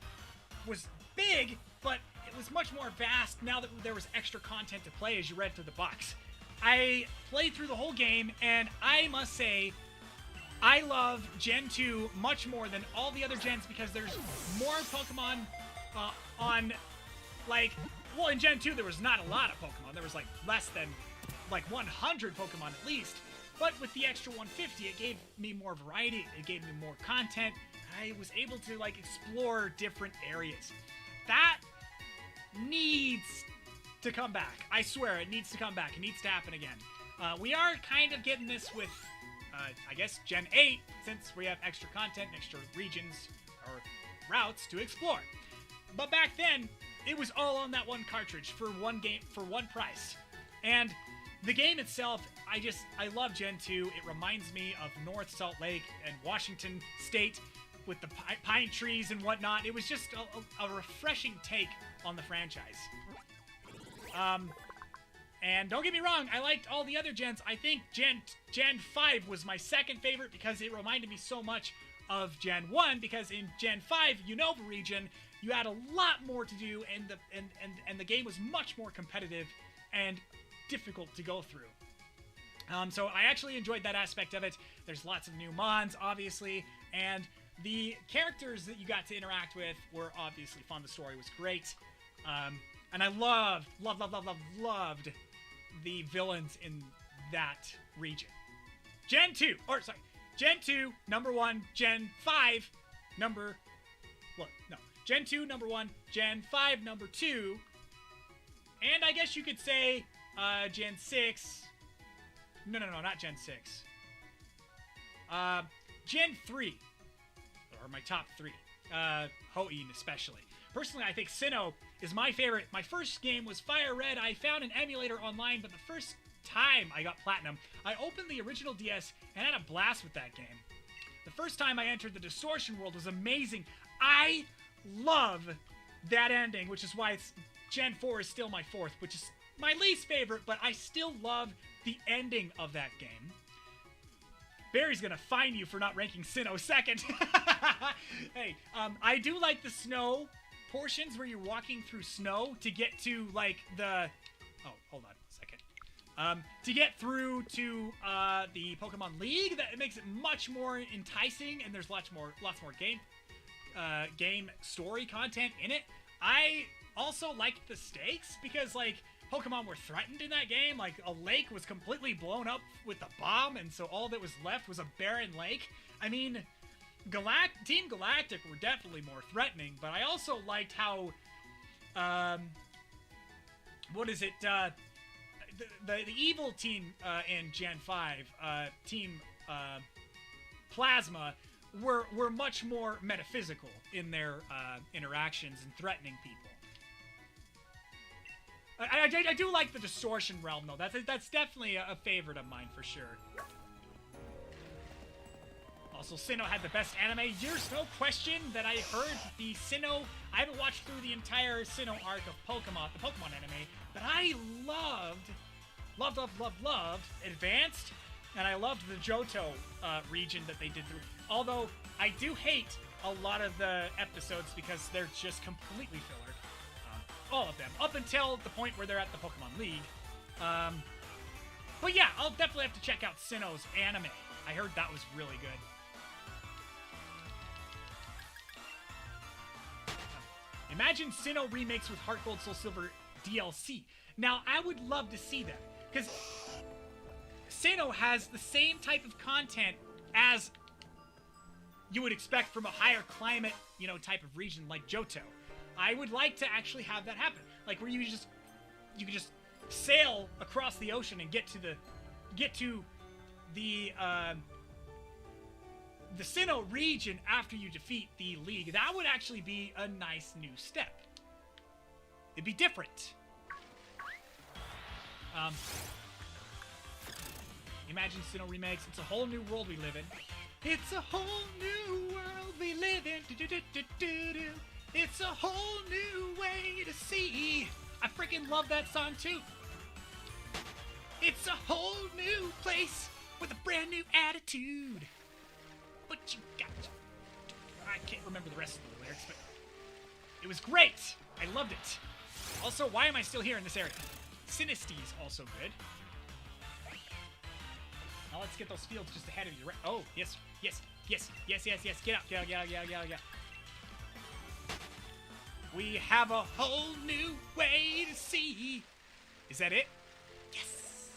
big, but it was much more vast now that there was extra content to play as you read through the box. I played through the whole game, and I must say, I love Gen 2 much more than all the other gens because there's more Pokemon on, like, well, in Gen 2 there was not a lot of Pokemon. There was, like, less than, like, 100 Pokemon at least. But with the extra 150, it gave me more variety. It gave me more content. I was able to, like, explore different areas. That needs to come back. I swear, it needs to come back. It needs to happen again. We are kind of getting this with, I guess, Gen 8, since we have extra content, extra regions, or routes to explore. But back then, it was all on that one cartridge for one game, for one price. And the game itself, I love Gen 2. It reminds me of North Salt Lake and Washington State with the pine trees and whatnot. It was just a refreshing take on the franchise. And don't get me wrong, I liked all the other gens. I think Gen 5 was my second favorite because it reminded me so much of Gen 1, because in Gen 5, Unova region, you had a lot more to do, and the game was much more competitive and difficult to go through. So I actually enjoyed that aspect of it. There's lots of new mons, obviously, and the characters that you got to interact with were obviously fun. The story was great. And I loved the villains in that region. Gen 2, number 1, Gen 5, Gen 2, number 1, Gen 5, number 2, and I guess you could say, Gen 6, no, not Gen 6, Gen 3, or my top 3, Hoenn especially. Personally, I think Sinnoh is my favorite. My first game was Fire Red. I found an emulator online, but the first time I got Platinum, I opened the original DS and had a blast with that game. The first time I entered the Distortion World was amazing. I love that ending, which is why Gen 4 is still my fourth, which is my least favorite, but I still love the ending of that game. Barry's gonna fine you for not ranking Sinnoh second. Hey, I do like the snow portions where you're walking through snow to get to, like, the... Oh, hold on a second. To get through to the Pokemon League, that makes it much more enticing, and there's lots more game story content in it. I also liked the stakes because, like, Pokemon were threatened in that game. Like, a lake was completely blown up with a bomb, and so all that was left was a barren lake. I mean, Team Galactic were definitely more threatening, but I also liked how, the evil team in Gen 5, Team Plasma, were much more metaphysical in their interactions and threatening people. I do like the Distortion realm, though. That's definitely a favorite of mine, for sure. Also, Sinnoh had the best anime. There's no question that I heard the Sinnoh... I haven't watched through the entire Sinnoh arc of Pokemon, the Pokemon anime, but I loved loved Advanced, and I loved the Johto region that they did through. Although I do hate a lot of the episodes because they're just completely filler. All of them, up until the point where they're at the Pokemon League. But yeah, I'll definitely have to check out Sinnoh's anime. I heard that was really good. Imagine Sinnoh remakes with Heart Gold Soul Silver DLC. Now, I would love to see that, because Sinnoh has the same type of content as you would expect from a higher climate, you know, type of region like Johto. I would like to actually have that happen, like where you could just sail across the ocean and get to the Sinnoh region after you defeat the League. That would actually be a nice new step. It'd be different. Imagine Sinnoh remakes. It's a whole new world we live in. It's a whole new world we live in. Do-do-do-do-do-do. It's a whole new way to see. I freaking love that song too. It's a whole new place with a brand new attitude. But you got... I can't remember the rest of the lyrics, but it was great. I loved it. Also, why am I still here in this area? Sinisty's also good. Now let's get those fields just ahead of you. Oh, yes, yes, yes, yes, yes, yes. Get out, get out, get out, get out, get out, get out. We have a whole new way to see. Is that it? Yes.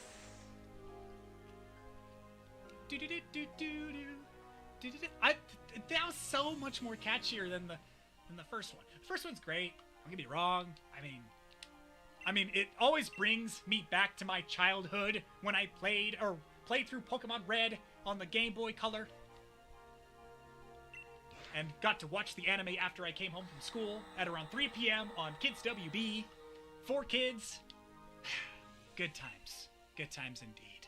That was so much more catchier than the first one. The first one's great. Don't get me wrong. I mean, it always brings me back to my childhood when I played through Pokemon Red on the Game Boy Color. And got to watch the anime after I came home from school at around 3 p.m. on Kids WB. 4 kids. Good times. Good times indeed.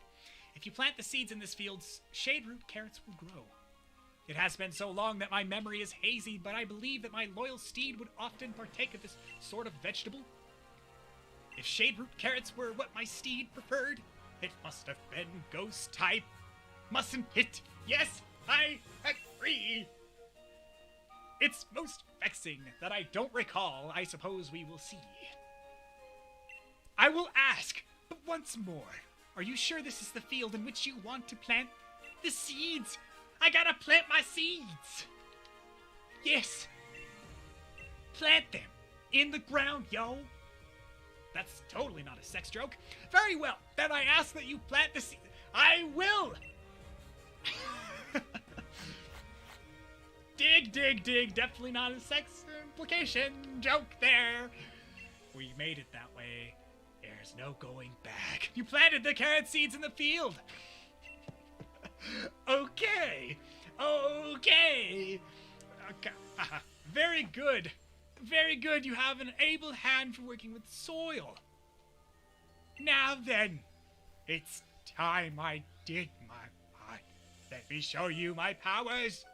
If you plant the seeds in this field, shade root carrots will grow. It has been so long that my memory is hazy, but I believe that my loyal Steed would often partake of this sort of vegetable. If shade root carrots were what my Steed preferred, it must have been ghost type. Mustn't it? Yes, I agree. It's most vexing that I don't recall. I suppose we will see. I will ask, but once more, are you sure this is the field in which you want to plant the seeds? I gotta plant my seeds. Yes. Plant them in the ground, yo. That's totally not a sex joke. Very well, then I ask that you plant the seeds. I will. Dig, dig, dig. Definitely not a sex implication joke there. We made it that way. There's no going back. You planted the carrot seeds in the field. Okay. Okay. Very good. Very good. You have an able hand for working with soil. Now then, it's time I did my part. Let me show you my powers.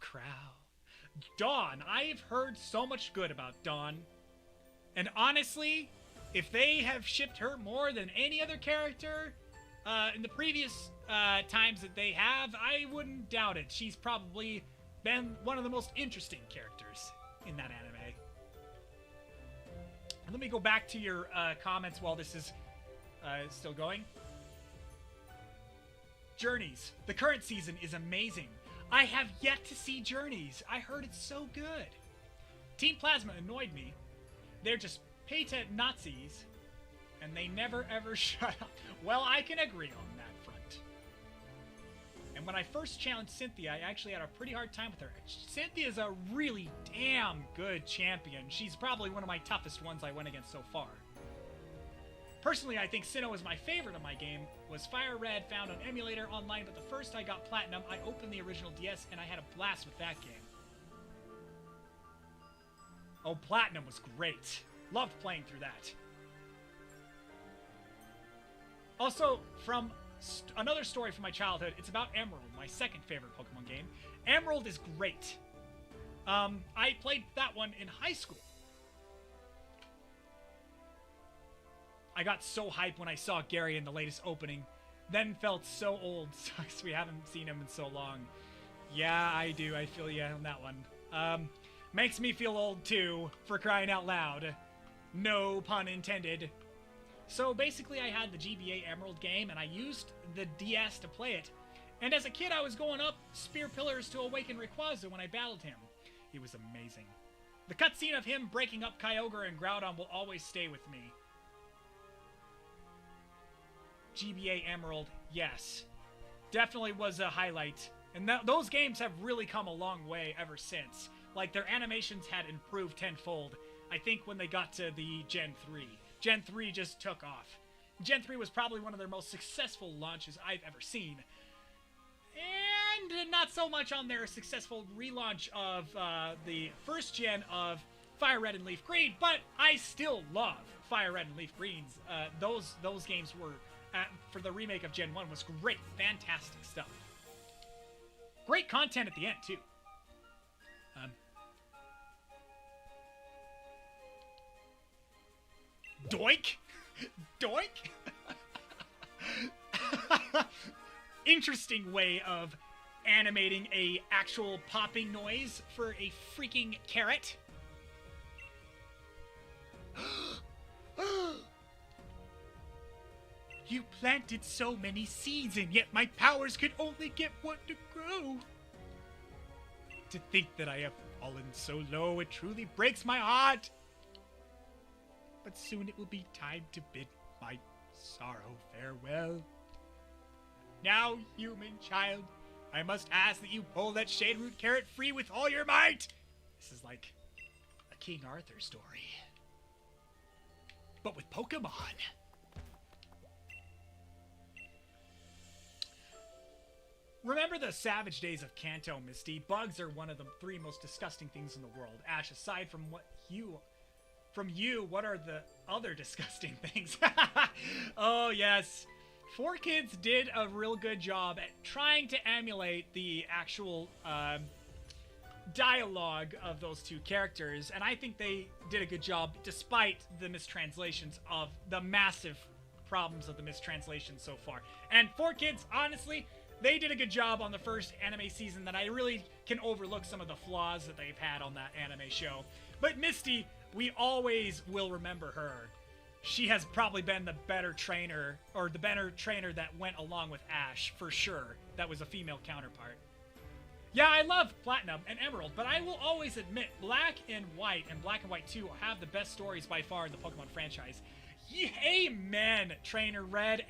Crow. Dawn. I've heard so much good about Dawn. And honestly, if they have shipped her more than any other character in the previous times that they have, I wouldn't doubt it. She's probably been one of the most interesting characters in that anime. And let me go back to your comments while this is still going. Journeys. The current season is amazing. I have yet to see Journeys. I heard it's so good. Team Plasma annoyed me. They're just Peta Nazis, and they never ever shut up. Well, I can agree on that front. And when I first challenged Cynthia, I actually had a pretty hard time with her. Cynthia's a really damn good champion. She's probably one of my toughest ones I went against so far. Personally, I think Sinnoh is my favorite of my game. Was Fire Red found on emulator online, but the first I got Platinum, I opened the original DS and I had a blast with that game. Oh, Platinum was great. Loved playing through that. Also, from another story from my childhood. It's about Emerald, my second favorite Pokemon game. Emerald is great. I played that one in high school. I got so hyped when I saw Gary in the latest opening. Then felt so old. Sucks we haven't seen him in so long. Yeah, I do. I feel you on that one. Makes me feel old too, for crying out loud. No pun intended. So basically I had the GBA Emerald game and I used the DS to play it. And as a kid I was going up spear pillars to awaken Rayquaza when I battled him. He was amazing. The cutscene of him breaking up Kyogre and Groudon will always stay with me. GBA Emerald, yes. Definitely was a highlight. And those games have really come a long way ever since. Like, their animations had improved tenfold, I think, when they got to the Gen 3. Gen 3 just took off. Gen 3 was probably one of their most successful launches I've ever seen. And not so much on their successful relaunch of the first gen of Fire Red and Leaf Green, but I still love Fire Red and Leaf Greens. Those games were, for the remake of Gen 1, was great. Fantastic stuff. Great content at the end, too. Doink? Doink? Interesting way of animating a actual popping noise for a freaking carrot. You planted so many seeds, and yet my powers could only get one to grow. To think that I have fallen so low, it truly breaks my heart. But soon it will be time to bid my sorrow farewell. Now, human child, I must ask that you pull that shade root carrot free with all your might. This is like a King Arthur story, but with Pokemon. Remember the savage days of Kanto, Misty? Bugs are one of the 3 most disgusting things in the world. Ash, aside from what what are the other disgusting things? Oh, yes. 4Kids did a real good job at trying to emulate the actual dialogue of those 2 characters, and I think they did a good job despite the mistranslations of the massive problems of the mistranslations so far. And 4Kids, honestly, they did a good job on the first anime season that I really can overlook some of the flaws that they've had on that anime show. But Misty, we always will remember her. She has probably been the better trainer, or the better trainer that went along with Ash, for sure. That was a female counterpart. Yeah, I love Platinum and Emerald, but I will always admit Black and White 2 have the best stories by far in the Pokemon franchise. Amen, Trainer Red.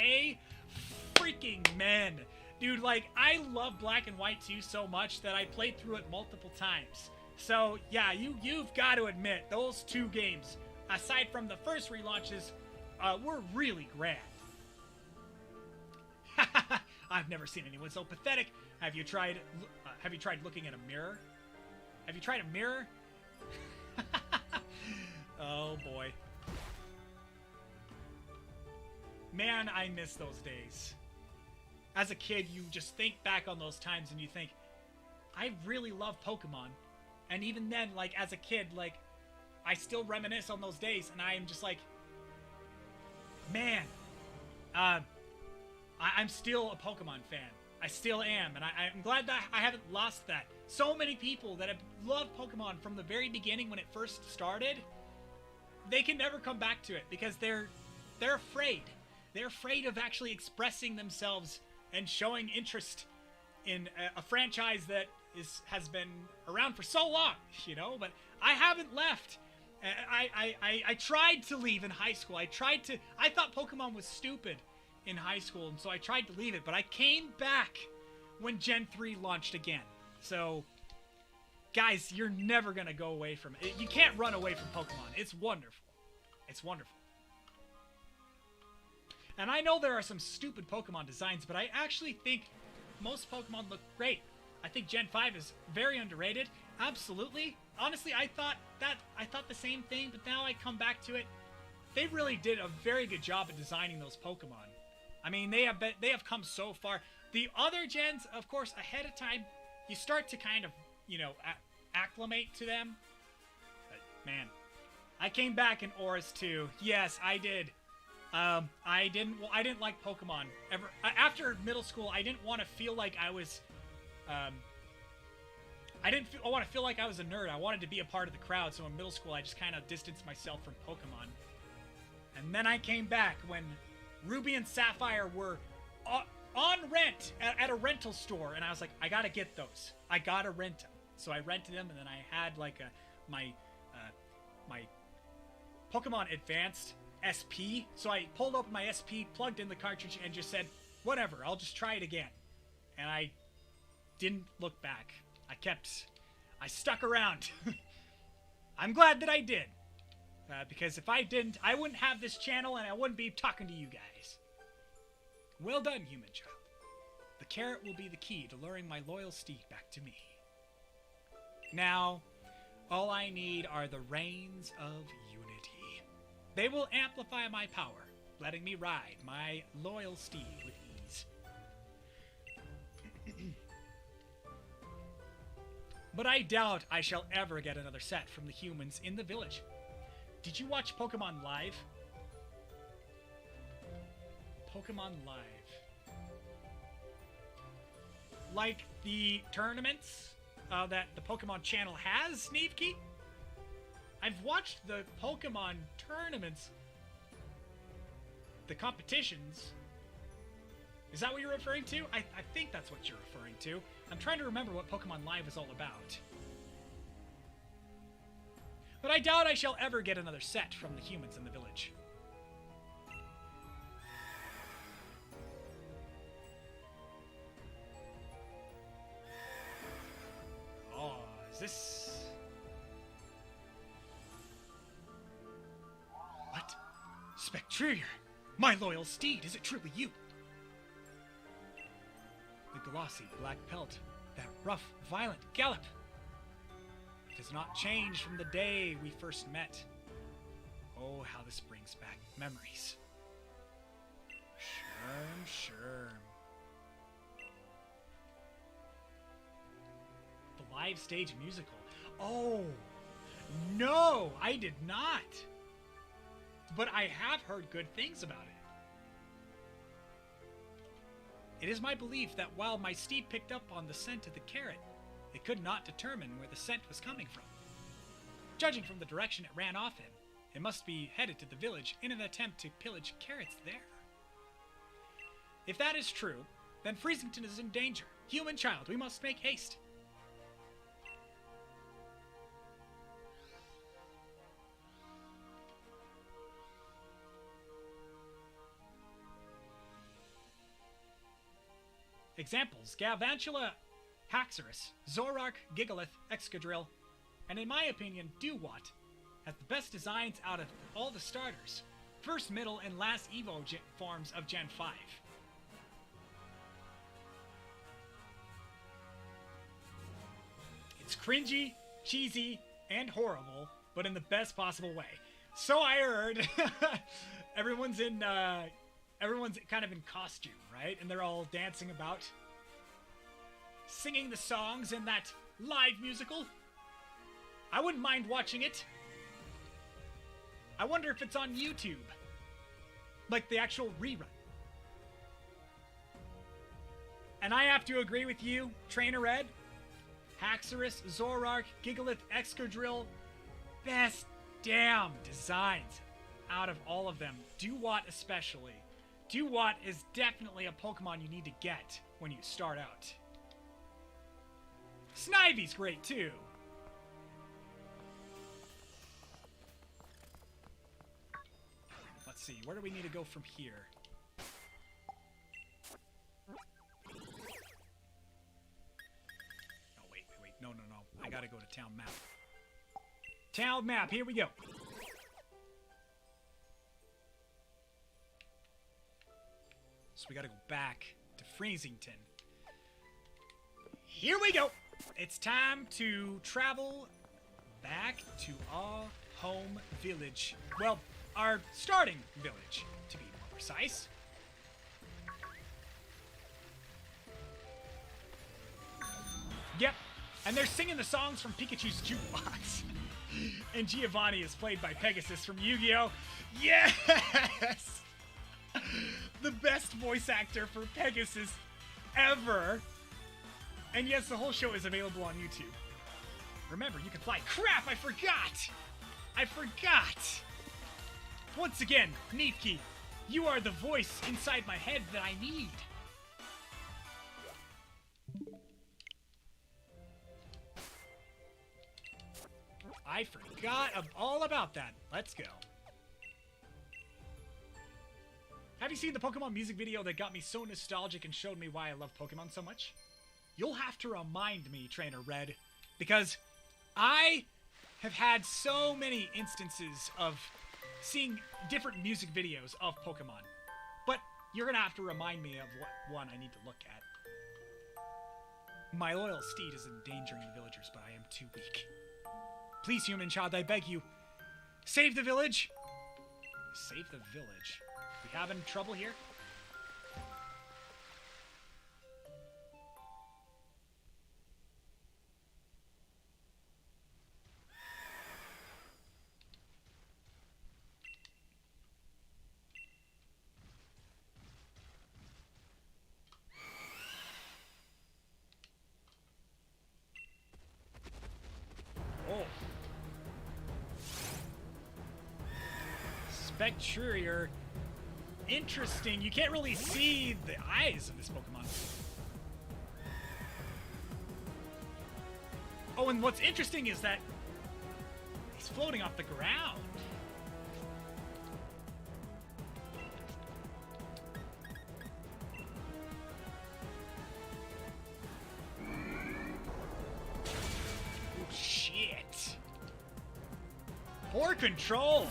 Freaking men. Dude, like, I love Black and White 2 so much that I played through it multiple times. So, yeah, you've got to admit, those 2 games, aside from the first relaunches, were really grand. I've never seen anyone so pathetic. Have you tried looking at a mirror? Have you tried a mirror? Oh, boy. Man, I miss those days. As a kid, you just think back on those times and you think, I really love Pokemon. And even then, like, as a kid, like, I still reminisce on those days, and I am just like, man, I'm still a Pokemon fan. I still am, and I'm glad that I haven't lost that. So many people that have loved Pokemon from the very beginning when it first started, they can never come back to it because they're afraid. They're afraid of actually expressing themselves and showing interest in a franchise that has been around for so long, you know, but I haven't left. I tried to leave in high school. I thought Pokemon was stupid in high school, and so I tried to leave it, but I came back when Gen 3 launched again. So, guys, you're never gonna go away from it. You can't run away from Pokemon. It's wonderful. It's wonderful. And I know there are some stupid Pokemon designs, but I actually think most Pokemon look great. I think Gen 5 is very underrated. Absolutely. Honestly, I thought the same thing, but now I come back to it. They really did a very good job at designing those Pokemon. I mean, they have come so far. The other gens, of course, ahead of time, you start to kind of, you know, acclimate to them. But man, I came back in Oris too. Yes, I did. I didn't like Pokemon ever. After middle school, I didn't want to feel like I was, I want to feel like I was a nerd. I wanted to be a part of the crowd. So in middle school, I just kind of distanced myself from Pokemon. And then I came back when Ruby and Sapphire were on rent at a rental store, and I was like, I gotta get those. I gotta rent them. So I rented them, and then I had like my Pokemon Advanced SP. So I pulled open my SP, plugged in the cartridge, and just said, whatever, I'll just try it again. And I didn't look back. I stuck around. I'm glad that I did. Because if I didn't, I wouldn't have this channel and I wouldn't be talking to you guys. Well done, human child. The carrot will be the key to luring my loyal steed back to me. Now, all I need are the reins of unity. They will amplify my power, letting me ride my loyal steed with ease. But I doubt I shall ever get another set from the humans in the village. Did you watch Pokemon Live? Pokemon Live. Like the tournaments that the Pokemon channel has, Sneevkey? I've watched the Pokemon tournaments. The competitions. Is that what you're referring to? I think that's what you're referring to. I'm trying to remember what Pokemon Live is all about. But I doubt I shall ever get another set from the humans in the village. Oh, is this... What? Spectrier! My loyal steed, is it truly you? The glossy black pelt, that rough, violent gallop. It has not changed from the day we first met. Oh, how this brings back memories. Sherm. The live stage musical. Oh, no, I did not. But I have heard good things about it. It is my belief that while my steed picked up on the scent of the carrot, it could not determine where the scent was coming from. Judging from the direction it ran off in, it must be headed to the village in an attempt to pillage carrots there. If that is true, then Freezington is in danger. Human child, we must make haste. Examples: Galvantula, Haxorus, Zoroark, Gigalith, Excadrill, and in my opinion, Dewott has the best designs out of all the starters. First, middle, and last Evo forms of Gen 5. It's cringy, cheesy, and horrible, but in the best possible way. So I heard. Everyone's kind of in costume, right? And they're all dancing about, singing the songs in that live musical. I wouldn't mind watching it. I wonder if it's on YouTube. Like the actual rerun. And I have to agree with you, Trainer Red. Haxorus, Zoroark, Gigalith, Excadrill. Best damn designs out of all of them. Dewott especially. Dewott is definitely a Pokemon you need to get when you start out. Snivy's great too. Let's see, where do we need to go from here? Oh, wait. No. I gotta go to town map. Town map, here we go. So we gotta go back to Freezington. Here we go! It's time to travel back to our home village. Well, our starting village, to be more precise. And they're singing the songs from Pikachu's Jukebox. And Giovanni is played by Pegasus from Yu-Gi-Oh! Yes! The best voice actor for Pegasus ever. And yes, the whole show is available on YouTube. Remember, you can fly. Crap, I forgot! I forgot! Once again, Neatkey, you are the voice inside my head that I need. I forgot all about that. Let's go. Have you seen the Pokemon music video that got me so nostalgic and showed me why I love Pokemon so much? You'll have to remind me, Trainer Red, because I have had so many instances of seeing different music videos of Pokemon. But you're going to have to remind me of what one I need to look at. My loyal Steed is endangering the villagers, but I am too weak. Please, human child, I beg you, save the village. Save the village. We having trouble here? Spectrier. Interesting. You can't really see the eyes of this Pokemon. Oh, and what's interesting is that he's floating off the ground. Oh, shit. Poor control.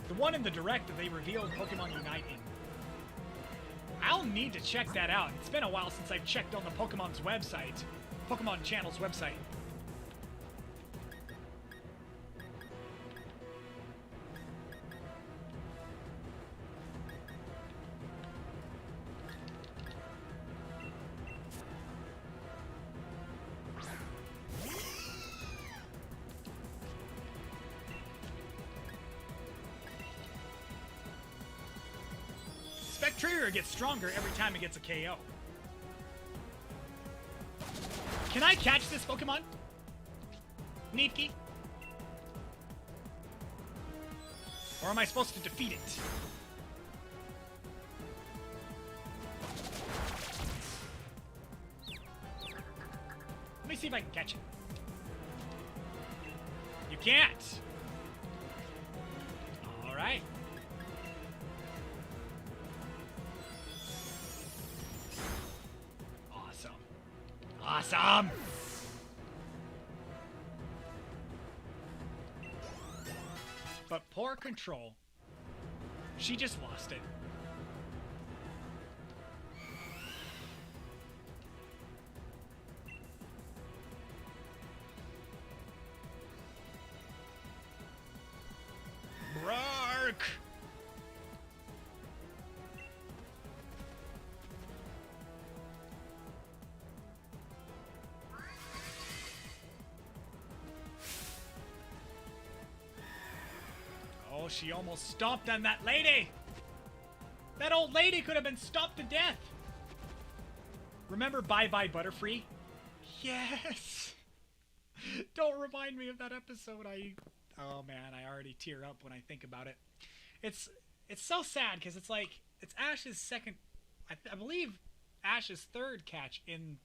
The one in the direct that they revealed Pokemon Unite in. I'll need to check that out. It's been a while since I've checked on the Pokemon's website. Pokemon Channel's website. Spectrier gets stronger every time it gets a KO. Can I catch this Pokemon? Neatkey? Or am I supposed to defeat it? Let me see if I can catch it. You can't! Alright. Awesome! But poor control. She just lost it. Bark! Oh, she almost stomped on that lady! That old lady could have been stomped to death! Remember Bye Bye Butterfree? Yes! Don't remind me of that episode. Oh man, I already tear up when I think about it. It's so sad because it's like, it's Ash's second, I believe Ash's third catch in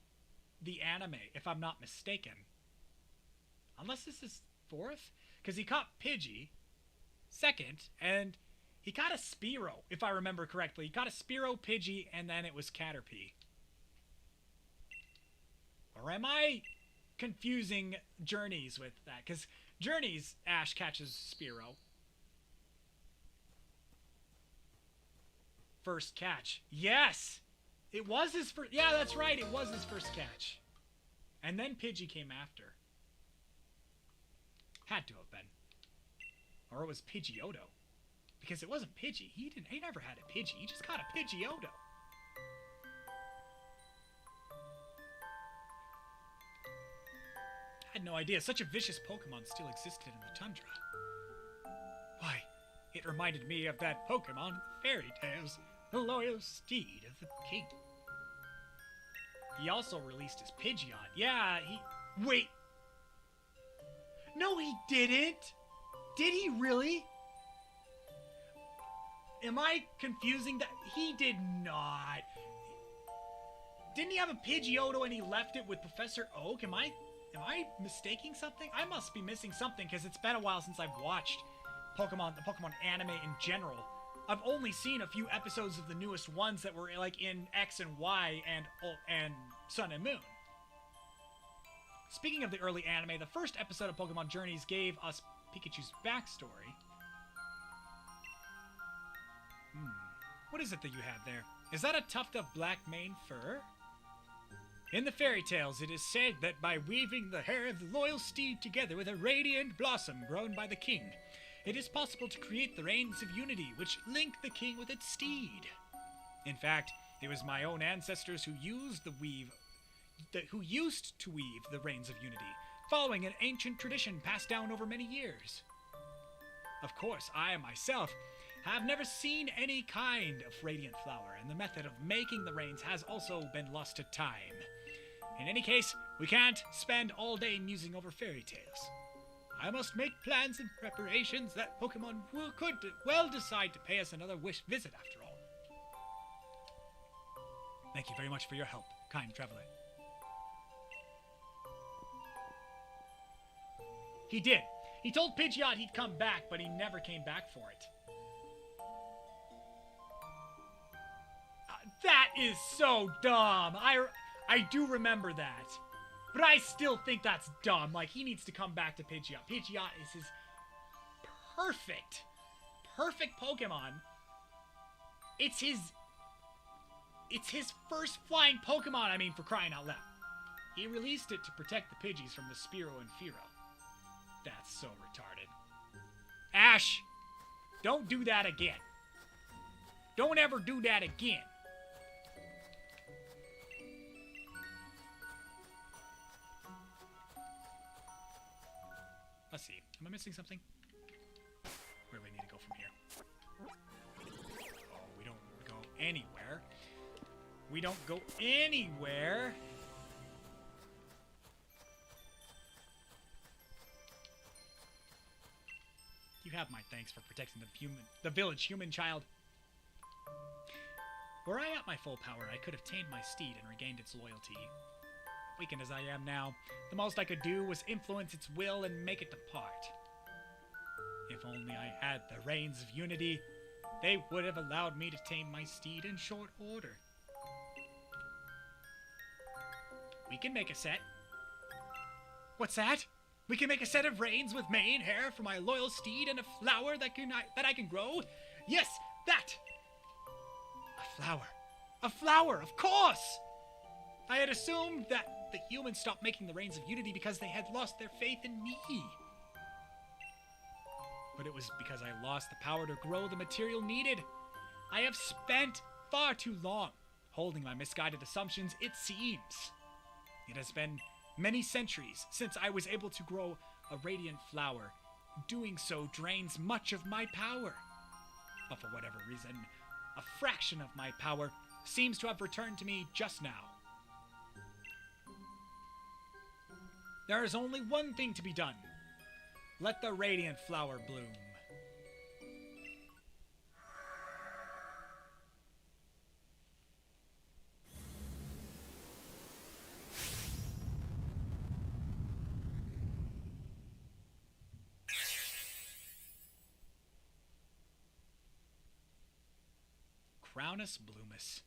the anime, if I'm not mistaken. Unless this is fourth? Because he caught Pidgey second, and he caught a Spearow, if I remember correctly. He caught a Spearow, Pidgey, and then it was Caterpie. Or am I confusing Journeys with that? Because Journeys, Ash catches Spearow. First catch. Yes! It was his first... Yeah, that's right. It was his first catch. And then Pidgey came after. Had to have been. Or it was Pidgeotto. Because it wasn't Pidgey. He never had a Pidgey. He just caught a Pidgeotto. had no idea such a vicious Pokemon still existed in the Tundra. Why, it reminded me of that Pokemon in the fairy tales, the loyal Steed of the king. He also released his Pidgeot. Yeah, Wait! No, he didn't! Did he really? Am I confusing that? He did not. Didn't he have a Pidgeotto and he left it with Professor Oak? Am I mistaking something? I must be missing something because it's been a while since I've watched the Pokemon anime in general. I've only seen a few episodes of the newest ones that were like in X and Y and Sun and Moon. Speaking of the early anime, the first episode of Pokemon Journeys gave us Pikachu's backstory. What is it that you have there? Is that a tuft of black mane fur? In the fairy tales, it is said that by weaving the hair of the loyal Steed together with a radiant blossom grown by the king, it is possible to create the reins of unity which link the king with its steed. In fact, it was my own ancestors who used to weave the reins of unity, following an ancient tradition passed down over many years. Of course, I myself have never seen any kind of radiant flower, and the method of making the reins has also been lost to time. In any case, we can't spend all day musing over fairy tales. I must make plans and preparations that Pokemon could well decide to pay us another visit after all. Thank you very much for your help, kind traveler. He did. He told Pidgeot he'd come back, but he never came back for it. That is so dumb. I do remember that. But I still think that's dumb. Like, he needs to come back to Pidgeot. Pidgeot is his perfect Pokemon. It's his first flying Pokemon, I mean, for crying out loud. He released it to protect the Pidgeys from the Spearow and Fearow. That's so retarded. Ash, don't do that again. Don't ever do that again. Let's see. Am I missing something? Where do we need to go from here? Oh, we don't go anywhere. We don't go anywhere. You have my thanks for protecting the village human child. Were I at my full power, I could have tamed my steed and regained its loyalty. Weakened as I am now, the most I could do was influence its will and make it depart. If only I had the reins of unity, they would have allowed me to tame my steed in short order. We can make a set. What's that? We can make a set of reins with mane, hair for my loyal steed, and a flower that I can grow? Yes, that! A flower. A flower, of course! I had assumed that the humans stopped making the reins of unity because they had lost their faith in me. But it was because I lost the power to grow the material needed. I have spent far too long holding my misguided assumptions, it seems. It has been many centuries since I was able to grow a radiant flower. Doing so drains much of my power. But for whatever reason, a fraction of my power seems to have returned to me just now. There is only one thing to be done. Let the radiant flower bloom. Crownus Bloomus.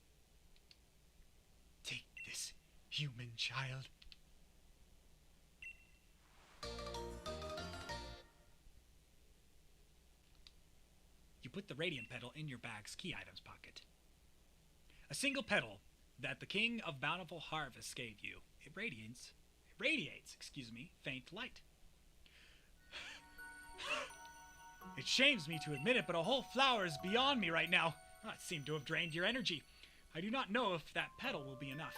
Take this, human child. You put the radiant petal in your bag's key items pocket. A single petal that the King of Bountiful Harvest gave you. It radiates, faint light. It shames me to admit it, but a whole flower is beyond me right now. It seemed to have drained your energy. I do not know if that petal will be enough.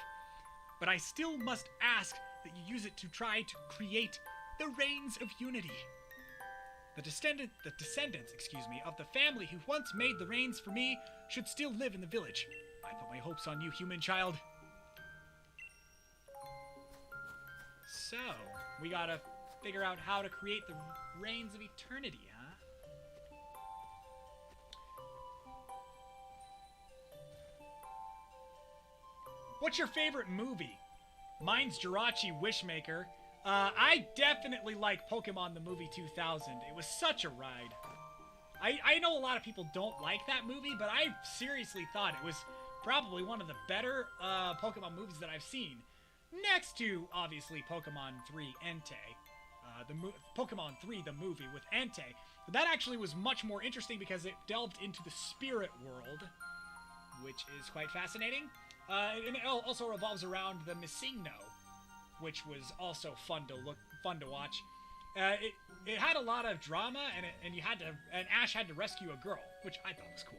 But I still must ask that you use it to try to create the reigns of unity. The descendants, of the family who once made the reigns for me should still live in the village. I put my hopes on you, human child. So, we gotta figure out how to create the reigns of eternity, huh? What's your favorite movie? Mine's Jirachi Wishmaker. I definitely like Pokemon the Movie 2000. It was such a ride. I know a lot of people don't like that movie, but I seriously thought it was probably one of the better Pokemon movies that I've seen. Next to, obviously, Pokemon 3 Entei. Pokemon 3, the movie with Entei. But that actually was much more interesting because it delved into the spirit world, which is quite fascinating. And it also revolves around the Missigno, which was also fun to watch. It had a lot of drama, and Ash had to rescue a girl, which I thought was cool.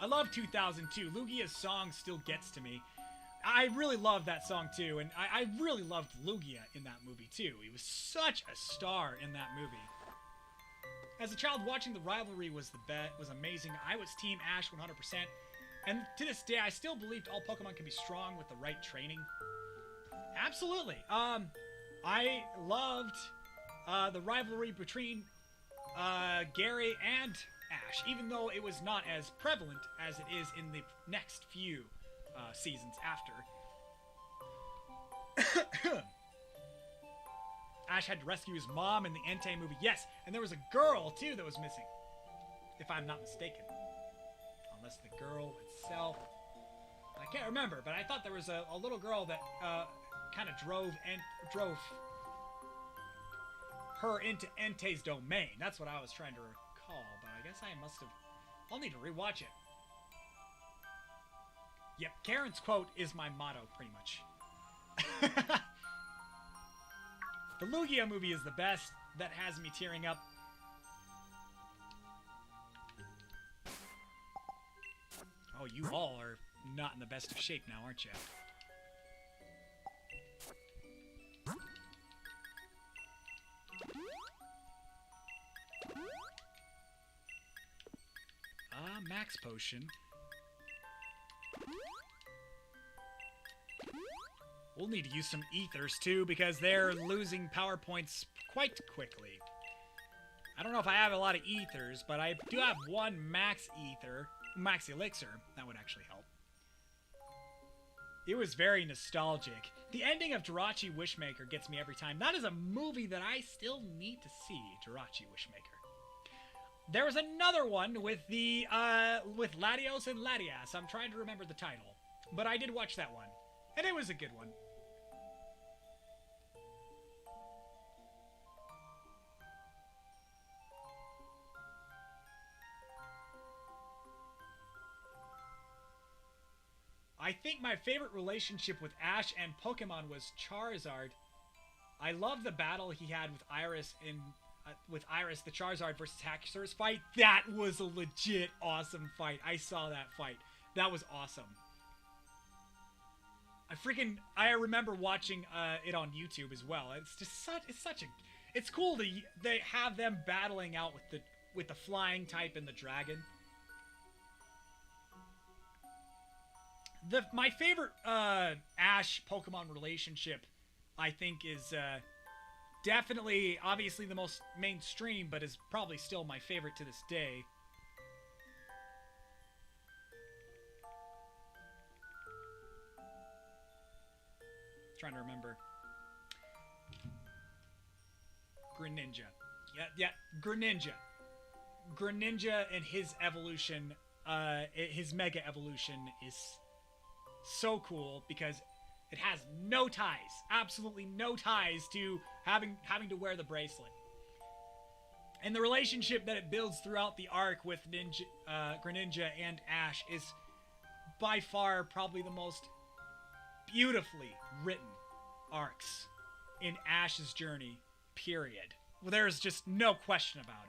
I love 2002. Lugia's song still gets to me. I really loved that song too, and I really loved Lugia in that movie too. He was such a star in that movie. As a child, watching the rivalry was amazing. I was Team Ash 100%, and to this day, I still believed all Pokemon can be strong with the right training. Absolutely. I loved the rivalry between Gary and Ash, even though it was not as prevalent as it is in the next few seasons after. Ash had to rescue his mom in the Entei movie. Yes, and there was a girl, too, that was missing, if I'm not mistaken. Unless the girl itself... I can't remember, but I thought there was a little girl that kind of drove her into Entei's domain. That's what I was trying to recall, but I guess I must have... I'll need to rewatch it. Yep, Karen's quote is my motto, pretty much. The Lugia movie is the best. That has me tearing up. Oh, you all are not in the best of shape now, aren't you? Max Potion. We'll need to use some ethers too, because they're losing power points quite quickly. I don't know if I have a lot of ethers, but I do have one max elixir. That would actually help. It was very nostalgic. The ending of Jirachi Wishmaker gets me every time. That is a movie that I still need to see, Jirachi Wishmaker. There was another one with the with Latios and Latias. I'm trying to remember the title, but I did watch that one, and it was a good one. I think my favorite relationship with Ash and Pokemon was Charizard. I love the battle he had with Iris the Charizard versus Haxorus fight. That was a legit awesome fight. I saw that fight. That was awesome. I remember watching it on YouTube as well. It's just it's cool to they have them battling out with the flying type and the dragon. My favorite Ash Pokemon relationship, I think, is definitely, obviously, the most mainstream, but is probably still my favorite to this day. Trying to remember. Greninja. Yeah, Greninja. Greninja and his evolution, his Mega Evolution is so cool because it has no ties, absolutely no ties to having to wear the bracelet. And the relationship that it builds throughout the arc with Greninja and Ash is by far probably the most beautifully written arcs in Ash's journey, period. Well, there's just no question about it.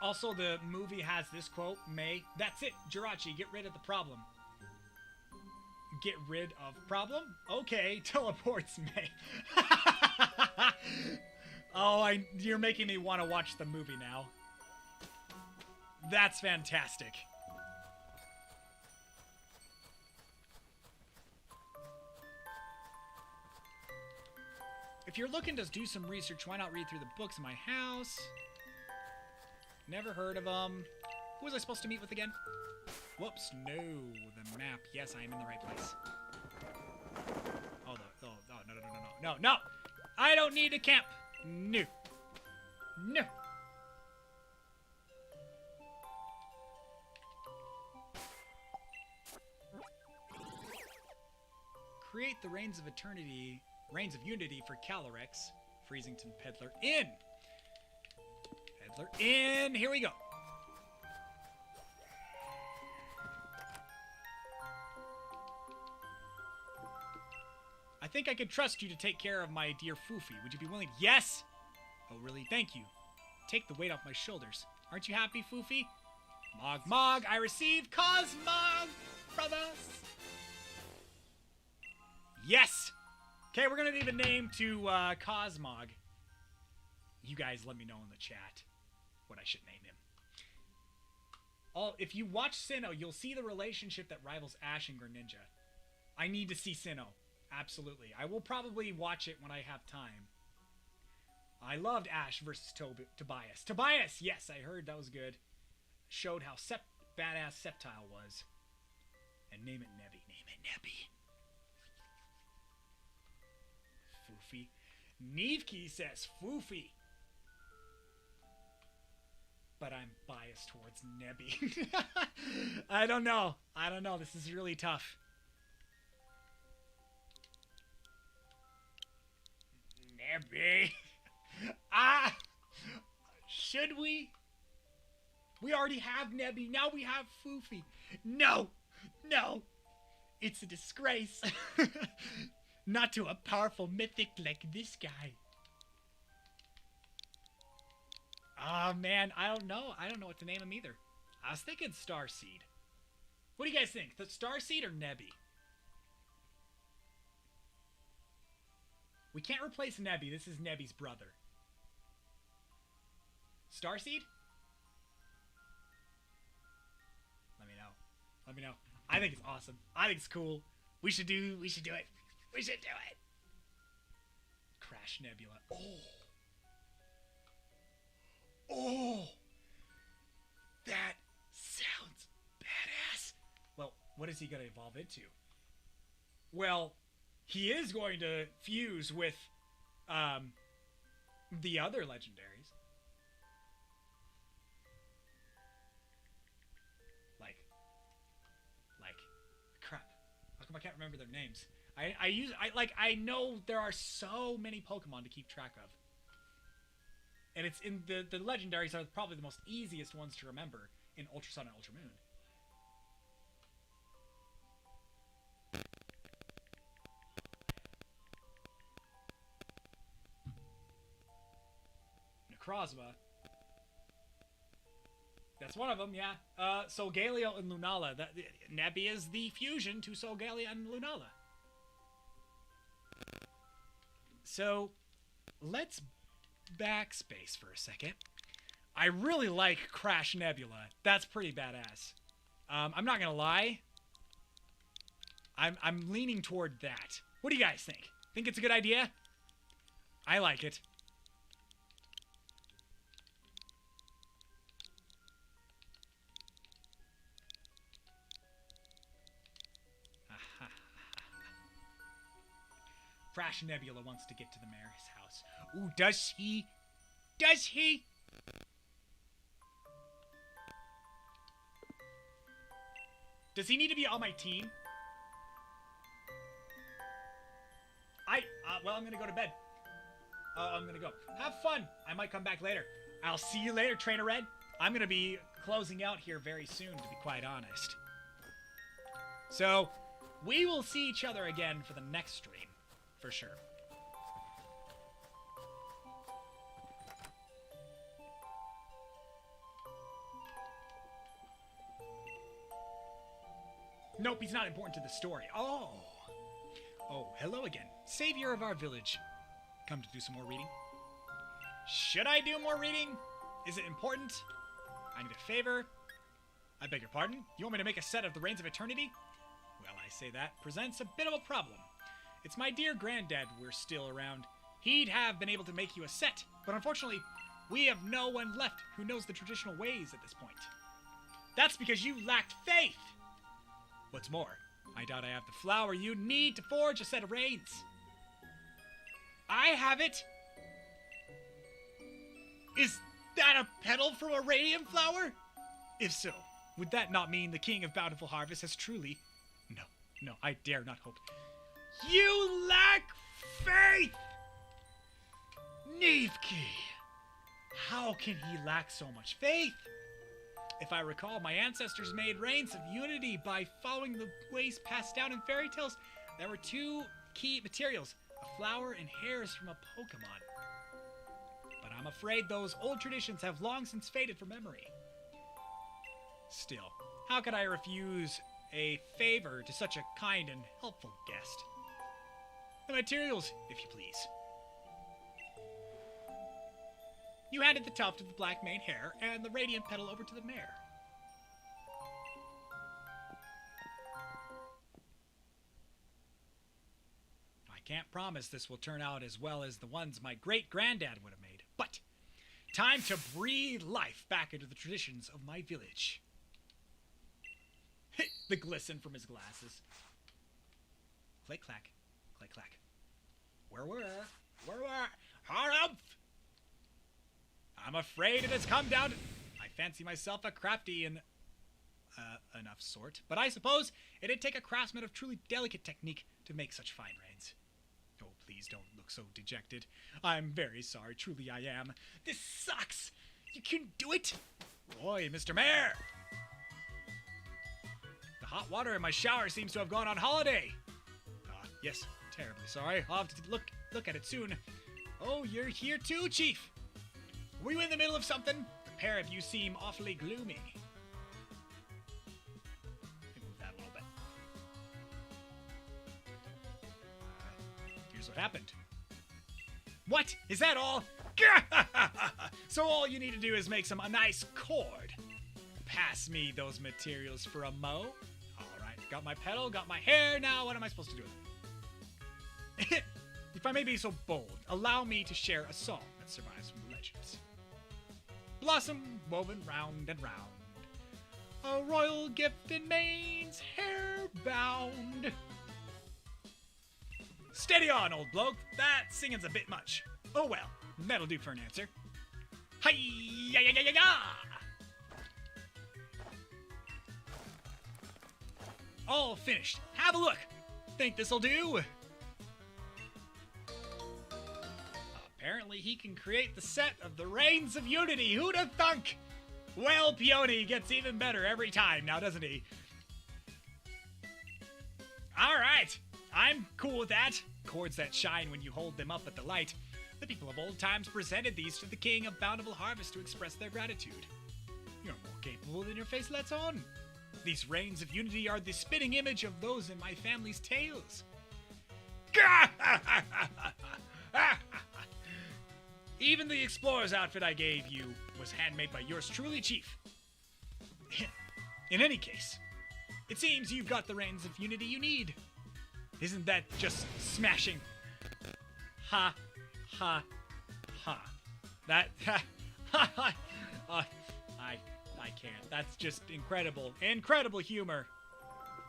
Also, the movie has this quote, May. That's it, Jirachi, get rid of the problem. Get rid of problem? Okay, teleports May. Oh, you're making me want to watch the movie now. That's fantastic. If you're looking to do some research, why not read through the books in my house? Never heard of them. Who was I supposed to meet with again? Whoops, no, the map. Yes, I am in the right place. Oh, no. I don't need to camp. No. No. Create the Reigns of Eternity, Reigns of Unity for Calyrex. Freezington Peddler in. Peddler in. Here we go. I think I could trust you to take care of my dear Foofy. Would you be willing? Yes! Oh, really? Thank you. Take the weight off my shoulders. Aren't you happy, Foofy? Mog, I received Cosmog, brothers! Yes! Okay, we're gonna leave a name to Cosmog. You guys let me know in the chat what I should name him. If you watch Sinnoh, you'll see the relationship that rivals Ash and Greninja. I need to see Sinnoh. Absolutely. I will probably watch it when I have time. I loved Ash versus Tobias. Tobias! Yes, I heard that was good. Showed how badass Sceptile was. And name it Nebby. Name it Nebby. Foofy. Neevkey says Foofy. But I'm biased towards Nebby. I don't know. This is really tough. Nebby. Should we? We already have Nebby. Now we have Foofy. No. It's a disgrace. Not to a powerful mythic like this guy. Oh, man. I don't know what to name him either. I was thinking Starseed. What do you guys think? The Starseed or Nebby? We can't replace Nebby. This is Nebby's brother. Starseed? Let me know. I think it's awesome. I think it's cool. We should do it. We should do it. Crash Nebula. Oh! That sounds badass. Well, what is he going to evolve into? Well, he is going to fuse with the other legendaries. Like crap. How come I can't remember their names? I know there are so many Pokemon to keep track of. And it's in the legendaries are probably the most easiest ones to remember in Ultra Sun and Ultra Moon. Necrozma. That's one of them, yeah. Solgaleo and Lunala. Nebby is the fusion to Solgaleo and Lunala. So, let's backspace for a second. I really like Crash Nebula. That's pretty badass. I'm not gonna lie. I'm leaning toward that. What do you guys think? Think it's a good idea? I like it. Crash Nebula wants to get to the mayor's house. Ooh, does he? Does he? Does he need to be on my team? Well, I'm gonna go to bed. I'm gonna go. Have fun. I might come back later. I'll see you later, Trainer Red. I'm gonna be closing out here very soon, to be quite honest. So, we will see each other again for the next stream. For sure. Nope, he's not important to the story. Oh, hello again. Savior of our village. Come to do some more reading. Should I do more reading? Is it important? I need a favor. I beg your pardon? You want me to make a set of the Reigns of Eternity? Well, I say that presents a bit of a problem. It's my dear granddad we're still around. He'd have been able to make you a set, but unfortunately, we have no one left who knows the traditional ways at this point. That's because you lacked faith! What's more, I doubt I have the flower you need to forge a set of reins. I have it! Is that a petal from a radium flower? If so, would that not mean the King of Bountiful Harvest has truly... No, I dare not hope. You lack faith! Nevki! How can he lack so much faith? If I recall, my ancestors made reigns of unity by following the ways passed down in fairy tales. There were two key materials, a flower and hairs from a Pokemon. But I'm afraid those old traditions have long since faded from memory. Still, how could I refuse a favor to such a kind and helpful guest? The materials, if you please. You handed the tuft of the black mane hair and the radiant petal over to the mare. I can't promise this will turn out as well as the ones my great-granddad would have made, but time to breathe life back into the traditions of my village. The glisten from his glasses. Click-clack, click-clack. Where were? Harumph! I'm afraid it has come down to... I fancy myself a crafty and... enough sort. But I suppose it'd take a craftsman of truly delicate technique to make such fine reins. Oh, please don't look so dejected. I'm very sorry, truly I am. This sucks! You can do it! Oi, Mr. Mayor! The hot water in my shower seems to have gone on holiday. Yes, terribly sorry. I'll have to look at it soon. Oh, you're here too, Chief! Were you in the middle of something? The pair of you seem awfully gloomy. Let me move that a little bit. Here's what happened. What? Is that all? So all you need to do is make some nice cord. Pass me those materials for a mo. Alright, got my petal, got my hair, now what am I supposed to do with it? If I may be so bold, allow me to share a song that survives from the legends. Blossom woven round and round, a royal gift in mane's hair bound. Steady on, old bloke. That singing's a bit much. Oh well, that'll do for an answer. Hi-ya-ya-ya-ya-ya! All finished. Have a look. Think this'll do? Apparently he can create the set of the Reigns of Unity. Who'd have thunk? Well, Peony gets even better every time now, doesn't he? Alright, I'm cool with that. Cords that shine when you hold them up at the light. The people of old times presented these to the King of Bountiful Harvest to express their gratitude. You're more capable than your face lets on. These Reigns of Unity are the spitting image of those in my family's tales. Even the explorer's outfit I gave you was handmade by yours truly, Chief. In any case, it seems you've got the Reigns of Unity you need. Isn't that just smashing? Ha, ha, ha. That, I can't. That's just incredible. Incredible humor.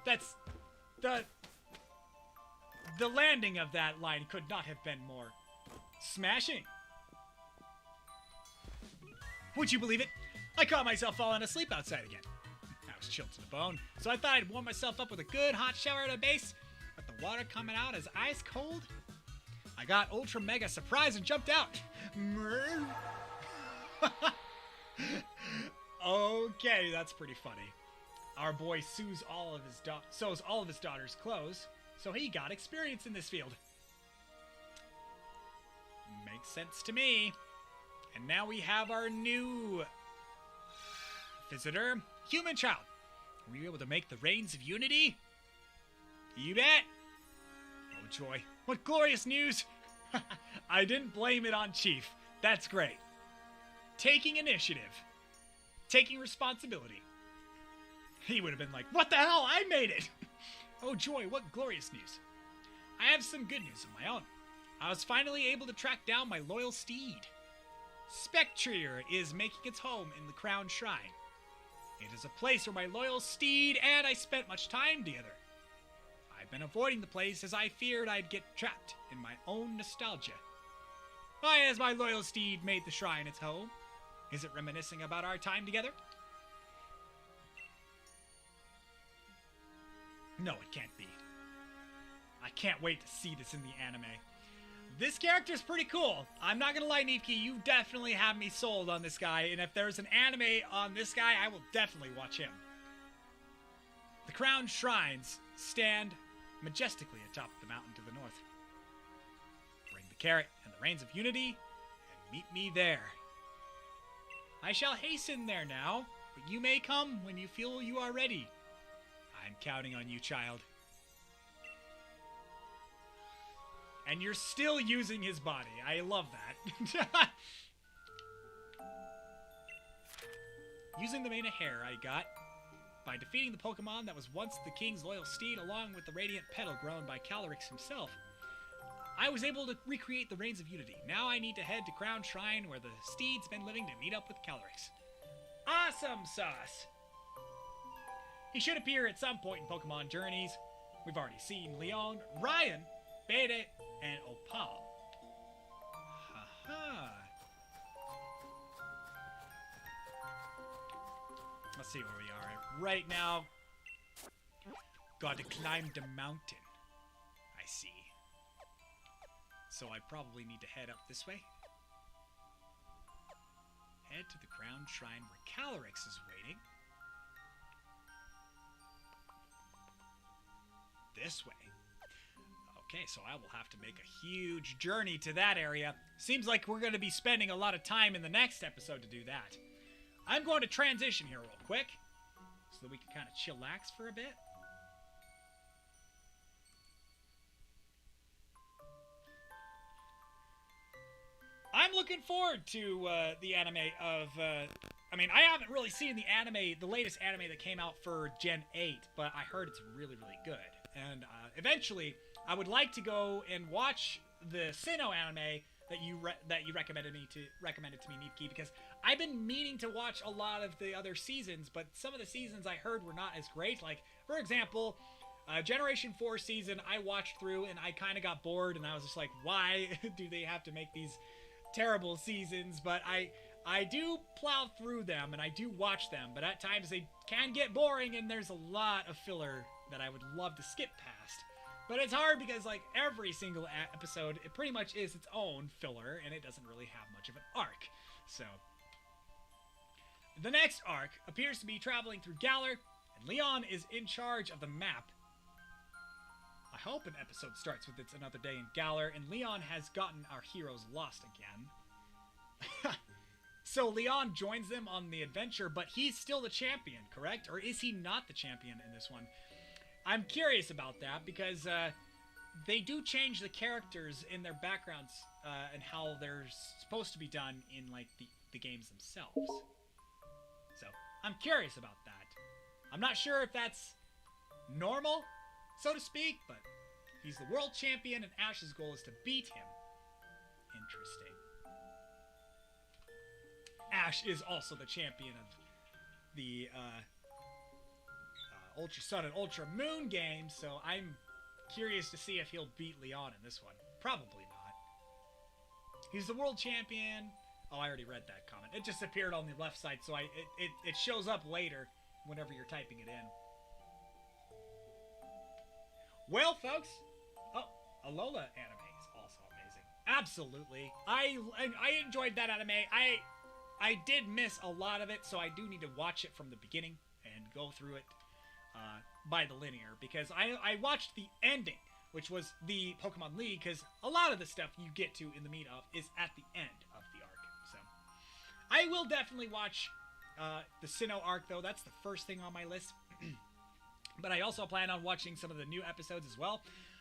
That's, the landing of that line could not have been more smashing. Would you believe it? I caught myself falling asleep outside again. I was chilled to the bone, so I thought I'd warm myself up with a good hot shower at a base, but the water coming out is ice cold. I got ultra mega surprised and jumped out. Okay, that's pretty funny. Our boy sews all of his daughter's clothes, so he got experience in this field. Makes sense to me. And now we have our new visitor, human child. Were you able to make the Reigns of Unity? You bet! Oh joy, what glorious news! I didn't blame it on Chief. That's great. Taking initiative. Taking responsibility. He would have been like, what the hell? I made it! Oh joy, what glorious news. I have some good news of my own. I was finally able to track down my loyal steed. Spectrier is making its home in the Crown Shrine. It is a place where my loyal steed and I spent much time together. I've been avoiding the place as I feared I'd get trapped in my own nostalgia. Why has my loyal steed made the shrine its home? Is it reminiscing about our time together? No, it can't be. I can't wait to see this in the anime. This character's pretty cool. I'm not gonna lie, Neepke, you definitely have me sold on this guy, and if there's an anime on this guy, I will definitely watch him. The crowned shrines stand majestically atop the mountain to the north. Bring the carrot and the reins of unity, and meet me there. I shall hasten there now, but you may come when you feel you are ready. I'm counting on you, child. And you're still using his body. I love that. Using the mane of hair I got by defeating the Pokemon that was once the king's loyal steed along with the radiant petal grown by Calyrex himself, I was able to recreate the Reigns of Unity. Now I need to head to Crown Shrine where the steed's been living to meet up with Calyrex. Awesome sauce! He should appear at some point in Pokemon Journeys. We've already seen Leon, Ryan, Bede, and Opal. Haha. Let's see where we are right now. Got to climb the mountain. I see. So I probably need to head up this way. Head to the Crown Shrine where Calyrex is waiting. This way. Okay, so I will have to make a huge journey to that area. Seems like we're going to be spending a lot of time in the next episode to do that. I'm going to transition here real quick, so that we can kind of chillax for a bit. I'm looking forward to the anime of... I mean, I haven't really seen the anime, the latest anime that came out for Gen 8, but I heard it's really, really good. And eventually, I would like to go and watch the Sinnoh anime that you recommended to me, Neepke, because I've been meaning to watch a lot of the other seasons, but some of the seasons I heard were not as great. Like, for example, Generation 4 season I watched through and I kind of got bored, and I was just like, why do they have to make these terrible seasons? But I do plow through them and I do watch them, but at times they can get boring and there's a lot of filler that I would love to skip past. But it's hard because, like, every single episode, it pretty much is its own filler, and it doesn't really have much of an arc. So, the next arc appears to be traveling through Galar, and Leon is in charge of the map. I hope an episode starts with it's another day in Galar, and Leon has gotten our heroes lost again. So Leon joins them on the adventure, but he's still the champion, correct? Or is he not the champion in this one? I'm curious about that because they do change the characters in their backgrounds and how they're supposed to be done in, like, the games themselves. So I'm curious about that. I'm not sure if that's normal, so to speak, but he's the world champion and Ash's goal is to beat him. Interesting. Ash is also the champion of the Ultra Sun and Ultra Moon games, so I'm curious to see if he'll beat Leon in this one. Probably not. He's the world champion. Oh, I already read that comment. It just appeared on the left side, so it shows up later whenever you're typing it in. Well, folks, Alola anime is also amazing. Absolutely. I enjoyed that anime. I did miss a lot of it, so I do need to watch it from the beginning and go through it by the linear, because I watched the ending, which was the Pokemon League, because a lot of the stuff you get to in the meet-up is at the end of the arc. So I will definitely watch the Sinnoh arc, though. That's the first thing on my list. But I also plan on watching some of the new episodes as well.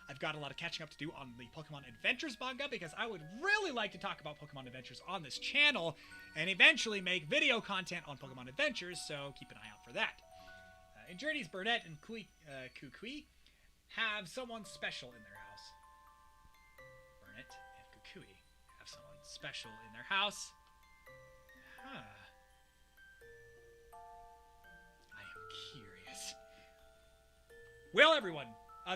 I've got a lot of catching up to do on the Pokemon Adventures manga because I would really like to talk about Pokemon Adventures on this channel and eventually make video content on Pokemon Adventures, so keep an eye out for that. In Journeys, Burnett and Kukui have someone special in their house. Burnett and Kukui have someone special in their house. Huh. I am curious. Well, everyone,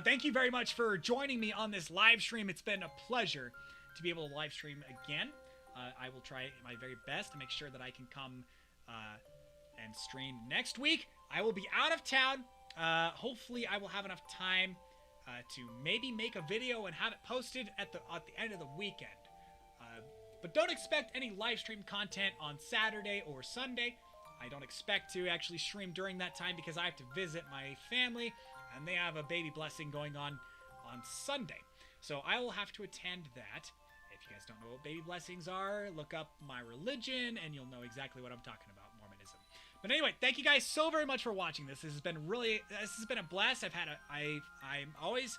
thank you very much for joining me on this live stream. It's been a pleasure to be able to live stream again. I will try my very best to make sure that I can come and stream next week. I will be out of town. Hopefully, I will have enough time to maybe make a video and have it posted at the end of the weekend. But don't expect any live stream content on Saturday or Sunday. I don't expect to actually stream during that time because I have to visit my family, and they have a baby blessing going on Sunday. So I will have to attend that. If you guys don't know what baby blessings are, look up my religion, and you'll know exactly what I'm talking about, Mormonism. But anyway, thank you guys so very much for watching this. This has been a blast. I'm always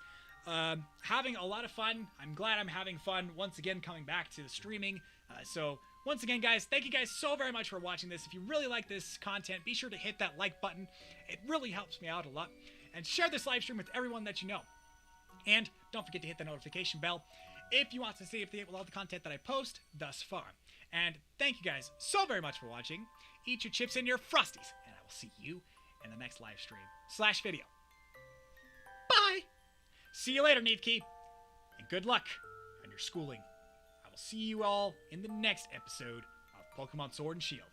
having a lot of fun. I'm glad I'm having fun once again coming back to the streaming. So once again, guys, thank you guys so very much for watching this. If you really like this content, be sure to hit that like button. It really helps me out a lot. And share this live stream with everyone that you know. And don't forget to hit the notification bell if you want to stay up to date with all the content that I post thus far. And thank you guys so very much for watching. Eat your chips and your Frosties, and I will see you in the next live stream / video. Bye! See you later, Neatkey, and good luck on your schooling. I will see you all in the next episode of Pokemon Sword and Shield.